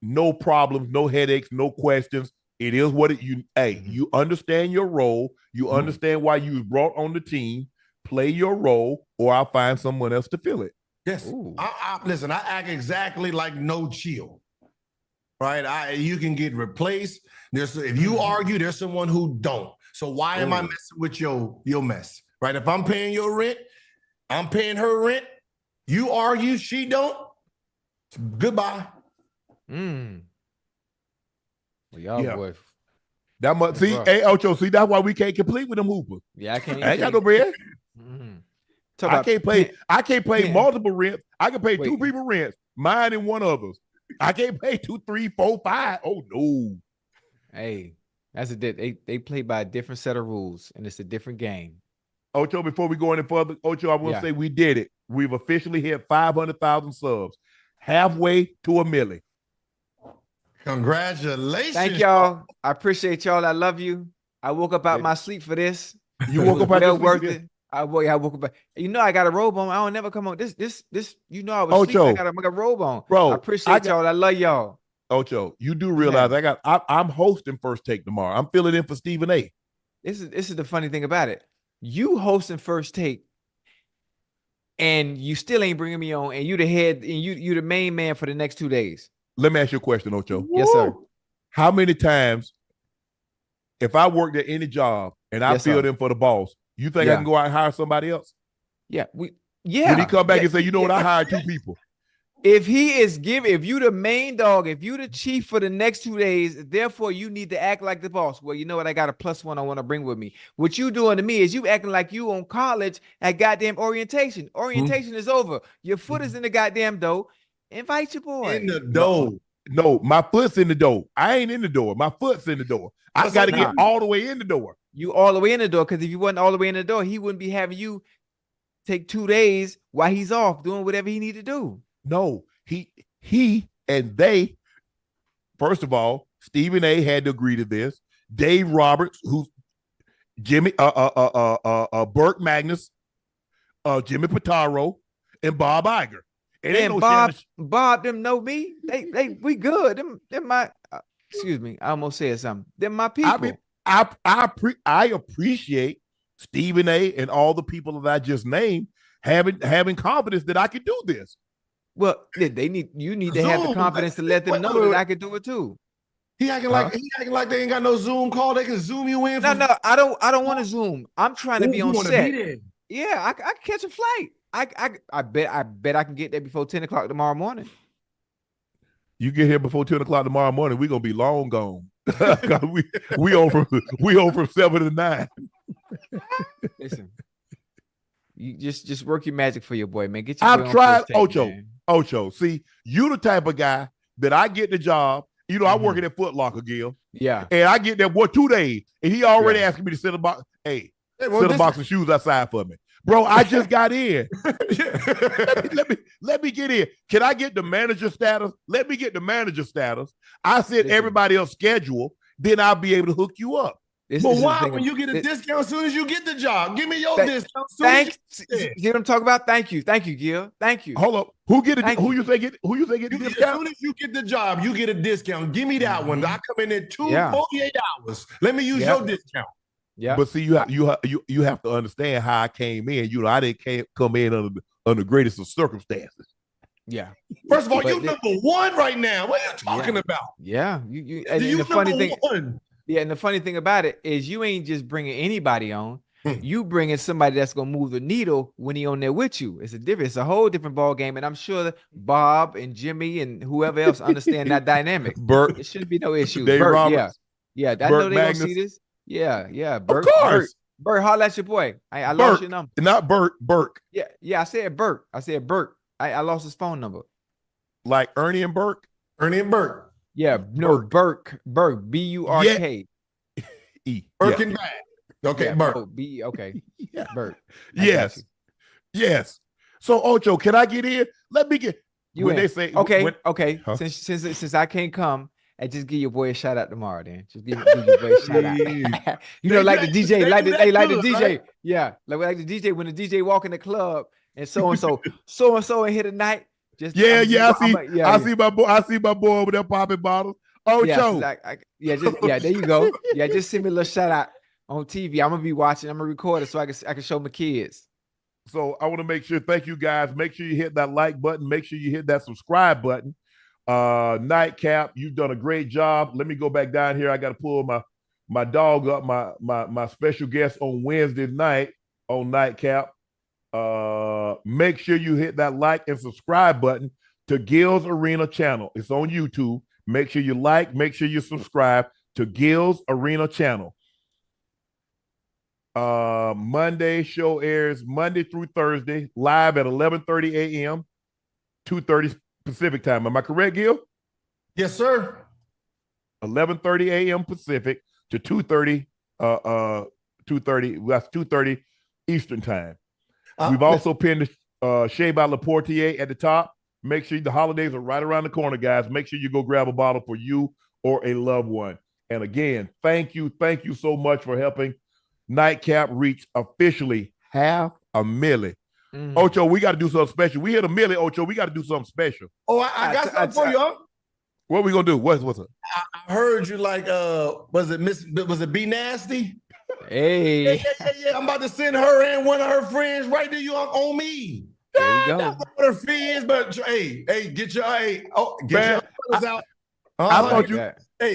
no problems, no headaches, no questions. It is what it you. Hey, you understand your role. You understand why you was brought on the team. Play your role, or I'll find someone else to fill it. Yes. Listen, I act exactly like no chill. Right? You can get replaced. If you argue, there's someone who don't. So why am I messing with your mess? Right? If I'm paying your rent, I'm paying her rent. You argue, she don't. Goodbye. Well, y'all boy. That much. See, hey, Ocho. See, that's why we can't complete with them hoopers. Yeah, I can't. I ain't got no bread. I can't pay multiple rents. I can pay 2 people rents, mine and one others. I can't pay 2, 3, 4, 5. Oh no. Hey, that's they play by a different set of rules, and it's a different game. Ocho, before we go any further, Ocho, I want to say we did it. We've officially hit 500,000 subs, halfway to 1 million. Congratulations. Thank y'all. I appreciate y'all. I love you. I woke up out my sleep for this. You woke up out your sleep worth it. I woke up. I got a robe on. I don't never come on. This. I was asleep. I got a robe on. Bro, I appreciate y'all. I love y'all. Ocho, you do realize I'm hosting First Take tomorrow. I'm filling in for Stephen A. This is the funny thing about it. You hosting First Take, and you still ain't bringing me on, and you the head, and you the main man for the next 2 days. Let me ask you a question, Ocho. Yes, sir. How many times, if I worked at any job and I filled in for the boss, you think I can go out and hire somebody else? Yeah, When he come back and say, you know what, I hired 2 people. If you the main dog, if you the chief for the next 2 days, therefore you need to act like the boss. Well, you know what? I got a +1 I want to bring with me. What you doing to me is you acting like you on college at goddamn orientation. Orientation is over. Your foot is in the goddamn dough. Invite your boy. In the dough. No, my foot's in the door. I ain't in the door. My foot's in the door. I got to get all the way in the door. You all the way in the door, because if you wasn't all the way in the door, he wouldn't be having you take 2 days while he's off doing whatever he need to do. No, he and they, first of all, Stephen A had to agree to this. Dave Roberts, who's Jimmy, Burke Magnus, Jimmy Pitaro, and Bob Iger. And Bob, them know me. We good. Them my. Excuse me, I almost said something. Them my people. I appreciate Stephen A and all the people that I just named having confidence that I could do this. Well, you need to have the confidence to let them know that I can do it too. He acting like they ain't got no Zoom call. They can Zoom you in. No, I don't want to Zoom. I'm trying to be on set. Yeah, I can catch a flight. I bet I can get there before 10 o'clock tomorrow morning. You get here before 10 o'clock tomorrow morning, we're gonna be long gone. we on from 7 to 9. Listen, you just work your magic for your boy, man. Get your I've tried, Ocho. See, you the type of guy that I get the job You know, I work at Foot Locker, Gil. Yeah. And I get there, 2 days, and he already asking me to set a box. Hey, set a box of shoes outside for me. Bro, I just got in. let me get in. Can I get the manager status? Let me get the manager status. I set everybody else's schedule, then I'll be able to hook you up. But why, when you get a discount as soon as you get the job? Give me your discount. See what I'm talking about? Thank you, Gil. Thank you. Hold up. Who you say get the discount? As soon as you get the job, you get a discount. Give me that one. I come in at 48 hours. Let me use your discount. Yeah. But see, you have to understand how I came in. You know, I didn't come in under the greatest of circumstances. Yeah. First of all, you number one right now. What are you talking about? Yeah. You the funny thing. Yeah, and the funny thing about it is you ain't just bringing anybody on. You bringing somebody that's gonna move the needle when he on there with you. It's a whole different ball game, and I'm sure that Bob and Jimmy and whoever else understand that dynamic. Bert, it shouldn't be no issue. Dave Bert, Roberts, yeah. I know they gonna see this. Yeah. Bert, of course. Bert, holla at your boy. I lost your number. Not Bert. Burke. Yeah. I said Bert. I lost his phone number. Like Ernie and Burke. Yeah, no, Burke, Burke, B-U-R-K. E. Burke and back. Okay, yeah, Burke. Okay, Burke. Yes. So Ocho, can I get in? Let me get. They say okay. Huh? Since I can't come, I just give your boy a shout out tomorrow. Then just give your boy a shout out. Like the DJ, like the DJ. Right? Yeah, like the DJ when the DJ walk in the club and so and hit a night. I see my boy over there popping bottles. Ocho. There you go. Yeah, just send me a little shout out on TV. I'm gonna be watching. I'm gonna record it so I can show my kids. So I want to make sure. Thank you guys. Make sure you hit that like button. Make sure you hit that subscribe button. Nightcap, you've done a great job. Let me go back down here. I got to pull my dog up. My special guest on Wednesday night on Nightcap. Make sure you hit that like and subscribe button to Gil's Arena channel. It's on YouTube. Make sure you like, make sure you subscribe to Gil's Arena channel. Monday show airs Monday through Thursday, live at 11:30 a.m., 2:30 Pacific time. Am I correct, Gil? Yes, sir. 11:30 a.m. Pacific to 2:30 that's 2:30 Eastern time. We've also pinned Shea by Laportier at the top. Make sure the holidays are right around the corner, guys. Make sure you go grab a bottle for you or a loved one. And again, thank you so much for helping Nightcap reach officially 500,000. Ocho, we got to do something special. We hit 1 million, Ocho. We got to do something special. Oh, I got something for you, huh? What we gonna do? What's up? I heard you like was it B Nasty? Hey. Yeah. I'm about to send her and one of her friends right to you on me. There you go. Not what her fee is, but hey, get your your out. I thought you. Hey,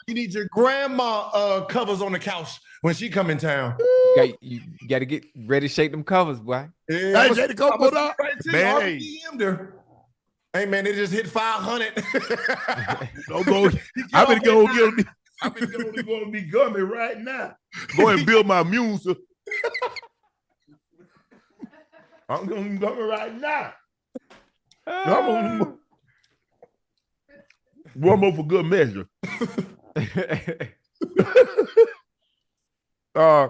you need your grandma covers on the couch when she come in town. You got to get ready to shake them covers, boy. Yeah, man. Hey man, they just hit 500. Don't go. I've been going to be gummy right now. Go and build my immune system. I'm going to be gummy right now. One more for good measure. KM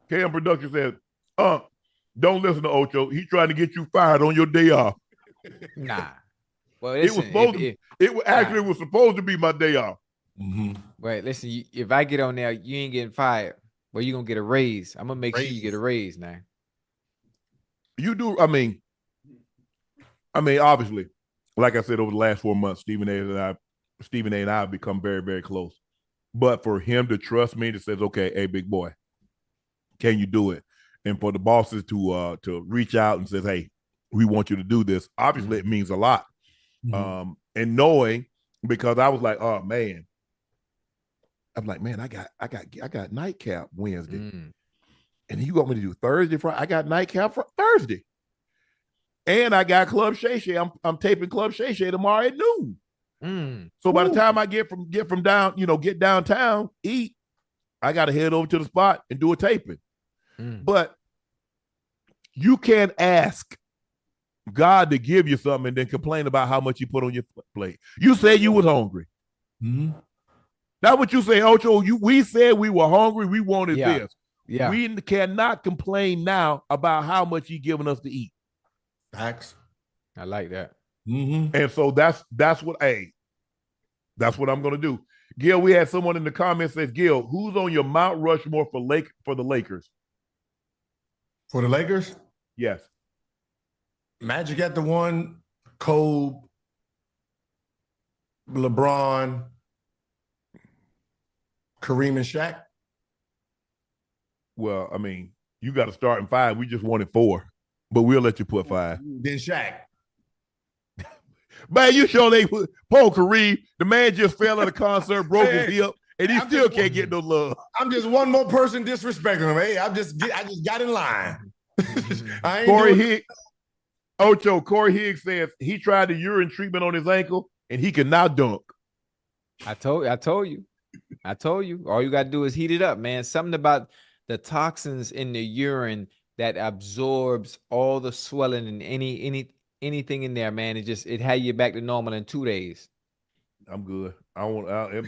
Production says, don't listen to Ocho. He's trying to get you fired on your day off. Nah. Well, listen, it was supposed to be my day off. Mm-hmm. Wait, listen, if I get on there, you ain't getting fired. Well, you're going to get a raise. I'm going to make sure you get a raise now. You do. I mean, obviously, like I said, over the last 4 months, Stephen A. and I have become very, very close. But for him to trust me, to says, okay, hey, big boy, can you do it? And for the bosses to reach out and says, hey, we want you to do this. Obviously, it means a lot. Mm-hmm. And knowing, because I was like, oh man, I'm like, man, I got Nightcap Wednesday, and you want me to do Thursday, Friday? I got Nightcap for Thursday, and I got Club Shay Shay. I'm taping Club Shay Shay tomorrow at noon. So by the time I get downtown, eat, I got to head over to the spot and do a taping. But you can't ask God to give you something and then complain about how much you put on your plate. You said you was hungry. Mm-hmm. That's what you say, Ocho. We said we were hungry. We wanted this. Yeah. We cannot complain now about how much he's giving us to eat. Facts. I like that. Mm-hmm. And so that's what I'm gonna do. Gil, we had someone in the comments says, Gil, who's on your Mount Rushmore for the Lakers? For the Lakers? Yes. Magic at the 1, Kobe, LeBron, Kareem, and Shaq. Well, I mean, you got to start in 5. We just wanted 4, but we'll let you put 5. Then Shaq. Man, you sure they put Paul Kareem? The man just fell at a concert, broke his hip, and he still can't get no love. I'm just one more person disrespecting him. Hey, I just got in line. I ain't Corey Higgs. Ocho, Corey Higgs says he tried the urine treatment on his ankle and he can now dunk. I told you. All you got to do is heat it up, man. Something about the toxins in the urine that absorbs all the swelling and anything in there, man. It had you back to normal in 2 days. I'm good. I don't want to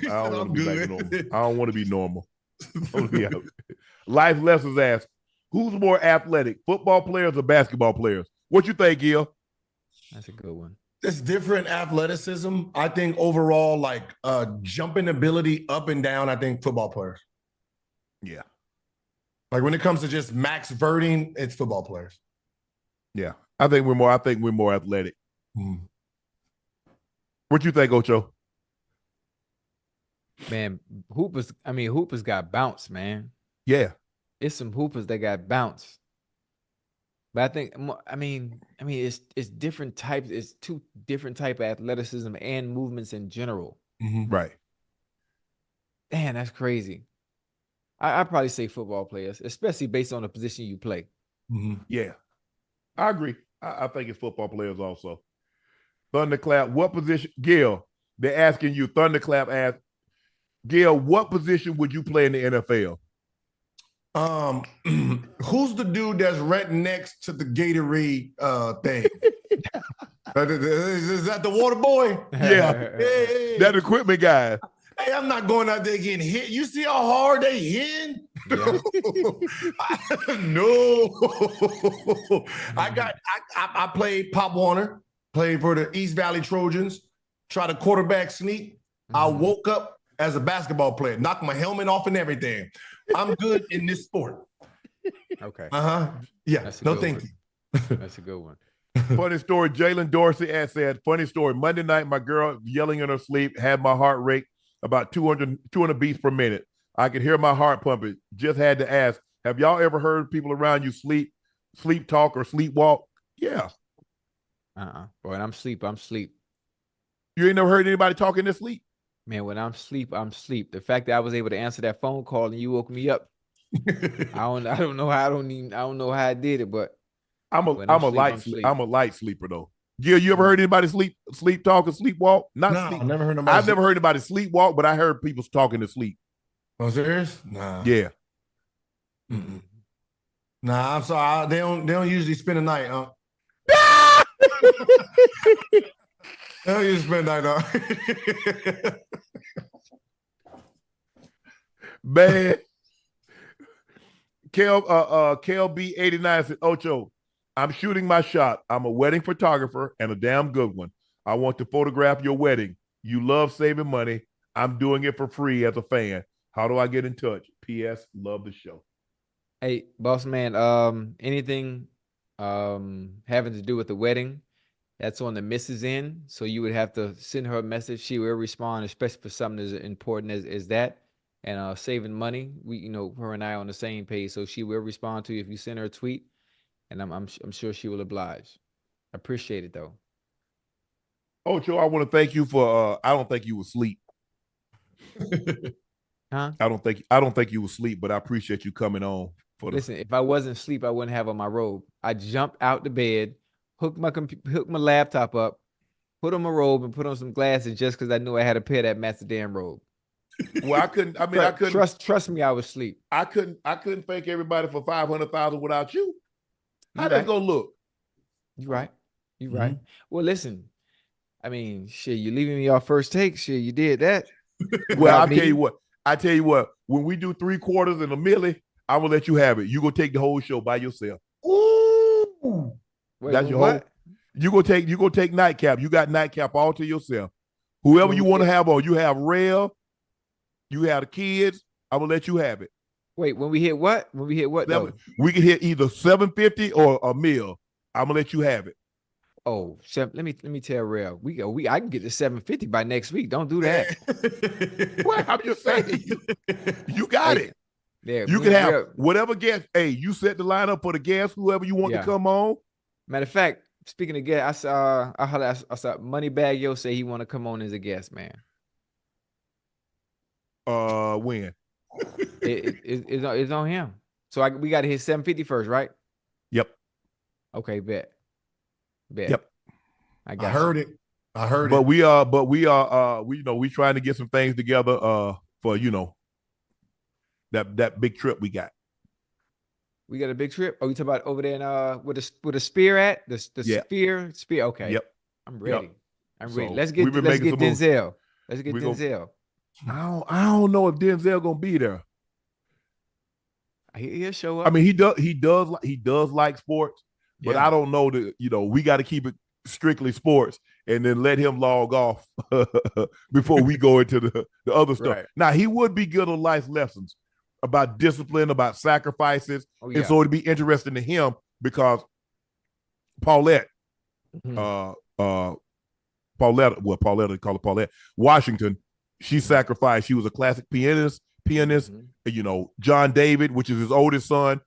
be back to normal. I don't want to be normal. Life Lessons ask, who's more athletic, football players or basketball players? What you think, Gil? That's a good one. It's different athleticism. I think overall, like jumping ability up and down, I think football players. Yeah. Like when it comes to just max verting, it's football players. Yeah. I think we're more athletic. What you think, Ocho? Man, hoopers got bounce, man. Yeah. It's some hoopers that got bounce. But I think, it's different types. It's 2 different type of athleticism and movements in general. Mm-hmm. Right. Man, that's crazy. I'd probably say football players, especially based on the position you play. Mm-hmm. Yeah, I agree. I think it's football players also. Thunderclap, what position? Gil, they're asking you. Thunderclap asked, Gil, what position would you play in the NFL? Who's the dude that's right next to the Gatorade thing? Is that the water boy? Yeah. Hey. That equipment guy. Hey, I'm not going out there getting hit. You see how hard they hitting? Yeah. No. I played Pop Warner, played for the East Valley Trojans, tried a quarterback sneak. I woke up as a basketball player, knocked my helmet off and everything. I'm good in this sport. Okay. Yeah. No, thank you. That's a good one. Funny story. Jalen Dorsey said, funny story. Monday night, my girl yelling in her sleep had my heart rate about 200 beats per minute. I could hear my heart pumping. Just had to ask, have y'all ever heard people around you sleep talk or sleepwalk? Yeah. When I'm sleep. You ain't never heard anybody talk in their sleep? Man, when I'm sleep. The fact that I was able to answer that phone call and you woke me up. I don't know how I did it, but I'm a light sleeper though. Gil, you ever heard anybody sleep talk or sleepwalk? No, sleep. I've never heard nobody. I've never heard anybody sleepwalk, but I heard people talking to sleep. Oh, serious? Nah. Yeah. Mm-mm. Nah, I'm sorry. They don't usually spend the night, huh? They don't usually spend the night, huh? Man. KLB89 said, Ocho, I'm shooting my shot. I'm a wedding photographer and a damn good one. I want to photograph your wedding. You love saving money. I'm doing it for free as a fan. How do I get in touch? P.S. Love the show. Hey, boss man, anything having to do with the wedding, that's on the missus end. So you would have to send her a message. She will respond, especially for something as important as that. And saving money, her and I are on the same page. So she will respond to you if you send her a tweet. And I'm sure she will oblige. I appreciate it though. Ocho, I want to thank you for I don't think you were asleep. Huh? I don't think you were asleep, but I appreciate you coming on. Listen, if I wasn't asleep, I wouldn't have on my robe. I jumped out the bed, hooked my laptop up, put on my robe, and put on some glasses just because I knew I had to pair that match damn robe. Well, I couldn't. Trust me. I was asleep. I couldn't thank everybody for 500,000 without you. How they gonna look? You right. You right. Well, listen. I mean, shit, you leaving me off first take. Shit, you did that. Well, I'll tell you what. I tell you what. When we do 3/4 and a milli, I will let you have it. You go take the whole show by yourself. Ooh. Wait, that's your what? whole. You go take Nightcap. You got Nightcap all to yourself. Whoever you want to have on, you have Rail, you have the kids. I will let you have it. Wait, when we hit what? When we hit what? We can hit either 750 or a meal. I'm gonna let you have it. Oh, let me tell Rail. I can get to 750 by next week. Don't do that. What? I'm just saying. You got it. Yeah, you can have whatever guest. Hey, you set the lineup for the guests, whoever you want to come on. Matter of fact, speaking of guests, I saw Moneybag Yo say he want to come on as a guest, man. When? It's on him. So we got to hit 750 first, right? Yep. Okay, bet. Yep. I heard it. But we trying to get some things together for that big trip we got. We got a big trip. Oh, you talking about over there in with the spear at the spear? Okay. Yep. I'm ready. Yep. I'm ready. Let's get Denzel. Let's get Denzel. I don't know if Denzel gonna be there. He'll show up. I mean, he does like sports, but I don't know that, we got to keep it strictly sports and then let him log off before we go into the other stuff. Right. Now, he would be good on life lessons about discipline, about sacrifices. And so it'd be interesting to him because Paulette, they call her Paulette, Washington, she sacrificed. She was a classic pianist, John David, which is his oldest son.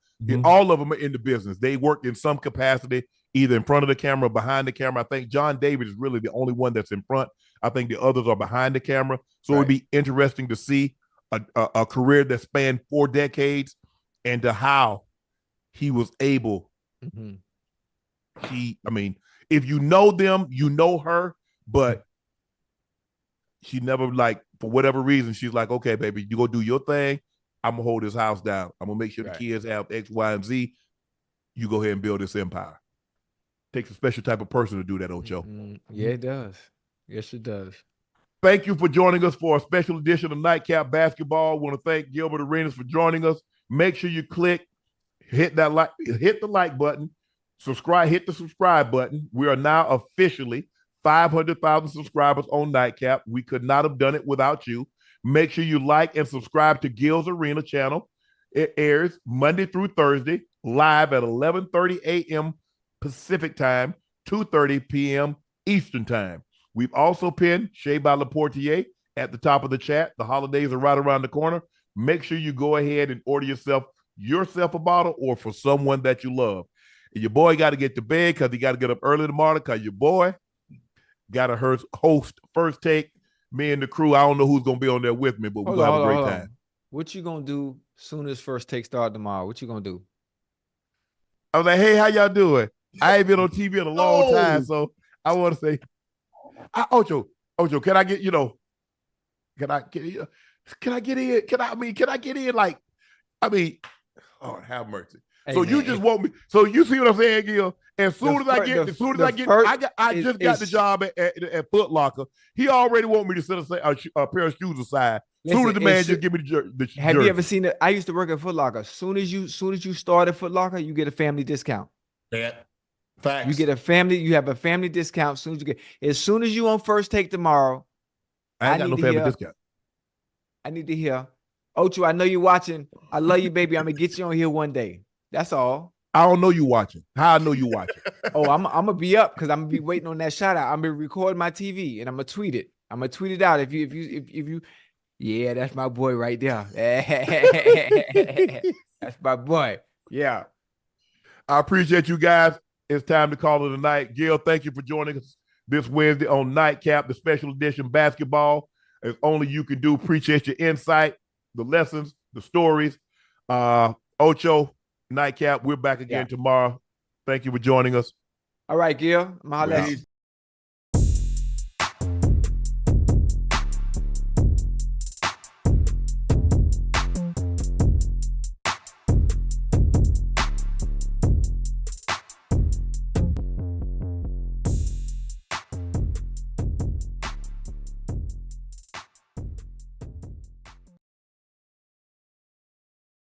All of them are in the business. They worked in some capacity, either in front of the camera or behind the camera. I think John David is really the only one that's in front. I think the others are behind the camera. So it'd be interesting to see a career that spanned 4 decades and to how he was able. If you know them, you know her, but she never, for whatever reason, she's like, okay, baby, you go do your thing. I'm going to hold this house down. I'm going to make sure the kids have X, Y, and Z. You go ahead and build this empire. Takes a special type of person to do that, Ocho. Yeah, it does. Yes, it does. Thank you for joining us for a special edition of Nightcap Basketball. I want to thank Gilbert Arenas for joining us. Make sure you hit the like button, hit the subscribe button. We are now officially 500,000 subscribers on Nightcap. We could not have done it without you. Make sure you like and subscribe to Gil's Arena channel. It airs Monday through Thursday, live at 11:30 a.m. Pacific time, 2:30 p.m. Eastern time. We've also pinned Shea by Laportier at the top of the chat. The holidays are right around the corner. Make sure you go ahead and order yourself a bottle or for someone that you love. And your boy got to get to bed because he got to get up early tomorrow because your boy got to host First Take. Me and the crew, I don't know who's going to be on there with me, but we're going to have a great time. What you going to do soon as First Take start tomorrow? What you going to do? I was like, hey, how y'all doing? I ain't been on TV in a long time, so I want to say, Ocho, can I get, can I get in? Can I get in? Lord have mercy. Hey, so man, you just want me. So you see what I'm saying, Gil? As soon as I just got the job at Foot Locker. He already want me to set a pair of shoes aside. Soon as the man just give me the have you ever seen it? I used to work at Foot Locker. Soon as you start at Foot Locker, you get a family discount. Yeah. Facts. You have a family discount as soon as you on First Take tomorrow. I ain't got no family discount. I need to hear. Ocho, I know you're watching. I love you, baby. I'm gonna get you on here one day. That's all. I don't know you watching. How I know you watching? I'm gonna be up because I'm gonna be waiting on that shout out. I'm gonna record my TV and I'm gonna tweet it. I'm gonna tweet it out if you. Yeah, that's my boy right there. That's my boy. Yeah. I appreciate you guys. It's time to call it a night. Gil, thank you for joining us this Wednesday on Nightcap, the special edition basketball. As only you can do. Appreciate your insight, the lessons, the stories. Ocho, Nightcap, we're back again tomorrow. Thank you for joining us. All right, Gil.